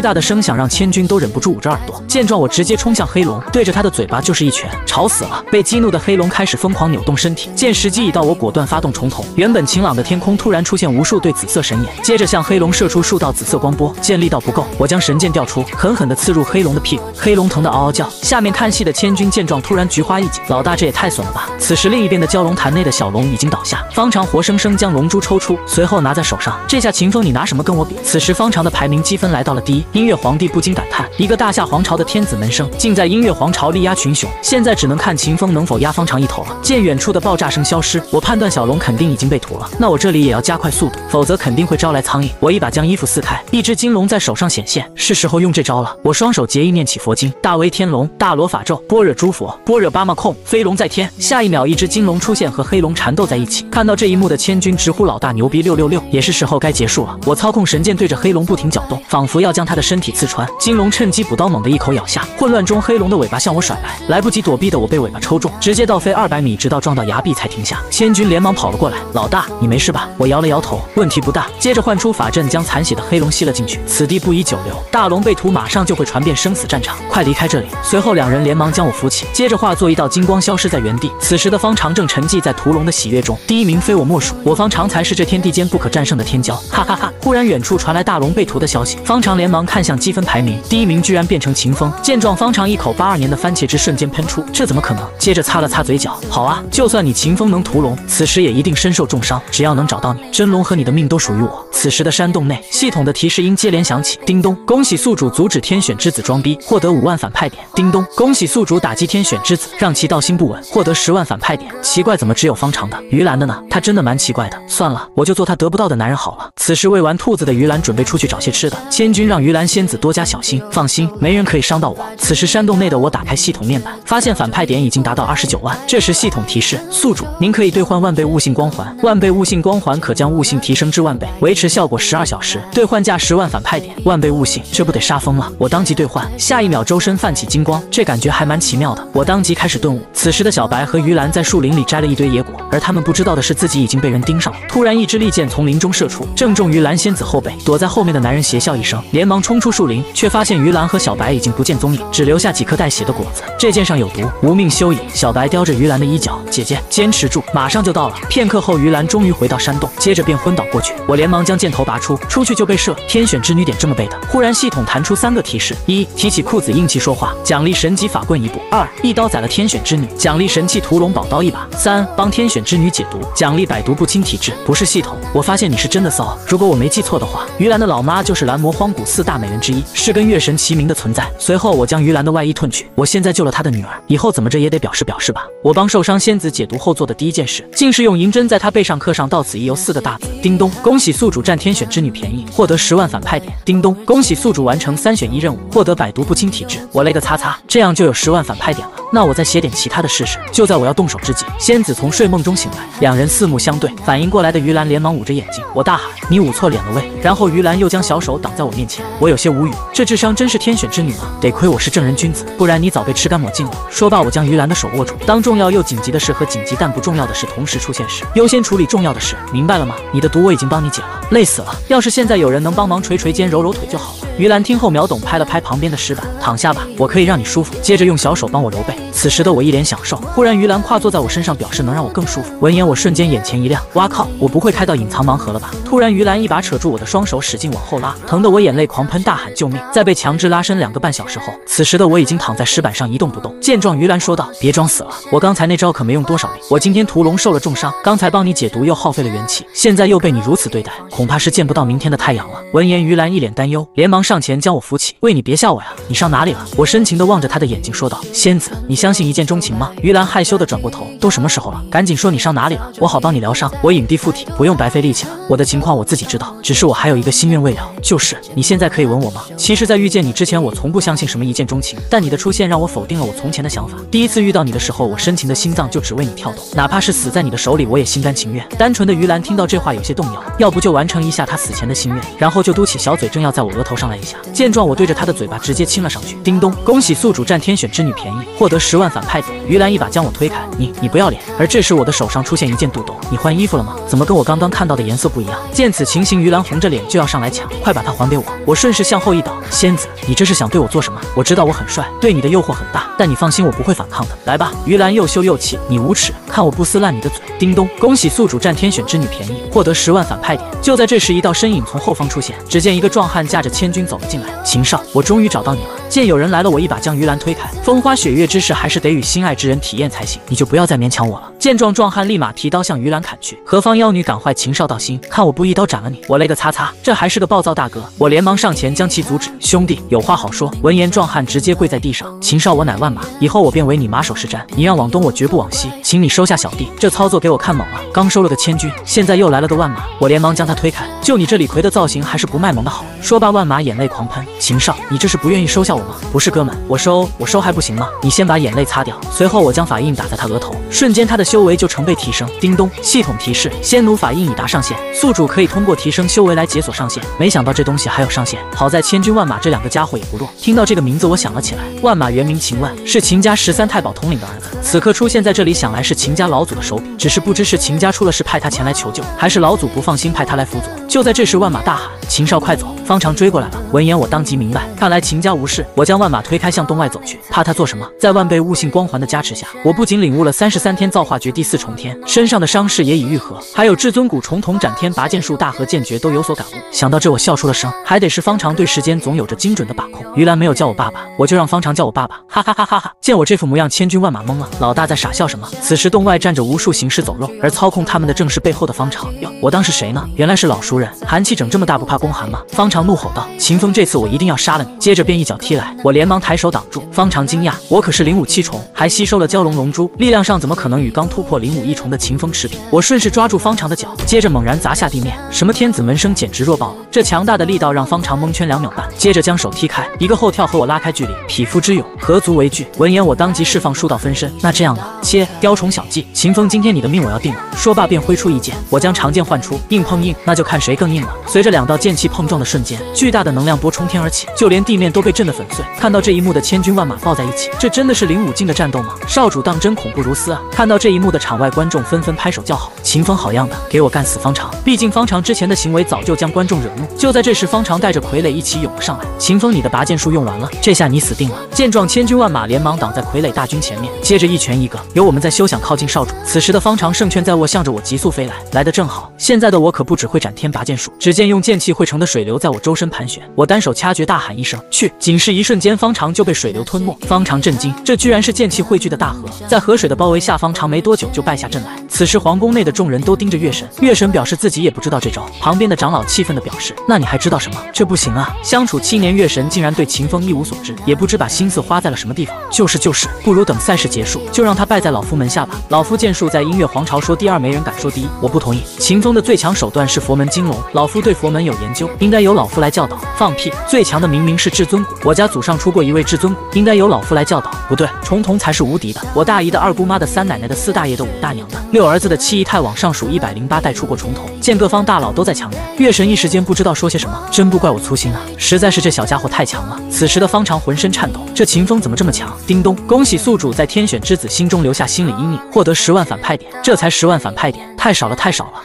大的声响让千钧都忍不住捂着耳朵。见状，我直接冲向黑龙，对着他的嘴巴就是一拳，吵死了！被激怒的黑龙开始疯狂扭动身体，见时机已到，我果断发动重瞳。原本晴朗的天空突然出现无数对紫色神眼，接着向黑龙射出数道紫色光波。见力道不够，我将神剑调出，狠狠地刺入黑龙的屁股。黑龙疼得嗷嗷叫。下面看戏的千钧见状，突然菊花一紧，老大这也太损了吧！此时另一边的蛟龙潭内的小龙已经倒下，方长活生生将龙珠抽出，随后拿在手上。这下秦风你拿什么跟我比？此时方长的排名积分来到了第一。音乐皇帝不禁感叹，一个大夏皇朝的天子门生，竟在音乐皇朝力压群雄，现在只能看秦风能否压方长一头了。见远处的爆炸声消失，我判断小龙肯定已经被屠了，那我这里也要加快速度，否则肯定会招来苍蝇。我一把将衣服撕开，一只金龙在手上显现，是时候用这招了。我双手结印念起佛经，大威天龙，大罗法咒，般若诸佛，般若巴马控，飞龙在天。下一秒，一只金龙出现，和黑龙缠斗在一起。看到这一幕的千钧直呼老大牛逼666，也是时候该结束了。我操控神剑对着黑龙不停搅动，仿佛要将他的身体刺穿。金龙趁机补刀，猛地一口咬下。混乱中，黑龙的尾巴向我甩来，来不及躲避的我被尾巴抽中，直接倒飞200米，直到撞到崖壁才停下。千钧连忙跑了过来，老大，你没事吧？我摇了摇头，问题不大。接着唤出法阵，将残血的黑龙吸了进去。此地不宜久留，大龙被屠，马上就会传遍生死战场，快离开这里。随后两人连忙将我扶起，接着化作一道金光消失在原地。此时的方长正沉寂在屠龙的喜悦中，第一名非我莫属，我方长才是这天地间不可战胜的天骄，哈哈哈！忽然远处传来大龙被屠的消息，方长连忙看向积分排名，第一名居然变成秦风。见状，方长一口82年的番茄汁瞬间喷出，这怎么可能？接着擦了擦嘴角，好啊，就算你秦风能屠龙，此时也一定身受重伤，只要能找到你，真龙和你的命都属于我。此时的山洞内，系统的提示音接连响起，叮咚，恭喜宿主阻止天选之子装逼，获得5万反派点。叮咚，恭喜宿主打击天选之子，让其道心不稳，获得10万反派点。奇怪，怎么只有方长的？于兰的呢？他真的蛮奇怪的。算了，我就做他得不到的男人好了。此时喂完兔子的于兰准备出去找些吃的，千钧让于兰仙子多加小心，放心，没人可以伤到我。此时山洞内的我打开系统面板，发现反派点已经达到29万。这时系统提示，宿主您可以兑换万倍悟性光环，万倍悟性光环可将悟性提升至万倍，维持效果12小时，兑换价10万反派点。万倍悟性，这不得杀疯了？我当即兑换，下一秒周身泛起金光，这感觉还蛮奇妙的。我当即开始顿悟。此时的小白和于兰在树林里摘了一堆野果，而他们不知道的是自己已经被人盯上了。突然一支利箭从林中射出，正中于兰仙子后背。躲在后面的男人邪笑一声，连忙冲出树林，却发现于兰和小白已经不见踪影，只留下几颗带血的果子。这箭上有毒，无命休矣。小白叼着于兰的衣角，姐姐坚持住，马上就到了。片刻后，于兰终于回到山洞，接着便昏倒过去。我连忙将箭头拔出，出去就被射。天选之女点这么背的。忽然系统弹出3个提示：一、提起裤子硬气说话，奖励神级法棍1部；二、一刀宰了天选之女，奖励神器屠龙宝刀1把；三、帮天选之女解毒，奖励百毒不侵体质。不是系统，我发现你是真的骚。如果我没记错的话，于兰的老妈就是蓝魔荒古4大美人之一，是跟月神齐名的存在。随后我将于兰的外衣褪去，我现在救了她的女儿，以后怎么着也得表示表示吧。我帮受伤仙子解毒后做的第一件事，竟是用银针在她背上刻上到此一游4个大字。叮咚，恭喜宿主占天选之女便宜，获得10万反派点。叮咚，恭喜宿主完成3选1任务，获得百毒不侵体质。我勒个擦擦，这样就有10万反派点了。那我再写点其他的试试。就在我要动手之际，仙子从睡梦中醒来，两人四目相对，反应过来的于兰连忙捂着眼睛。我大喊：“你捂错脸了喂！”然后于兰又将小手挡在我面前，我有些无语，这智商真是天选之女吗？得亏我是正人君子，不然你早被吃干抹净了。说罢，我将于兰的手握住。当重要又紧急的事和紧急但不重要的事同时出现时，优先处理重要的事，明白了吗？你的毒我已经帮你解了，累死了。要是现在有人能帮忙捶捶肩、揉揉腿就好了。于兰听后秒懂，拍了拍旁边的石板，躺下吧，我可以让你舒服。接着用小手帮我揉背。此时的我一脸享受，忽然于兰跨坐在我身上，表示能让我更舒服。闻言，我瞬间眼前一亮，哇靠，我不会开到隐藏盲盒了吧？突然，于兰一把扯住我的双手，使劲往后拉，疼得我眼泪狂喷，大喊救命！在被强制拉伸2个半小时后，此时的我已经躺在石板上一动不动。见状，于兰说道：“别装死了，我刚才那招可没用多少力，我今天屠龙受了重伤，刚才帮你解毒又耗费了元气，现在又被你如此对待，恐怕是见不到明天的太阳了。”闻言，于兰一脸担忧，连忙上前将我扶起：“喂，你别吓我呀，你上哪里了？”我深情地望着她的眼睛说道：“仙子，你你相信一见钟情吗？于兰害羞的转过头，都什么时候了？赶紧说你伤哪里了，我好帮你疗伤。我影帝附体，不用白费力气了。我的情况我自己知道，只是我还有一个心愿未了，就是你现在可以吻我吗？其实，在遇见你之前，我从不相信什么一见钟情，但你的出现让我否定了我从前的想法。第一次遇到你的时候，我深情的心脏就只为你跳动，哪怕是死在你的手里，我也心甘情愿。单纯的于兰听到这话有些动摇，要不就完成一下她死前的心愿，然后就嘟起小嘴，正要在我额头上来一下。见状，我对着她的嘴巴直接亲了上去。叮咚，恭喜宿主占天选之女便宜，获得10万反派点。于兰一把将我推开，你不要脸！而这时我的手上出现一件肚兜，你换衣服了吗？怎么跟我刚刚看到的颜色不一样？见此情形，于兰红着脸就要上来抢，快把它还给我！我顺势向后一倒，仙子，你这是想对我做什么？我知道我很帅，对你的诱惑很大，但你放心，我不会反抗的。来吧！于兰又羞又气，你无耻，看我不撕烂你的嘴！叮咚，恭喜宿主占天选之女便宜，获得10万反派点。就在这时，一道身影从后方出现，只见一个壮汉驾着千军走了进来。秦少，我终于找到你了！见有人来了，我一把将于兰推开。风花雪月之事还是得与心爱之人体验才行，你就不要再勉强我了。见状，壮汉立马提刀向于兰砍去。何方妖女敢坏秦少道心？看我不一刀斩了你！我勒个擦擦，这还是个暴躁大哥！我连忙上前将其阻止。兄弟，有话好说。闻言，壮汉直接跪在地上。秦少，我乃万马，以后我便为你马首是瞻。你让往东，我绝不往西，请你收下小弟。这操作给我看猛了，刚收了个千军，现在又来了个万马。我连忙将他推开。就你这李逵的造型，还是不卖萌的好。说罢，万马眼泪狂喷。秦少，你这是不愿意收下我吗？不是哥们，我收还不行吗？你先把眼泪擦掉。随后我将法印打在他额头，瞬间他的修为就成倍提升。叮咚，系统提示：仙奴法印已达上限，宿主可以通过提升修为来解锁上限。没想到这东西还有上限，好在千军万马这2个家伙也不弱。听到这个名字，我想了起来，万马原名秦万，是秦家13太保统领的儿子。此刻出现在这里，想来是秦家老祖的手笔，只是不知是秦家出了事派他前来求救，还是老祖不放心派他来辅佐。就在这时，万马大喊：秦少快走！方长追过来了。闻言，我当即明白，看来秦家无事。我将万马推开，向东外走去。怕他做什么？在万倍悟性光环的加持下，我不仅领悟了33天造化诀第4重天，身上的伤势也已愈合，还有至尊骨重瞳斩天拔剑术大和剑诀都有所感悟。想到这，我笑出了声。还得是方长对时间总有着精准的把控。于兰没有叫我爸爸，我就让方长叫我爸爸。哈哈哈哈哈！见我这副模样，千军万马懵了。老大在傻笑什么？此时洞外站着无数行尸走肉，而操控他们的正是背后的方长。哟，我当是谁呢？原来是老熟人。寒气整这么大，不怕宫寒吗？方长怒吼道：秦风，这次我一定要杀了你！接着便一脚踢来，我连忙抬手挡住。方长惊讶，我可是灵武7重，还吸收了蛟龙龙珠，力量上怎么可能与刚突破灵武1重的秦风持平？我顺势抓住方长的脚，接着猛然砸下地面。什么天子门生，简直弱爆了！这强大的力道让方长蒙圈2秒半，接着将手踢开，一个后跳和我拉开距离。匹夫之勇，何足为惧？闻言，我当即释放术道分身。那这样呢？切，雕虫小技！秦风，今天你的命我要定了！说罢便挥出一剑，我将长剑换出，硬碰硬，那就看谁更硬了。随着2道剑气碰撞的瞬间，巨大的能量波冲天而起，就连地面都被震得粉碎。看到这一幕的千军万马抱在一起，这真的是灵武境的战斗吗？少主当真恐怖如斯啊！看到这一幕的场外观众纷纷拍手叫好。秦风好样的，给我干死方长！毕竟方长之前的行为早就将观众惹怒。就在这时，方长带着傀儡一起涌了上来。秦风，你的拔剑术用完了，这下你死定了！见状，千军万马连忙挡在傀儡大军前面，接着一拳一个，有我们在休想靠近少主。此时的方长圣券在握，向着我急速飞来，来得正好。现在的我可不只会斩天拔剑术，只见用剑气汇成的水流在我周身盘旋，我单手掐诀大喊一声去，仅是一瞬间，方长就被水流吞没。方长震惊，这居然是剑气汇聚的大河，在河水的包围下，方长没多久就败下阵来。此时皇宫内的众人都盯着月神，月神表示自己也不知道这招。旁边的长老气愤地表示：那你还知道什么？这不行啊！相处7年，月神竟然对秦风一无所知，也不知把心思花在了什么地方。就是，不如等赛事结束，就让他败在老夫门下吧。老夫剑术在音乐皇朝说第2，没人敢说第1，我不同意。秦风的最强手段是佛门金龙，老夫对佛门有研究，应该由老夫来教导。放屁！最强的明明是至尊骨，我家祖上出过一位至尊骨，应该由老夫来教导。不对，重瞳才是无敌的。我大姨的2姑妈的3奶奶的4大爷的5大娘的6儿子的7姨太往上数108代出过重瞳。见各方大佬都在抢人，月神一时间不知道说些什么，真不怪我粗心啊！实在是这小家伙太强了。此时的方长浑身颤抖，这秦风怎么这么强？叮咚，恭喜宿主在天选之子心中留下心理阴影，获得10万反派点。这才10万反派点，太少了！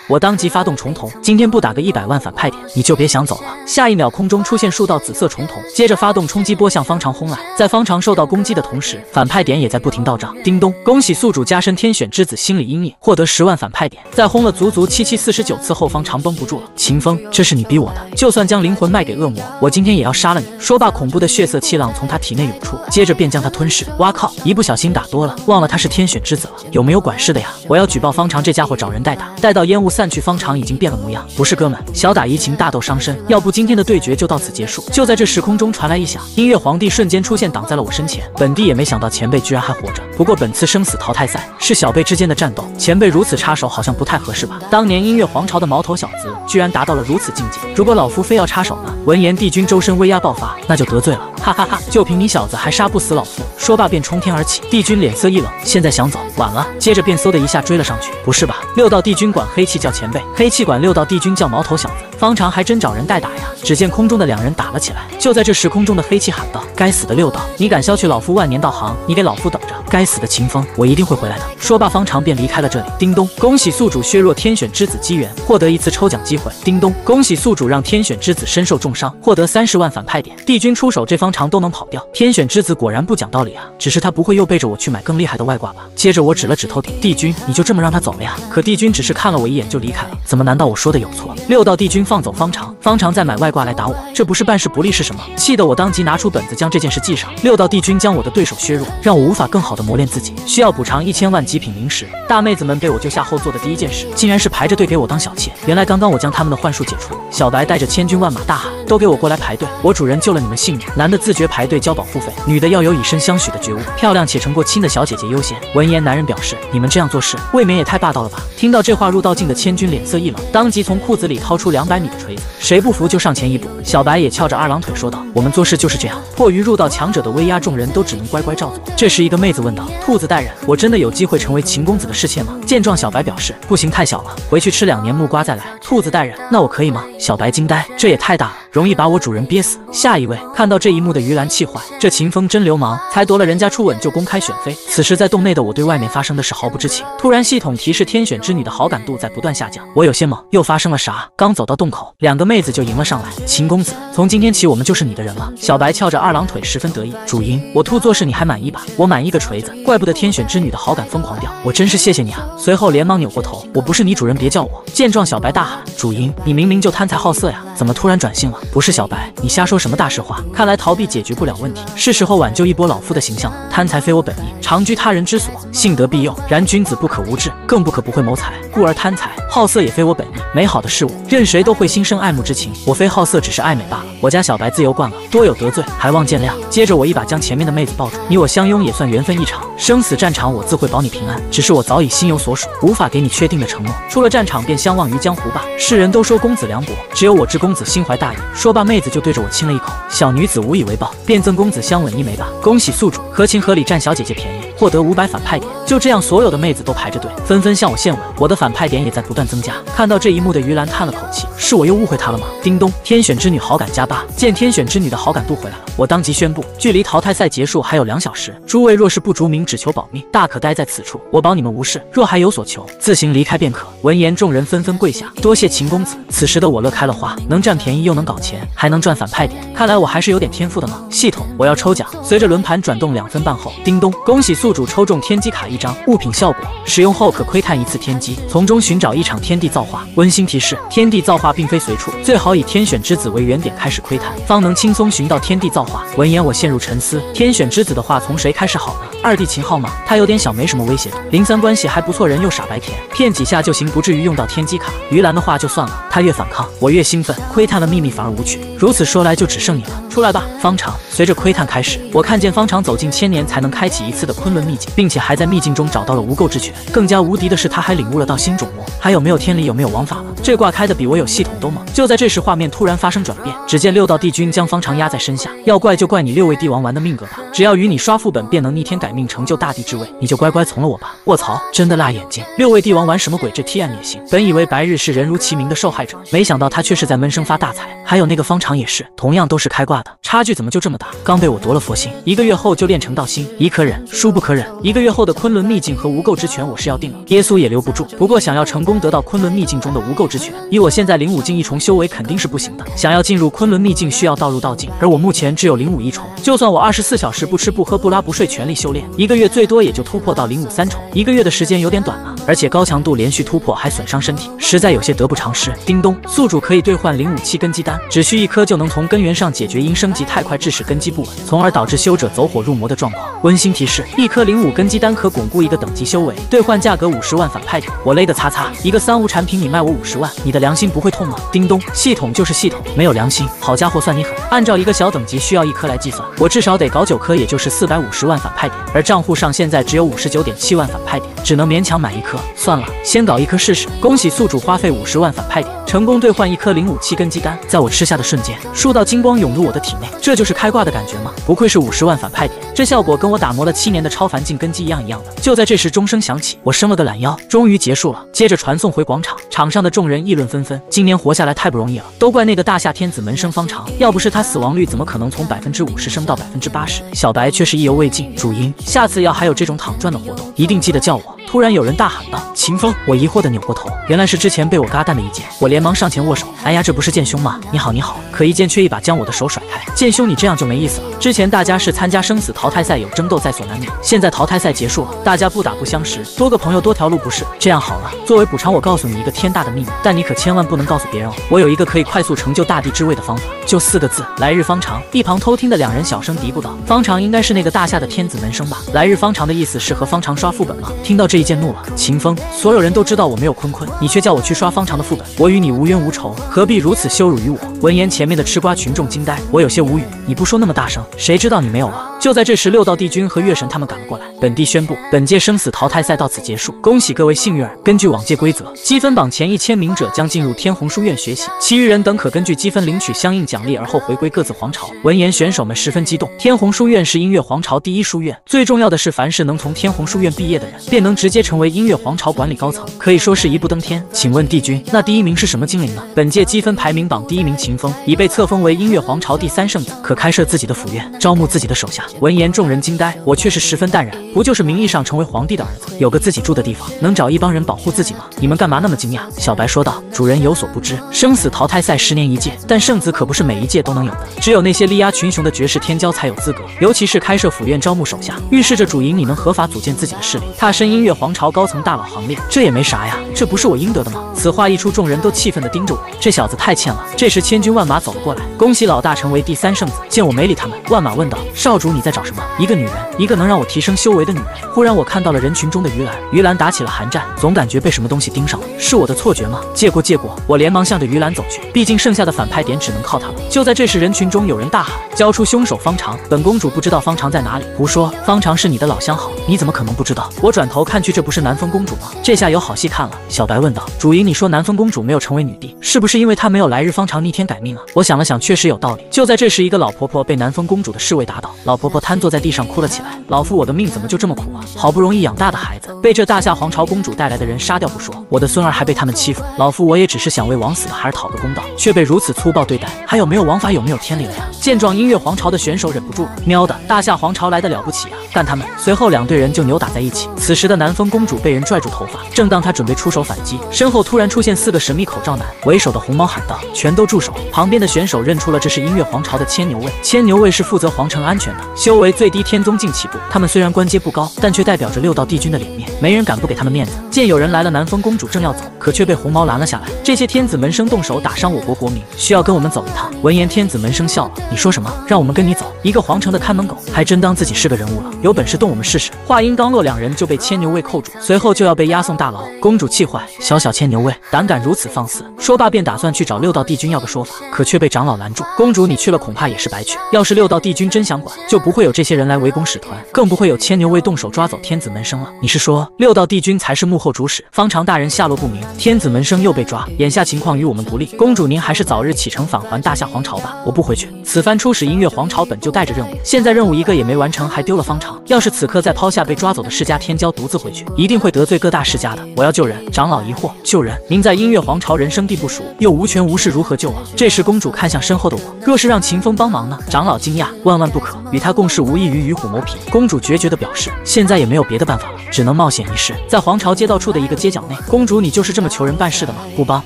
我当即发动重瞳，今天不打个100万反派点，你就别想走了。下一秒，空中出现数道紫色重瞳，接着发动冲击波向方长轰来。在方长受到攻击的同时，反派点也在不停倒账。叮咚，恭喜宿主加深天选之子心理阴影，获得10万反派点。在轰了足足7749次后，方长绷不住了。秦风，这是你逼我的，就算将灵魂卖给恶魔，我今天也要杀了你！说罢，恐怖的血色气浪从他体内涌出，接着便将他吞噬。哇靠！一不小心打多了，忘了他是天选之子了，有没有管事的呀？我要举报方长这家伙找人代打，待到烟雾散去，方长已经变了模样。不是哥们，小打怡情，大斗伤身，要不今天的对决就到此结束。就在这时空中传来一响，音乐皇帝瞬间出现，挡在了我身前。本帝也没想到前辈居然还活着。不过本次生死淘汰赛是小辈之间的战斗，前辈如此插手好像不太合适吧？当年音乐皇朝的毛头小子居然达到了如此境界，如果老夫非要插手呢？闻言，帝君周身威压爆发，那就得罪了。哈哈哈！就凭你小子还杀不死老夫！说罢便冲天而起。帝君脸色一冷，现在想走晚了。接着便嗖的一下追了上去。不是吧？六道帝君管黑气叫前辈，黑气管六道帝君叫毛头小子。方长还真找人代打呀！只见空中的两人打了起来。就在这时，空中的黑气喊道：“该死的六道，你敢消去老夫万年道行？你给老夫等着！该死的秦风，我一定会回来的！”说罢，方长便离开了这里。叮咚，恭喜宿主削弱天选之子机缘，获得一次抽奖机会。叮咚，恭喜宿主让天选之子身受重伤，获得30万反派点。帝君出手，这方长都能跑掉。天选之子果然不讲道理啊！只是他不会又背着我去买更厉害的外挂吧？接着我指了指头顶，帝君，你就这么让他走了呀？可帝君只是看了我一眼就离开了。怎么？难道我说的有错？六道帝君放走方长，方长再买外挂来打我，这不是办事不力是什么？气得我当即拿出本子将这件事记上。六道帝君将我的对手削弱，让我无法更好的磨练自己，需要补偿1000万极品灵石。大妹子们被我救下后做的第一件事，竟然是排着队给我当小妾。原来刚刚我将他们的幻术解除，小白带着千军万马大喊：“都给我过来排队！我主人救了你们性命！”男的自觉排队交保护费，女的要有以身相许的觉悟，漂亮且成过亲的小姐姐优先。闻言，男人表示：“你们这样做事，未免也太霸道了吧？”听到这话，入道境的千军脸色一冷，当即从裤子里掏出200米的锤子，谁不服就上前一步。小白也翘着二郎腿说道：“我们做事就是这样。”迫于入道强者的威压，众人都只能乖乖照做。这时，一个妹子问道：“兔子大人，我真的有机会成为秦公子的侍妾吗？”见状，小白表示：“不行，太小了，回去吃2年木瓜再来。”兔子大人，那我可以吗？小白惊呆，这也太大了，容易把我主人憋死。下一位，看到这一幕的于兰气坏，这秦风真流氓，才夺了人家初吻就公开选妃。此时在洞内的我对外面发生的事毫不知情。突然系统提示天选之女的好感度在不断下降，我有些懵，又发生了啥？刚走到洞口，2个妹子就迎了上来。秦公子，从今天起我们就是你的人了。小白翘着二郎腿十分得意。主音，我兔做事你还满意吧？我满意个锤子，怪不得天选之女的好感疯狂掉，我真是谢谢你啊。随后连忙扭过头，我不是你主人别叫我。见状，小白大喊：“主音，你明明就贪财好色呀，怎么突然转性了？”不是小白，你瞎说什么大实话？看来逃避解决不了问题，是时候挽救一波老夫的形象了。贪财非我本意，常居他人之所，幸得必用。然君子不可无志，更不可不会谋财，故而贪财好色也非我本意。美好的事物，任谁都会心生爱慕之情，我非好色，只是爱美罢了。我家小白自由惯了，多有得罪，还望见谅。接着我一把将前面的妹子抱住，你我相拥也算缘分一场，生死战场我自会保你平安。只是我早已心有所属，无法给你确定的承诺。出了战场便相忘于江湖吧。世人都说公子凉薄，只有我知公子心怀大义。说罢，妹子就对着我亲了一口。小女子无以为报，便赠公子相吻一枚吧。恭喜宿主合情合理占小姐姐便宜，获得500反派点。就这样，所有的妹子都排着队，纷纷向我献吻，我的反派点也在不断增加。看到这一幕的于兰叹了口气，是我又误会她了吗？叮咚，天选之女好感加8。见天选之女的好感度回来了，我当即宣布，距离淘汰赛结束还有2小时，诸位若是不逐名，只求保命，大可待在此处，我保你们无事。若还有所求，自行离开便可。闻言，众人纷纷跪下，多谢秦公子。此时的我乐开了花，能占便宜又能搞钱，还能赚反派点，看来我还是有点天赋的呢。系统，我要抽奖。随着轮盘转动2分半后，叮咚，恭喜宿主抽中天机卡1张，物品效果，使用后可窥探1次天机，从中寻找1场天地造化。温馨提示：天地造化并非随处，最好以天选之子为原点开始窥探，方能轻松寻到天地造化。闻言，我陷入沉思，天选之子的话从谁开始好呢？二弟秦昊吗？他有点小，没什么威胁度，03关系还不错，人又傻白甜，骗几下就行，不至于用到天机卡。于兰的话就算了，他越反抗，我越兴奋，窥探了秘密反而无趣。如此说来，就只剩你了，出来吧，方长。随着窥探开始，我看见方长走进1000年才能开启1次的昆仑秘境，并且还在秘境中找到了无垢之泉。更加无敌的是，他还领悟了到新种魔，还有没有天理，有没有王法了？这卦开的比我有系统都猛。就在这时，画面突然发生转变，只见6道帝君将方长压在身下，要怪就怪你6位帝王玩的命格吧，只要与你刷副本，便能逆天改命，成就大帝之位，你就乖乖从了我吧。卧槽，真的辣眼睛！6位帝王玩什么鬼？这 TM 也行？本以为白日是人如其名的受害者，没想到他却是在闷声发大财。还有那个方长也是，同样都是开挂的，差距怎么就这么大？刚被我夺了佛心，1个月后就练成道心，宜可忍，殊不可忍。1个月后的昆仑秘境和无垢之泉，我是要定了，耶稣也留不住。不过想要成功得到昆仑秘境中的无垢之泉，以我现在05境1重修为肯定是不行的。想要进入昆仑秘境，需要道入道境，而我目前只有05 1重，就算我24小时不吃不喝不拉不睡全力修炼，1个月最多也就突破到05 3重，1个月的时间有点短了，而且高强度连续突破还损伤身体，实在有些得不偿失。叮咚，宿主可以兑换05气根基丹，只需1颗就能从根源上解决因升级太快，致使根基不稳，从而导致修者走火入魔的状况。温馨提示：一颗05根基丹可巩固一个等级修为，兑换价格50万反派点。我勒个擦擦，一个3无产品你卖我50万，你的良心不会痛吗？叮咚，系统就是系统，没有良心，好家伙，算你狠！按照一个小等级需要1颗来计算，我至少得搞9颗，也就是450万反派点，而账户上现在只有59.7万反派点，只能勉强买1颗。算了，先搞1颗试试。恭喜宿主花费50万反派点，成功兑换1颗057根基丹。在我吃下的瞬间，数道金光涌入我的体内，这就是开挂的感觉吗？不愧是50万反派点，这效果跟我打磨了7年的超凡境根基一样的。就在这时，钟声响起，我伸了个懒腰，终于结束了。接着传送回广场，场上的众人议论纷纷，今年活下来太不容易了，都怪那个大夏天子门生方长，要不是他死亡率怎么可能从50%升到80%？小白却是意犹未尽，主音，下次要还有这种躺赚的活动，一定记得叫我。突然有人大喊道：“秦风！”我疑惑地扭过头，原来是之前被我嘎蛋的一剑，我连忙上前握手。哎呀，这不是剑兄吗？你好，你好。可一剑却一把将我的手甩开。剑兄，你这样就没意思了。之前大家是参加生死淘汰赛，有争斗在所难免。现在淘汰赛结束了，大家不打不相识，多个朋友多条路不是？这样好了，作为补偿，我告诉你一个天大的秘密，但你可千万不能告诉别人哦。我有一个可以快速成就大地之位的方法，就4个字：来日方长。一旁偷听的2人小声嘀咕道：“方长应该是那个大夏的天子门生吧？来日方长的意思是和方长刷副本吗？”听到这一剑怒了，秦风，所有人都知道我没有坤坤，你却叫我去刷方长的副本，我与你无冤无仇，何必如此羞辱于我？闻言，前面的吃瓜群众惊呆，我有些无语，你不说那么大声，谁知道你没有啊？就在这时，6道帝君和月神他们赶了过来。本地宣布，本届生死淘汰赛到此结束，恭喜各位幸运儿！根据往届规则，积分榜前1000名者将进入天虹书院学习，其余人等可根据积分领取相应奖励，而后回归各自皇朝。闻言，选手们十分激动。天虹书院是音乐皇朝第1书院，最重要的是，凡是能从天虹书院毕业的人，便能直接成为音乐皇朝管理高层，可以说是一步登天。请问帝君，那第1名是什么精灵呢？本届积分排名榜第1名秦风已被册封为音乐皇朝第3圣子，可开设自己的府院，招募自己的手下。闻言，众人惊呆，我却是十分淡然，不就是名义上成为皇帝的儿子，有个自己住的地方，能找一帮人保护自己吗？你们干嘛那么惊讶？小白说道：“主人有所不知，生死淘汰赛10年一届，但圣子可不是每一届都能有的，只有那些力压群雄的绝世天骄才有资格。尤其是开设府院招募手下，预示着主营你能合法组建自己的势力，踏身音乐皇朝高层大佬行列。这也没啥呀，这不是我应得的吗？”此话一出，众人都气愤地盯着我，这小子太欠了。这时，千军万马走了过来，恭喜老大成为第3圣子。见我没理他们，万马问道：“少主，你在找什么？”一个女人，一个能让我提升修为的女人。忽然，我看到了人群中的于兰，于兰打起了寒战，总感觉被什么东西盯上了，是我的错觉吗？借过，借过！我连忙向着于兰走去，毕竟剩下的反派点只能靠她了。就在这时，人群中有人大喊：“交出凶手方长！本公主不知道方长在哪里。”胡说，方长是你的老相好，你怎么可能不知道？我转头看去，这不是南风公主吗？这下有好戏看了。小白问道：“主营，你说南风公主没有成为女帝，是不是因为她没有来日方长逆天改命啊？”我想了想，确实有道理。就在这时，一个老婆婆被南风公主的侍卫打倒，老婆婆瘫坐在地上哭了起来：“老夫，我的命怎么就这么苦啊？好不容易养大的孩子，被这大夏皇朝公主带来的人杀掉不说，我的孙儿还被他们欺负。老夫我也只是想为枉死的孩儿讨个公道，却被如此粗暴对待，还有没有王法，有没有天理了呀？”见状，音乐皇朝的选手忍不住了：“喵的，大夏皇朝来得了不起啊，干他们！”随后2队人就扭打在一起。此时的南风公主被人拽住头发，正当她准备出手反击，身后突然出现4个神秘口罩男，为首的红毛喊道：“全都住手！”旁边的选手认出了这是音乐皇朝的牵牛卫，牵牛卫是负责皇城安全的，修为最低天宗境起步。他们虽然官阶不高，但却代表着6道帝君的脸面，没人敢不给他们面子。见有人来了，南风公主正要走，可却被红毛拦了下来：“这些天子门生动手打伤我国国民，需要跟我们走一趟。”闻言，天子门生笑了：“你说什么？让我们跟你走？一个皇城的看门狗，还真当自己是个人物了？有本事动我们试试！”话音刚落，2人就被牵牛卫扣住，随后就要被押送大牢。公主气坏：“小牵牛卫，胆敢如此放肆！”说罢便打算去找6道帝君要个说法，可却被长老拦住：“公主，你去了恐怕也是白去。要是6道帝君真想管，就不会有这些人来围攻使团，更不会有牵牛卫动手抓走天子门生了。你是说6道帝君才是幕后主使？方长大人下落不明，天子门生又被抓，眼下情况与我们不利。公主您还是早日启程返还大夏皇朝吧，我不回去。此番出使音乐皇朝本就带着任务，现在任务一个也没完成，还丢了方长。要是此刻再抛下被抓走的世家天骄独自回去，一定会得罪各大世家的。我要救人。”长老疑惑：“救人？您在音乐皇朝人生地不熟，又无权无势，如何救啊？”这时公主看向身后的我：“若是让秦风帮忙呢？”长老惊讶：“万万不可，与他共事无异于与虎谋皮。”公主决绝地表示：“现在也没有别的办法了，只能冒险一试。”在皇朝街道处的一个街角内，公主你就是这么求人办事的吗？不帮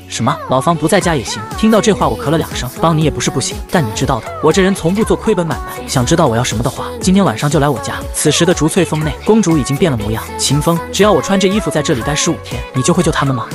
什么？老方不在家也行。听到这话，我咳了2声，帮你也不是不行，但你知道的，我这人从不做亏本买卖。想知道我要什么的话，今天晚上就来我家。此时的竹翠峰内，公主已经变了模样。秦风，只要我穿着衣服在这里待15天，你就会救他们吗？